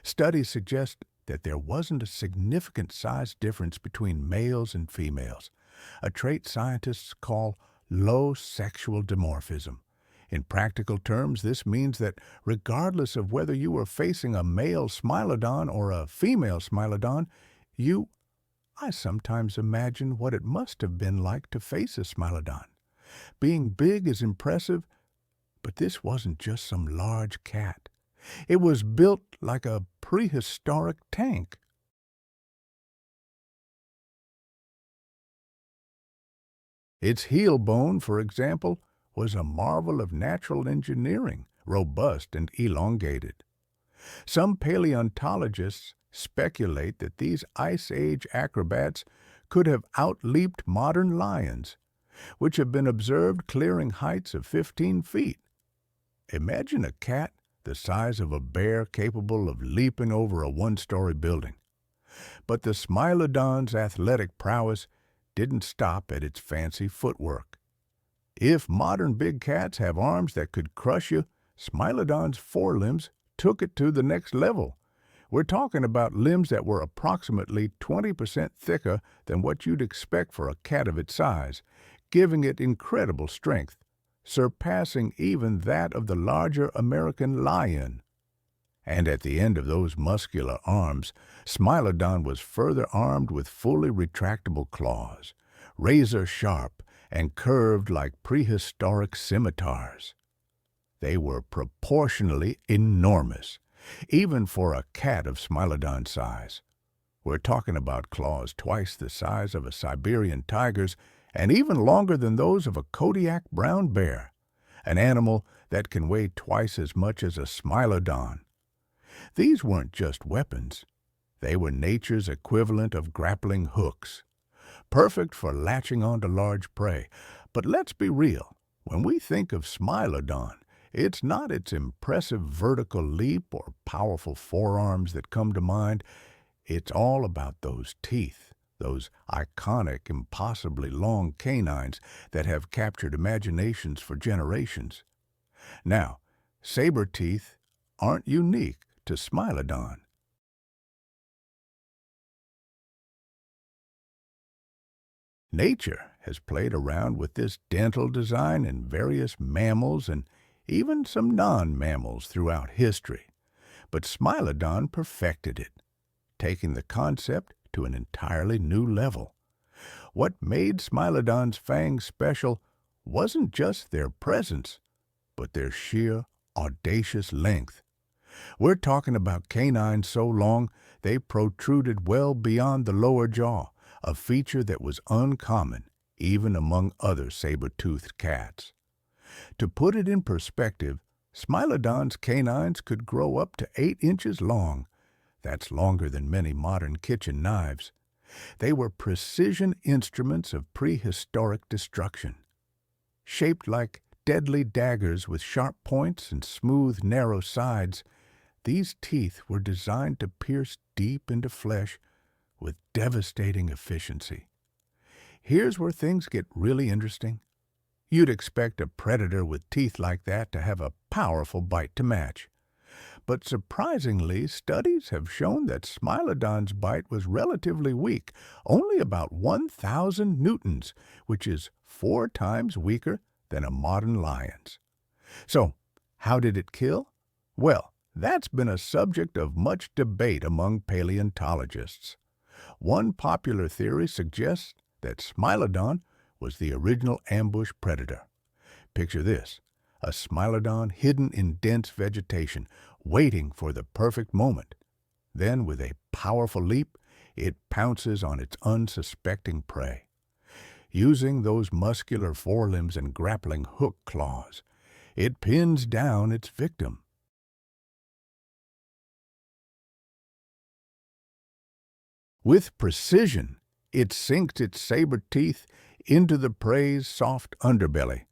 Studies suggest that there wasn't a significant size difference between males and females, a trait scientists call low sexual dimorphism. In practical terms, this means that regardless of whether you were facing a male Smilodon or a female Smilodon, I sometimes imagine what it must have been like to face a Smilodon. Being big is impressive, but this wasn't just some large cat. It was built like a prehistoric tank. Its heel bone, for example, was a marvel of natural engineering, robust and elongated. Some paleontologists speculate that these Ice Age acrobats could have outleaped modern lions, which have been observed clearing heights of 15 feet. Imagine a cat the size of a bear capable of leaping over a one-story building. But the Smilodon's athletic prowess didn't stop at its fancy footwork. If modern big cats have arms that could crush you, Smilodon's forelimbs took it to the next level. We're talking about limbs that were approximately 20% thicker than what you'd expect for a cat of its size, giving it incredible strength, surpassing even that of the larger American lion. And at the end of those muscular arms, Smilodon was further armed with fully retractable claws, razor-sharp and curved like prehistoric scimitars. They were proportionally enormous, even for a cat of Smilodon size. We're talking about claws twice the size of a Siberian tiger's and even longer than those of a Kodiak brown bear, an animal that can weigh twice as much as a Smilodon. These weren't just weapons. They were nature's equivalent of grappling hooks, perfect for latching onto large prey. But let's be real. When we think of Smilodon, it's not its impressive vertical leap or powerful forearms that come to mind. It's all about those teeth, those iconic, impossibly long canines that have captured imaginations for generations. Now, saber-teeth aren't unique to Smilodon. Nature has played around with this dental design in various mammals and even some non-mammals throughout history. But Smilodon perfected it, taking the concept to an entirely new level. What made Smilodon's fangs special wasn't just their presence, but their sheer, audacious length. We're talking about canines so long they protruded well beyond the lower jaw, a feature that was uncommon even among other saber-toothed cats. To put it in perspective, Smilodon's canines could grow up to 8 inches long. That's longer than many modern kitchen knives. They were precision instruments of prehistoric destruction. Shaped like deadly daggers with sharp points and smooth, narrow sides, these teeth were designed to pierce deep into flesh with devastating efficiency. Here's where things get really interesting. You'd expect a predator with teeth like that to have a powerful bite to match. But surprisingly, studies have shown that Smilodon's bite was relatively weak, only about 1,000 newtons, which is 4 times weaker than a modern lion's. So, how did it kill? Well, that's been a subject of much debate among paleontologists. One popular theory suggests that Smilodon was the original ambush predator. Picture this: a Smilodon hidden in dense vegetation, waiting for the perfect moment. Then, with a powerful leap, it pounces on its unsuspecting prey. Using those muscular forelimbs and grappling hook claws, it pins down its victim. With precision, it sinks its saber teeth into the prey's soft underbelly,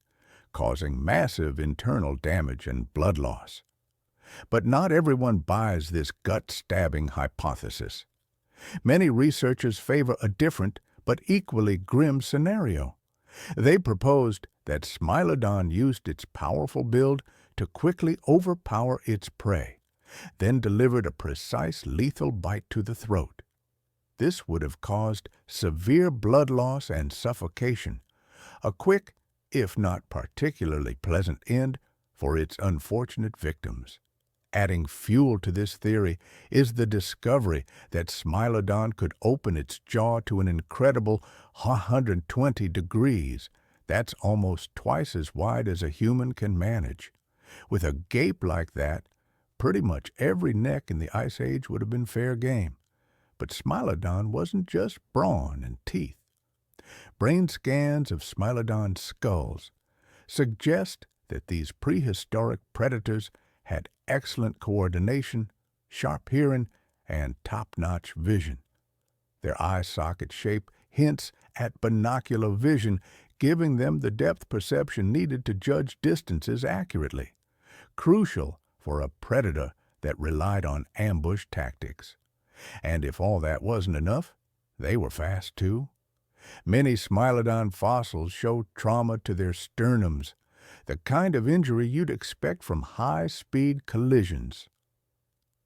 causing massive internal damage and blood loss. But not everyone buys this gut-stabbing hypothesis. Many researchers favor a different but equally grim scenario. They proposed that Smilodon used its powerful build to quickly overpower its prey, then delivered a precise lethal bite to the throat. This would have caused severe blood loss and suffocation, a quick, if not particularly pleasant end for its unfortunate victims. Adding fuel to this theory is the discovery that Smilodon could open its jaw to an incredible 120 degrees. That's almost twice as wide as a human can manage. With a gape like that, pretty much every neck in the Ice Age would have been fair game. But Smilodon wasn't just brawn and teeth. Brain scans of Smilodon skulls suggest that these prehistoric predators had excellent coordination, sharp hearing, and top-notch vision. Their eye socket shape hints at binocular vision, giving them the depth perception needed to judge distances accurately, crucial for a predator that relied on ambush tactics. And if all that wasn't enough, they were fast too. Many Smilodon fossils show trauma to their sternums, the kind of injury you'd expect from high-speed collisions.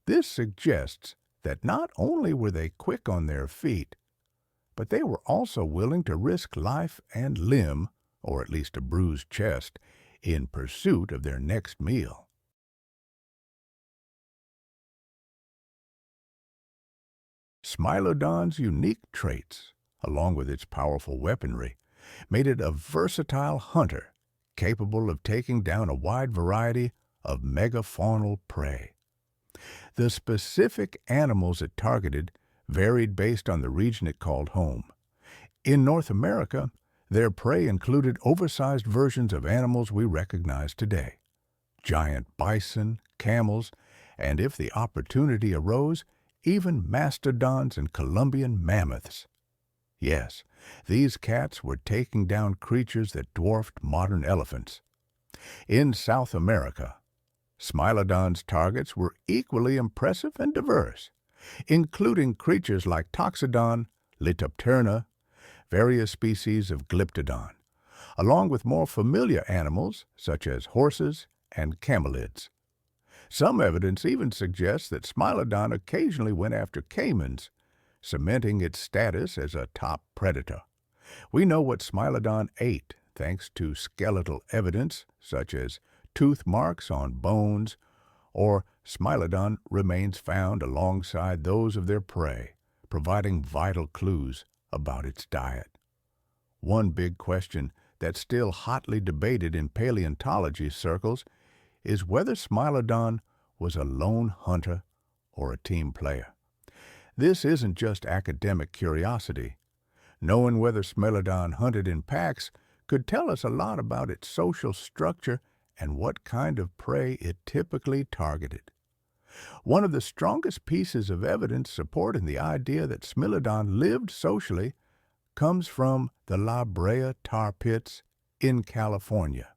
This suggests that not only were they quick on their feet, but they were also willing to risk life and limb, or at least a bruised chest, in pursuit of their next meal. Smilodon's unique traits, along with its powerful weaponry, made it a versatile hunter, capable of taking down a wide variety of megafaunal prey. The specific animals it targeted varied based on the region it called home. In North America, their prey included oversized versions of animals we recognize today: giant bison, camels, and if the opportunity arose, even mastodons and Columbian mammoths. Yes, these cats were taking down creatures that dwarfed modern elephants. In South America, Smilodon's targets were equally impressive and diverse, including creatures like Toxodon, Litopterna, various species of Glyptodon, along with more familiar animals such as horses and camelids. Some evidence even suggests that Smilodon occasionally went after caimans, cementing its status as a top predator. We know what Smilodon ate thanks to skeletal evidence such as tooth marks on bones, or Smilodon remains found alongside those of their prey, providing vital clues about its diet. One big question that's still hotly debated in paleontology circles is whether Smilodon was a lone hunter or a team player. This isn't just academic curiosity. Knowing whether Smilodon hunted in packs could tell us a lot about its social structure and what kind of prey it typically targeted. One of the strongest pieces of evidence supporting the idea that Smilodon lived socially comes from the La Brea tar pits in California.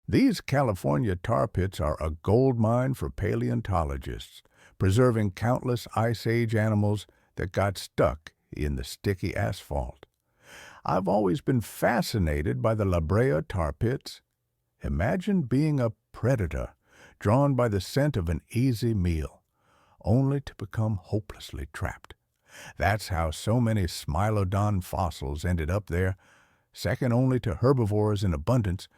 These California tar pits are a gold mine for paleontologists, preserving countless Ice Age animals that got stuck in the sticky asphalt. I've always been fascinated by the La Brea tar pits. Imagine being a predator, drawn by the scent of an easy meal, only to become hopelessly trapped. That's how so many Smilodon fossils ended up there, second only to herbivores in abundance,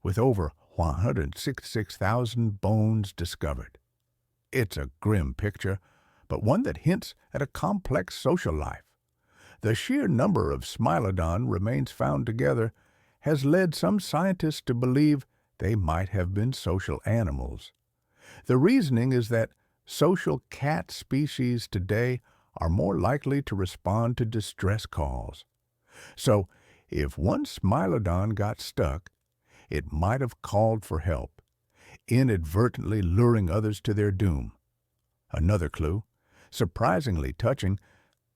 with over 166,000 bones discovered. It's a grim picture, but one that hints at a complex social life. The sheer number of Smilodon remains found together has led some scientists to believe they might have been social animals. The reasoning is that social cat species today are more likely to respond to distress calls. So, if one Smilodon got stuck, it might have called for help, inadvertently luring others to their doom. Another clue, surprisingly touching,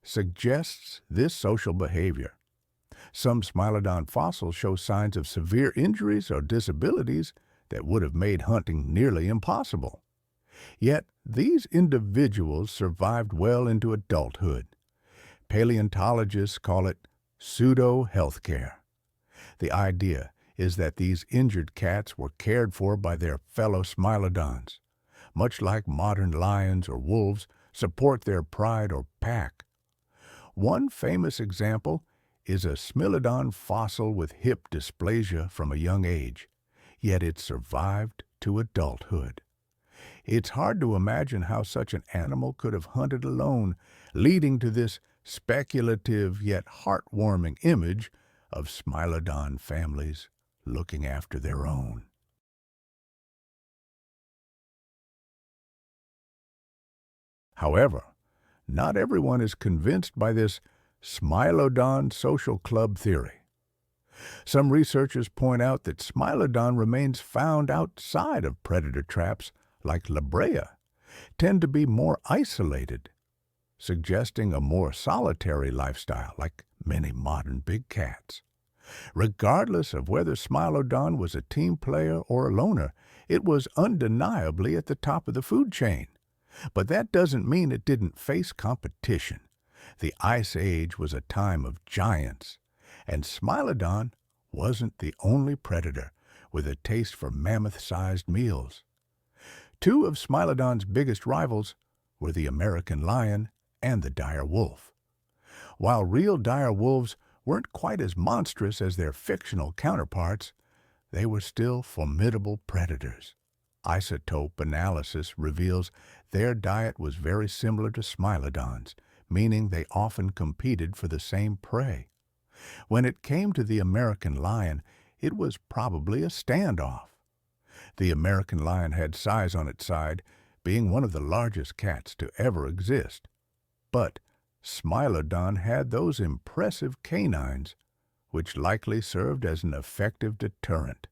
suggests this social behavior. Some Smilodon fossils show signs of severe injuries or disabilities that would have made hunting nearly impossible. Yet these individuals survived well into adulthood. Paleontologists call it pseudo-healthcare. The idea is that these injured cats were cared for by their fellow Smilodons, much like modern lions or wolves support their pride or pack. One famous example is a Smilodon fossil with hip dysplasia from a young age, yet it survived to adulthood. It's hard to imagine how such an animal could have hunted alone, leading to this speculative yet heartwarming image of Smilodon families looking after their own. However, not everyone is convinced by this Smilodon social club theory. Some researchers point out that Smilodon remains found outside of predator traps like La Brea, tend to be more isolated, suggesting a more solitary lifestyle like many modern big cats. Regardless of whether Smilodon was a team player or a loner, it was undeniably at the top of the food chain. But that doesn't mean it didn't face competition. The Ice Age was a time of giants, and Smilodon wasn't the only predator with a taste for mammoth-sized meals. Two of Smilodon's biggest rivals were the American lion and the dire wolf. While real dire wolves weren't quite as monstrous as their fictional counterparts, they were still formidable predators. Isotope analysis reveals their diet was very similar to Smilodon's, meaning they often competed for the same prey. When it came to the American lion, it was probably a standoff. The American lion had size on its side, being one of the largest cats to ever exist. But Smilodon had those impressive canines, which likely served as an effective deterrent.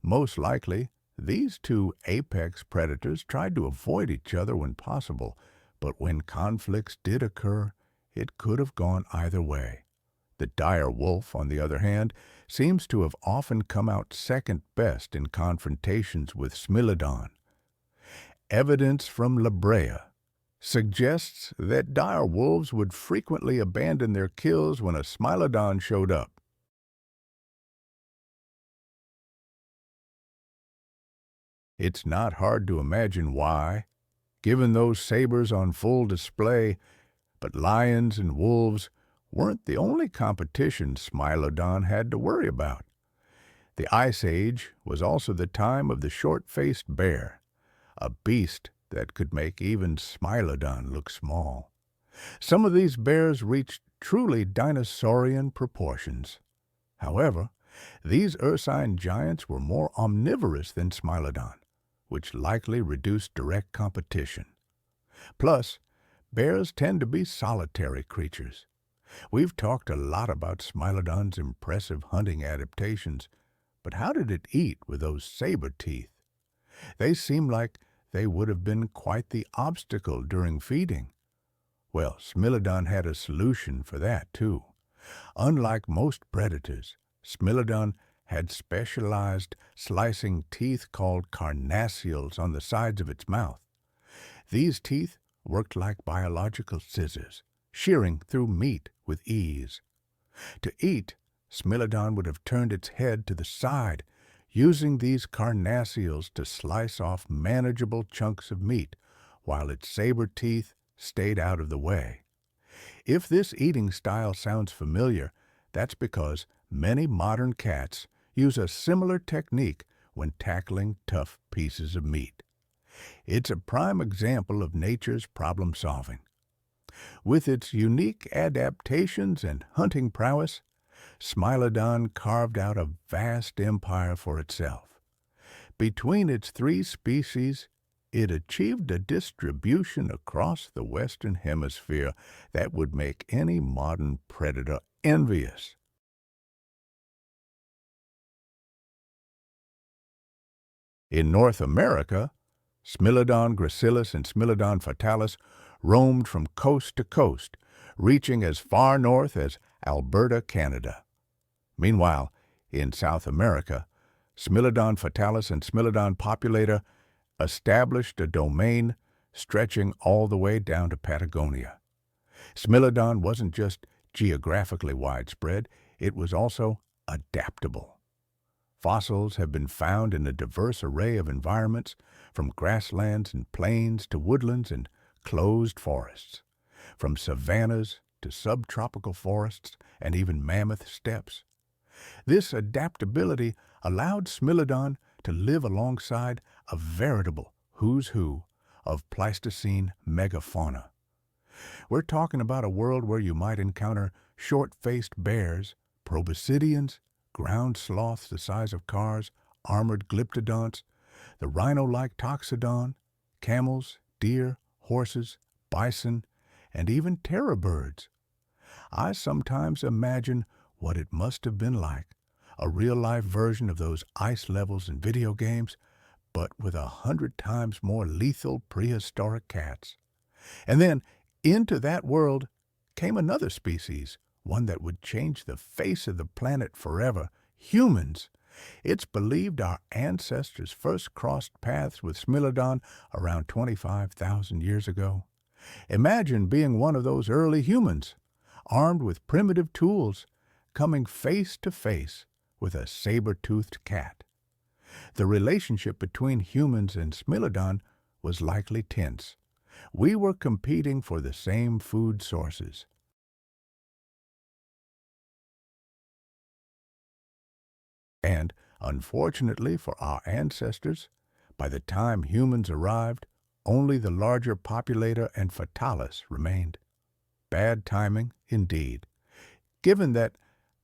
Most likely, these two apex predators tried to avoid each other when possible, but when conflicts did occur, it could have gone either way. The dire wolf, on the other hand, seems to have often come out second best in confrontations with Smilodon. Evidence from La Brea suggests that dire wolves would frequently abandon their kills when a Smilodon showed up. It's not hard to imagine why, given those sabers on full display, but lions and wolves weren't the only competition Smilodon had to worry about. The Ice Age was also the time of the short-faced bear, a beast that could make even Smilodon look small. Some of these bears reached truly dinosaurian proportions. However, these ursine giants were more omnivorous than Smilodon, which likely reduced direct competition. Plus, bears tend to be solitary creatures. We've talked a lot about Smilodon's impressive hunting adaptations, but how did it eat with those saber-teeth? They seem like they would have been quite the obstacle during feeding. Well, Smilodon had a solution for that, too. Unlike most predators, Smilodon had specialized slicing teeth called carnassials on the sides of its mouth. These teeth worked like biological scissors, shearing through meat with ease. To eat, Smilodon would have turned its head to the side, using these carnassials to slice off manageable chunks of meat, while its saber teeth stayed out of the way. If this eating style sounds familiar, that's because many modern cats use a similar technique when tackling tough pieces of meat. It's a prime example of nature's problem-solving. With its unique adaptations and hunting prowess, Smilodon carved out a vast empire for itself. Between its three species, it achieved a distribution across the Western Hemisphere that would make any modern predator envious. In North America, Smilodon gracilis and Smilodon fatalis roamed from coast to coast, reaching as far north as Alberta, Canada. Meanwhile, in South America, Smilodon fatalis and Smilodon populator established a domain stretching all the way down to Patagonia. Smilodon wasn't just geographically widespread, it was also adaptable. Fossils have been found in a diverse array of environments, from grasslands and plains to woodlands and closed forests, from savannas to subtropical forests and even mammoth steppes. This adaptability allowed Smilodon to live alongside a veritable who's who of Pleistocene megafauna. We're talking about a world where you might encounter short-faced bears, proboscideans, ground sloths the size of cars, armored glyptodonts, the rhino-like toxodon, camels, deer, horses, bison, and even terror birds. I sometimes imagine what it must have been like, a real-life version of those ice levels in video games, but with 100 times more lethal prehistoric cats. And then, into that world came another species, one that would change the face of the planet forever, humans. It's believed our ancestors first crossed paths with Smilodon around 25,000 years ago. Imagine being one of those early humans, armed with primitive tools, coming face to face with a saber-toothed cat. The relationship between humans and Smilodon was likely tense. We were competing for the same food sources. And, unfortunately for our ancestors, by the time humans arrived, only the larger Populator and Fatalis remained. Bad timing, indeed. Given that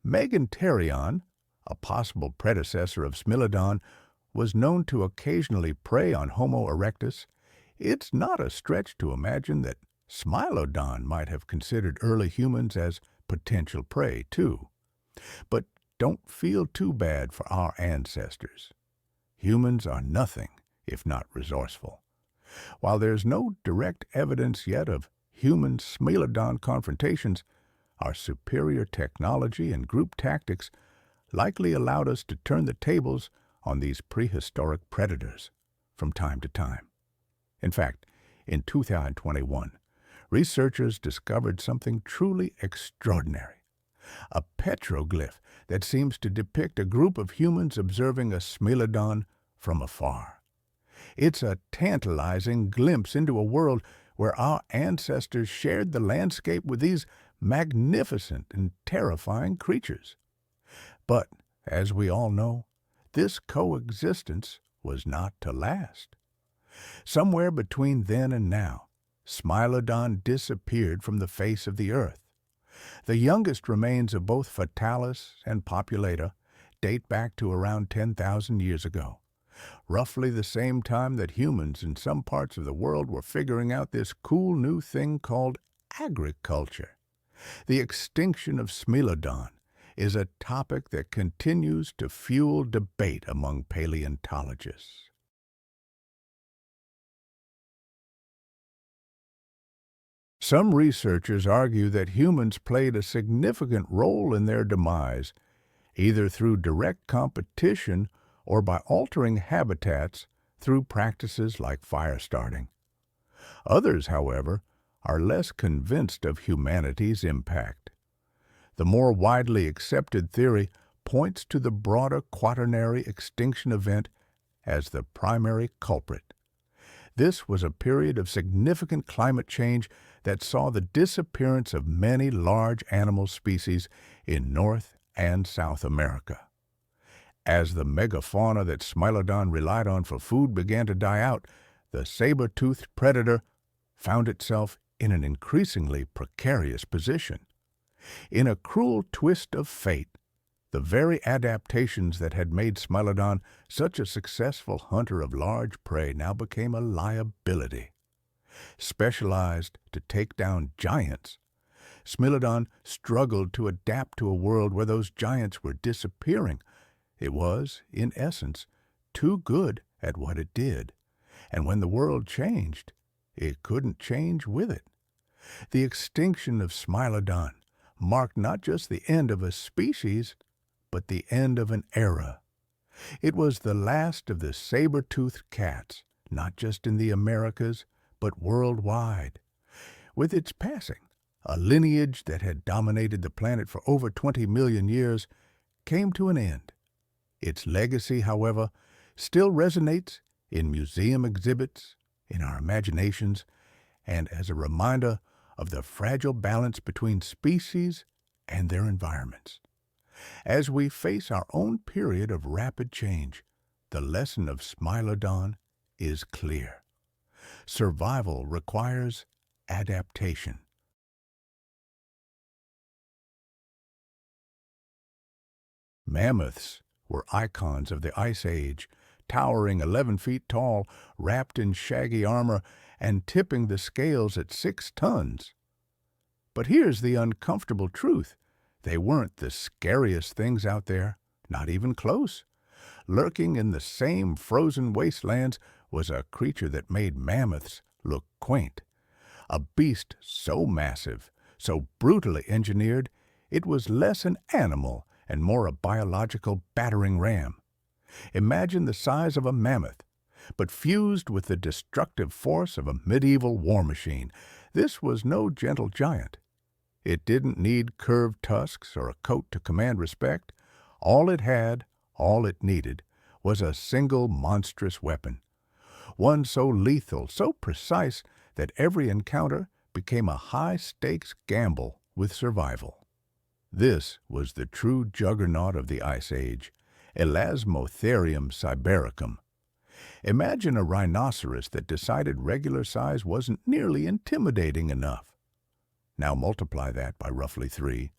Meganterion, a possible predecessor of Smilodon, was known to occasionally prey on Homo erectus, it's not a stretch to imagine that Smilodon might have considered early humans as potential prey, too. But don't feel too bad for our ancestors. Humans are nothing if not resourceful. While there's no direct evidence yet of human-Smilodon confrontations, our superior technology and group tactics likely allowed us to turn the tables on these prehistoric predators from time to time. In fact, in 2021, researchers discovered something truly extraordinary. A petroglyph that seems to depict a group of humans observing a Smilodon from afar. It's a tantalizing glimpse into a world where our ancestors shared the landscape with these magnificent and terrifying creatures. But, as we all know, this coexistence was not to last. Somewhere between then and now, Smilodon disappeared from the face of the earth. The youngest remains of both Fatalis and Populator date back to around 10,000 years ago, roughly the same time that humans in some parts of the world were figuring out this cool new thing called agriculture. The extinction of Smilodon is a topic that continues to fuel debate among paleontologists. Some researchers argue that humans played a significant role in their demise, either through direct competition or by altering habitats through practices like fire starting. Others, however, are less convinced of humanity's impact. The more widely accepted theory points to the broader Quaternary extinction event as the primary culprit. This was a period of significant climate change that saw the disappearance of many large animal species in North and South America. As the megafauna that Smilodon relied on for food began to die out, the saber-toothed predator found itself in an increasingly precarious position. In a cruel twist of fate, the very adaptations that had made Smilodon such a successful hunter of large prey now became a liability. Specialized to take down giants, Smilodon struggled to adapt to a world where those giants were disappearing. It was, in essence, too good at what it did, and when the world changed, it couldn't change with it. The extinction of Smilodon marked not just the end of a species, but the end of an era. It was the last of the saber-toothed cats, not just in the Americas, but worldwide. With its passing, a lineage that had dominated the planet for over 20 million years came to an end. Its legacy, however, still resonates in museum exhibits, in our imaginations, and as a reminder of the fragile balance between species and their environments. As we face our own period of rapid change, the lesson of Smilodon is clear. Survival requires adaptation. Mammoths were icons of the Ice Age, towering 11 feet tall, wrapped in shaggy armor, and tipping the scales at 6 tons. But here's the uncomfortable truth. They weren't the scariest things out there, not even close. Lurking in the same frozen wastelands was a creature that made mammoths look quaint. A beast so massive, so brutally engineered, it was less an animal and more a biological battering ram. Imagine the size of a mammoth, but fused with the destructive force of a medieval war machine. This was no gentle giant. It didn't need curved tusks or a coat to command respect. All it had, all it needed, was a single monstrous weapon. One so lethal, so precise, that every encounter became a high-stakes gamble with survival. This was the true juggernaut of the Ice Age, Elasmotherium sibericum. Imagine a rhinoceros that decided regular size wasn't nearly intimidating enough. Now multiply that by roughly 3.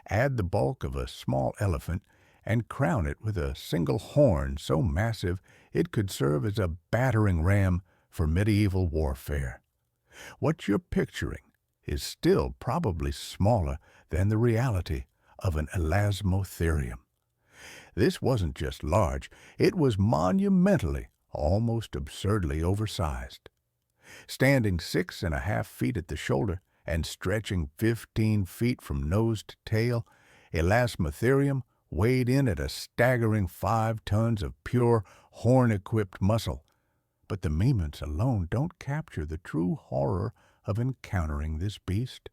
Add the bulk of a small elephant and crown it with a single horn so massive it could serve as a battering ram for medieval warfare. What you're picturing is still probably smaller than the reality of an Elasmotherium. This wasn't just large, it was monumentally, almost absurdly oversized. Standing 6.5 feet at the shoulder and stretching 15 feet from nose to tail, Elasmotherium weighed in at a staggering 5 tons of pure horn-equipped muscle. But the mements alone don't capture the true horror of encountering this beast.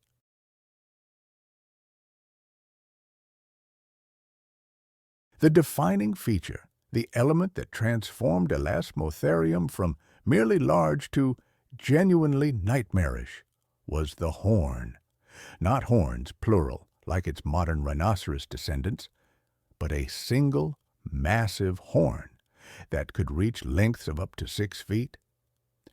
The defining feature, the element that transformed Elasmotherium from merely large to genuinely nightmarish, was the horn. Not horns, plural, like its modern rhinoceros descendants, but a single, massive horn that could reach lengths of up to 6 feet.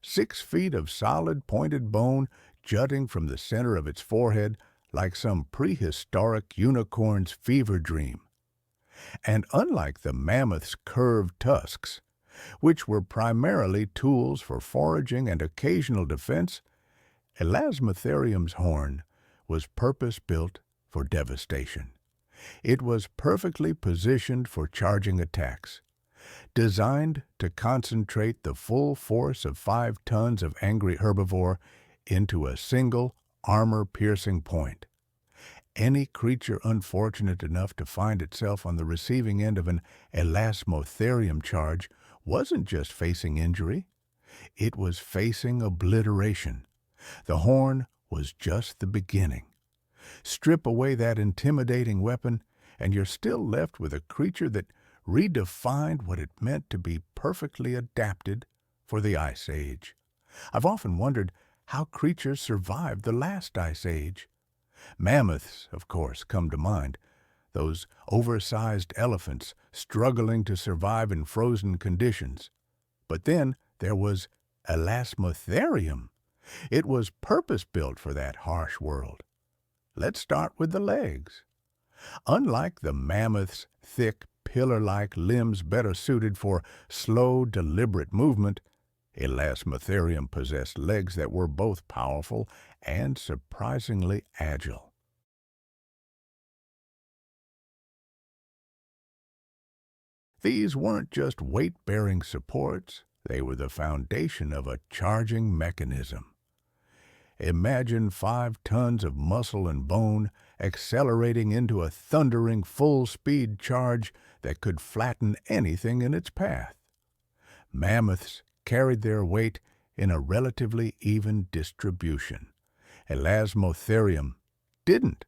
6 feet of solid pointed bone jutting from the center of its forehead like some prehistoric unicorn's fever dream. And unlike the mammoth's curved tusks, which were primarily tools for foraging and occasional defense, Elasmotherium's horn was purpose-built for devastation. It was perfectly positioned for charging attacks, designed to concentrate the full force of 5 tons of angry herbivore into a single armor-piercing point. Any creature unfortunate enough to find itself on the receiving end of an Elasmotherium charge wasn't just facing injury, it was facing obliteration. The horn was just the beginning. Strip away that intimidating weapon, and you're still left with a creature that redefined what it meant to be perfectly adapted for the Ice Age. I've often wondered how creatures survived the last Ice Age. Mammoths, of course, come to mind, those oversized elephants struggling to survive in frozen conditions. But then there was Elasmotherium, It was purpose-built for that harsh world. Let's start with the legs. Unlike the mammoth's thick, pillar-like limbs better suited for slow, deliberate movement, Elasmotherium possessed legs that were both powerful and surprisingly agile. These weren't just weight-bearing supports, they were the foundation of a charging mechanism. Imagine 5 tons of muscle and bone accelerating into a thundering full-speed charge that could flatten anything in its path. Mammoths carried their weight in a relatively even distribution. Elasmotherium didn't.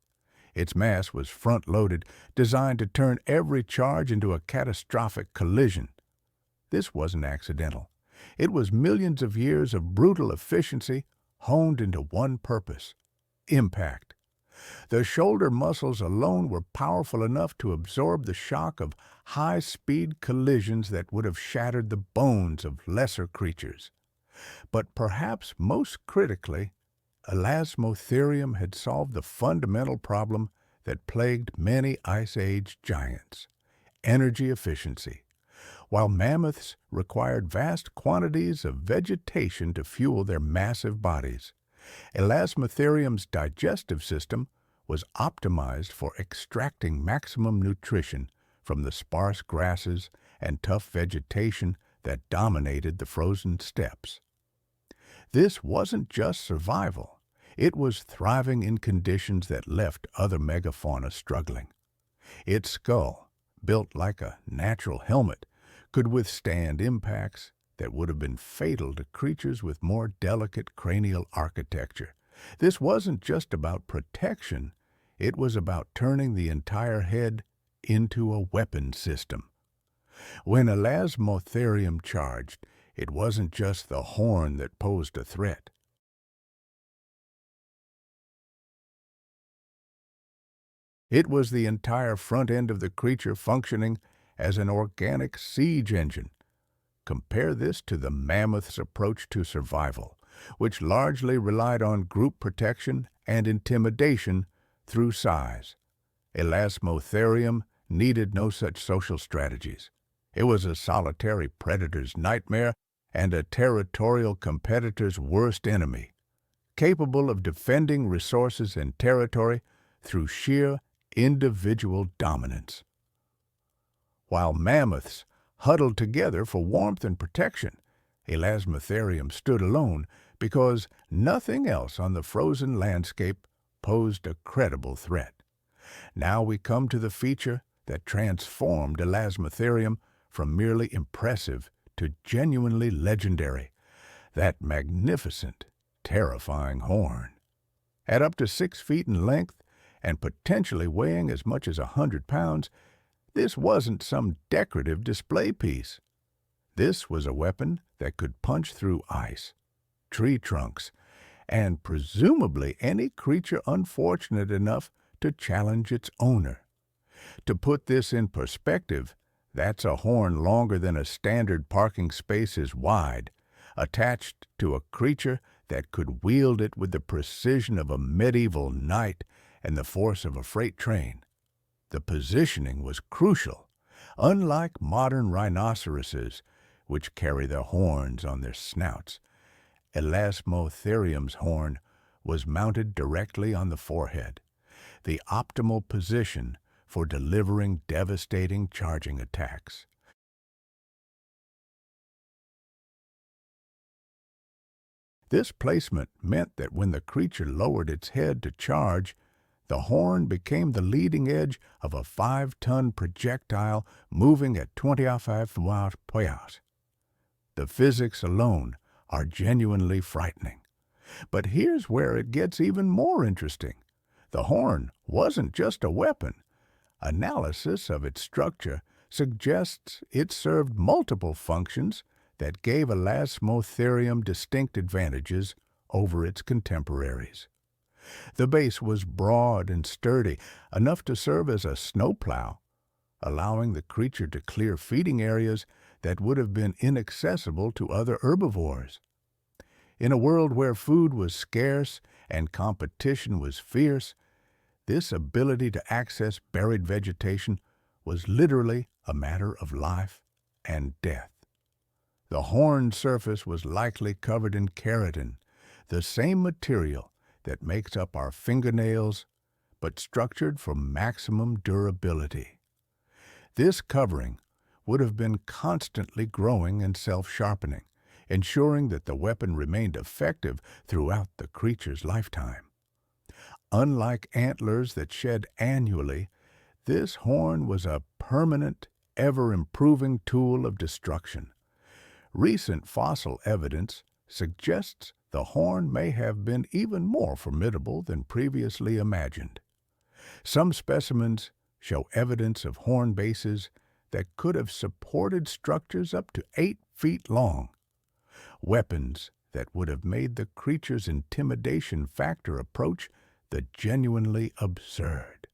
Its mass was front-loaded, designed to turn every charge into a catastrophic collision. This wasn't accidental. It was millions of years of brutal efficiency honed into one purpose: impact. The shoulder muscles alone were powerful enough to absorb the shock of high-speed collisions that would have shattered the bones of lesser creatures. But perhaps most critically, Elasmotherium had solved the fundamental problem that plagued many Ice Age giants: energy efficiency. While mammoths required vast quantities of vegetation to fuel their massive bodies, Elasmotherium's digestive system was optimized for extracting maximum nutrition from the sparse grasses and tough vegetation that dominated the frozen steppes. This wasn't just survival. It was thriving in conditions that left other megafauna struggling. Its skull, built like a natural helmet, could withstand impacts that would have been fatal to creatures with more delicate cranial architecture. This wasn't just about protection, it was about turning the entire head into a weapon system. When Elasmotherium charged, it wasn't just the horn that posed a threat. It was the entire front end of the creature functioning as an organic siege engine. Compare this to the mammoth's approach to survival, which largely relied on group protection and intimidation through size. Elasmotherium needed no such social strategies. It was a solitary predator's nightmare and a territorial competitor's worst enemy, capable of defending resources and territory through sheer individual dominance. While mammoths huddled together for warmth and protection, Elasmotherium stood alone because nothing else on the frozen landscape posed a credible threat. Now we come to the feature that transformed Elasmotherium from merely impressive to genuinely legendary: that magnificent, terrifying horn. At up to 6 feet in length and potentially weighing as much as 100 pounds, this wasn't some decorative display piece. This was a weapon that could punch through ice, tree trunks, and presumably any creature unfortunate enough to challenge its owner. To put this in perspective, that's a horn longer than a standard parking space is wide, attached to a creature that could wield it with the precision of a medieval knight and the force of a freight train. The positioning was crucial. Unlike modern rhinoceroses, which carry their horns on their snouts, Elasmotherium's horn was mounted directly on the forehead, the optimal position for delivering devastating charging attacks. This placement meant that when the creature lowered its head to charge, the horn became the leading edge of a 5-ton projectile moving at 25 miles per hour. The physics alone are genuinely frightening. But here's where it gets even more interesting. The horn wasn't just a weapon. Analysis of its structure suggests it served multiple functions that gave Elasmotherium distinct advantages over its contemporaries. The base was broad and sturdy, enough to serve as a snowplow, allowing the creature to clear feeding areas that would have been inaccessible to other herbivores. In a world where food was scarce and competition was fierce, this ability to access buried vegetation was literally a matter of life and death. The horned surface was likely covered in keratin, the same material that makes up our fingernails, but structured for maximum durability. This covering would have been constantly growing and self-sharpening, ensuring that the weapon remained effective throughout the creature's lifetime. Unlike antlers that shed annually, this horn was a permanent, ever-improving tool of destruction. Recent fossil evidence suggests the horn may have been even more formidable than previously imagined. Some specimens show evidence of horn bases that could have supported structures up to 8 feet long, weapons that would have made the creature's intimidation factor approach the genuinely absurd.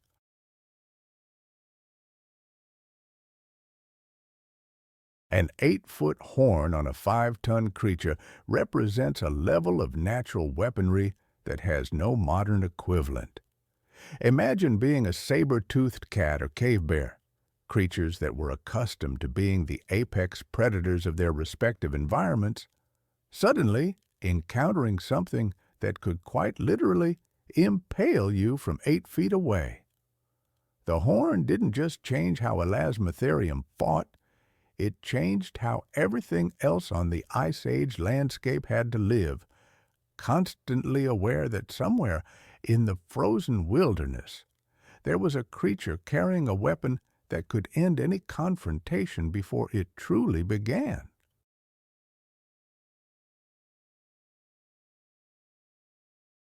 An 8-foot horn on a 5-ton creature represents a level of natural weaponry that has no modern equivalent. Imagine being a saber-toothed cat or cave bear, creatures that were accustomed to being the apex predators of their respective environments, suddenly encountering something that could quite literally impale you from 8 feet away. The horn didn't just change how Elasmotherium fought, it changed how everything else on the Ice Age landscape had to live, constantly aware that somewhere in the frozen wilderness there was a creature carrying a weapon that could end any confrontation before it truly began.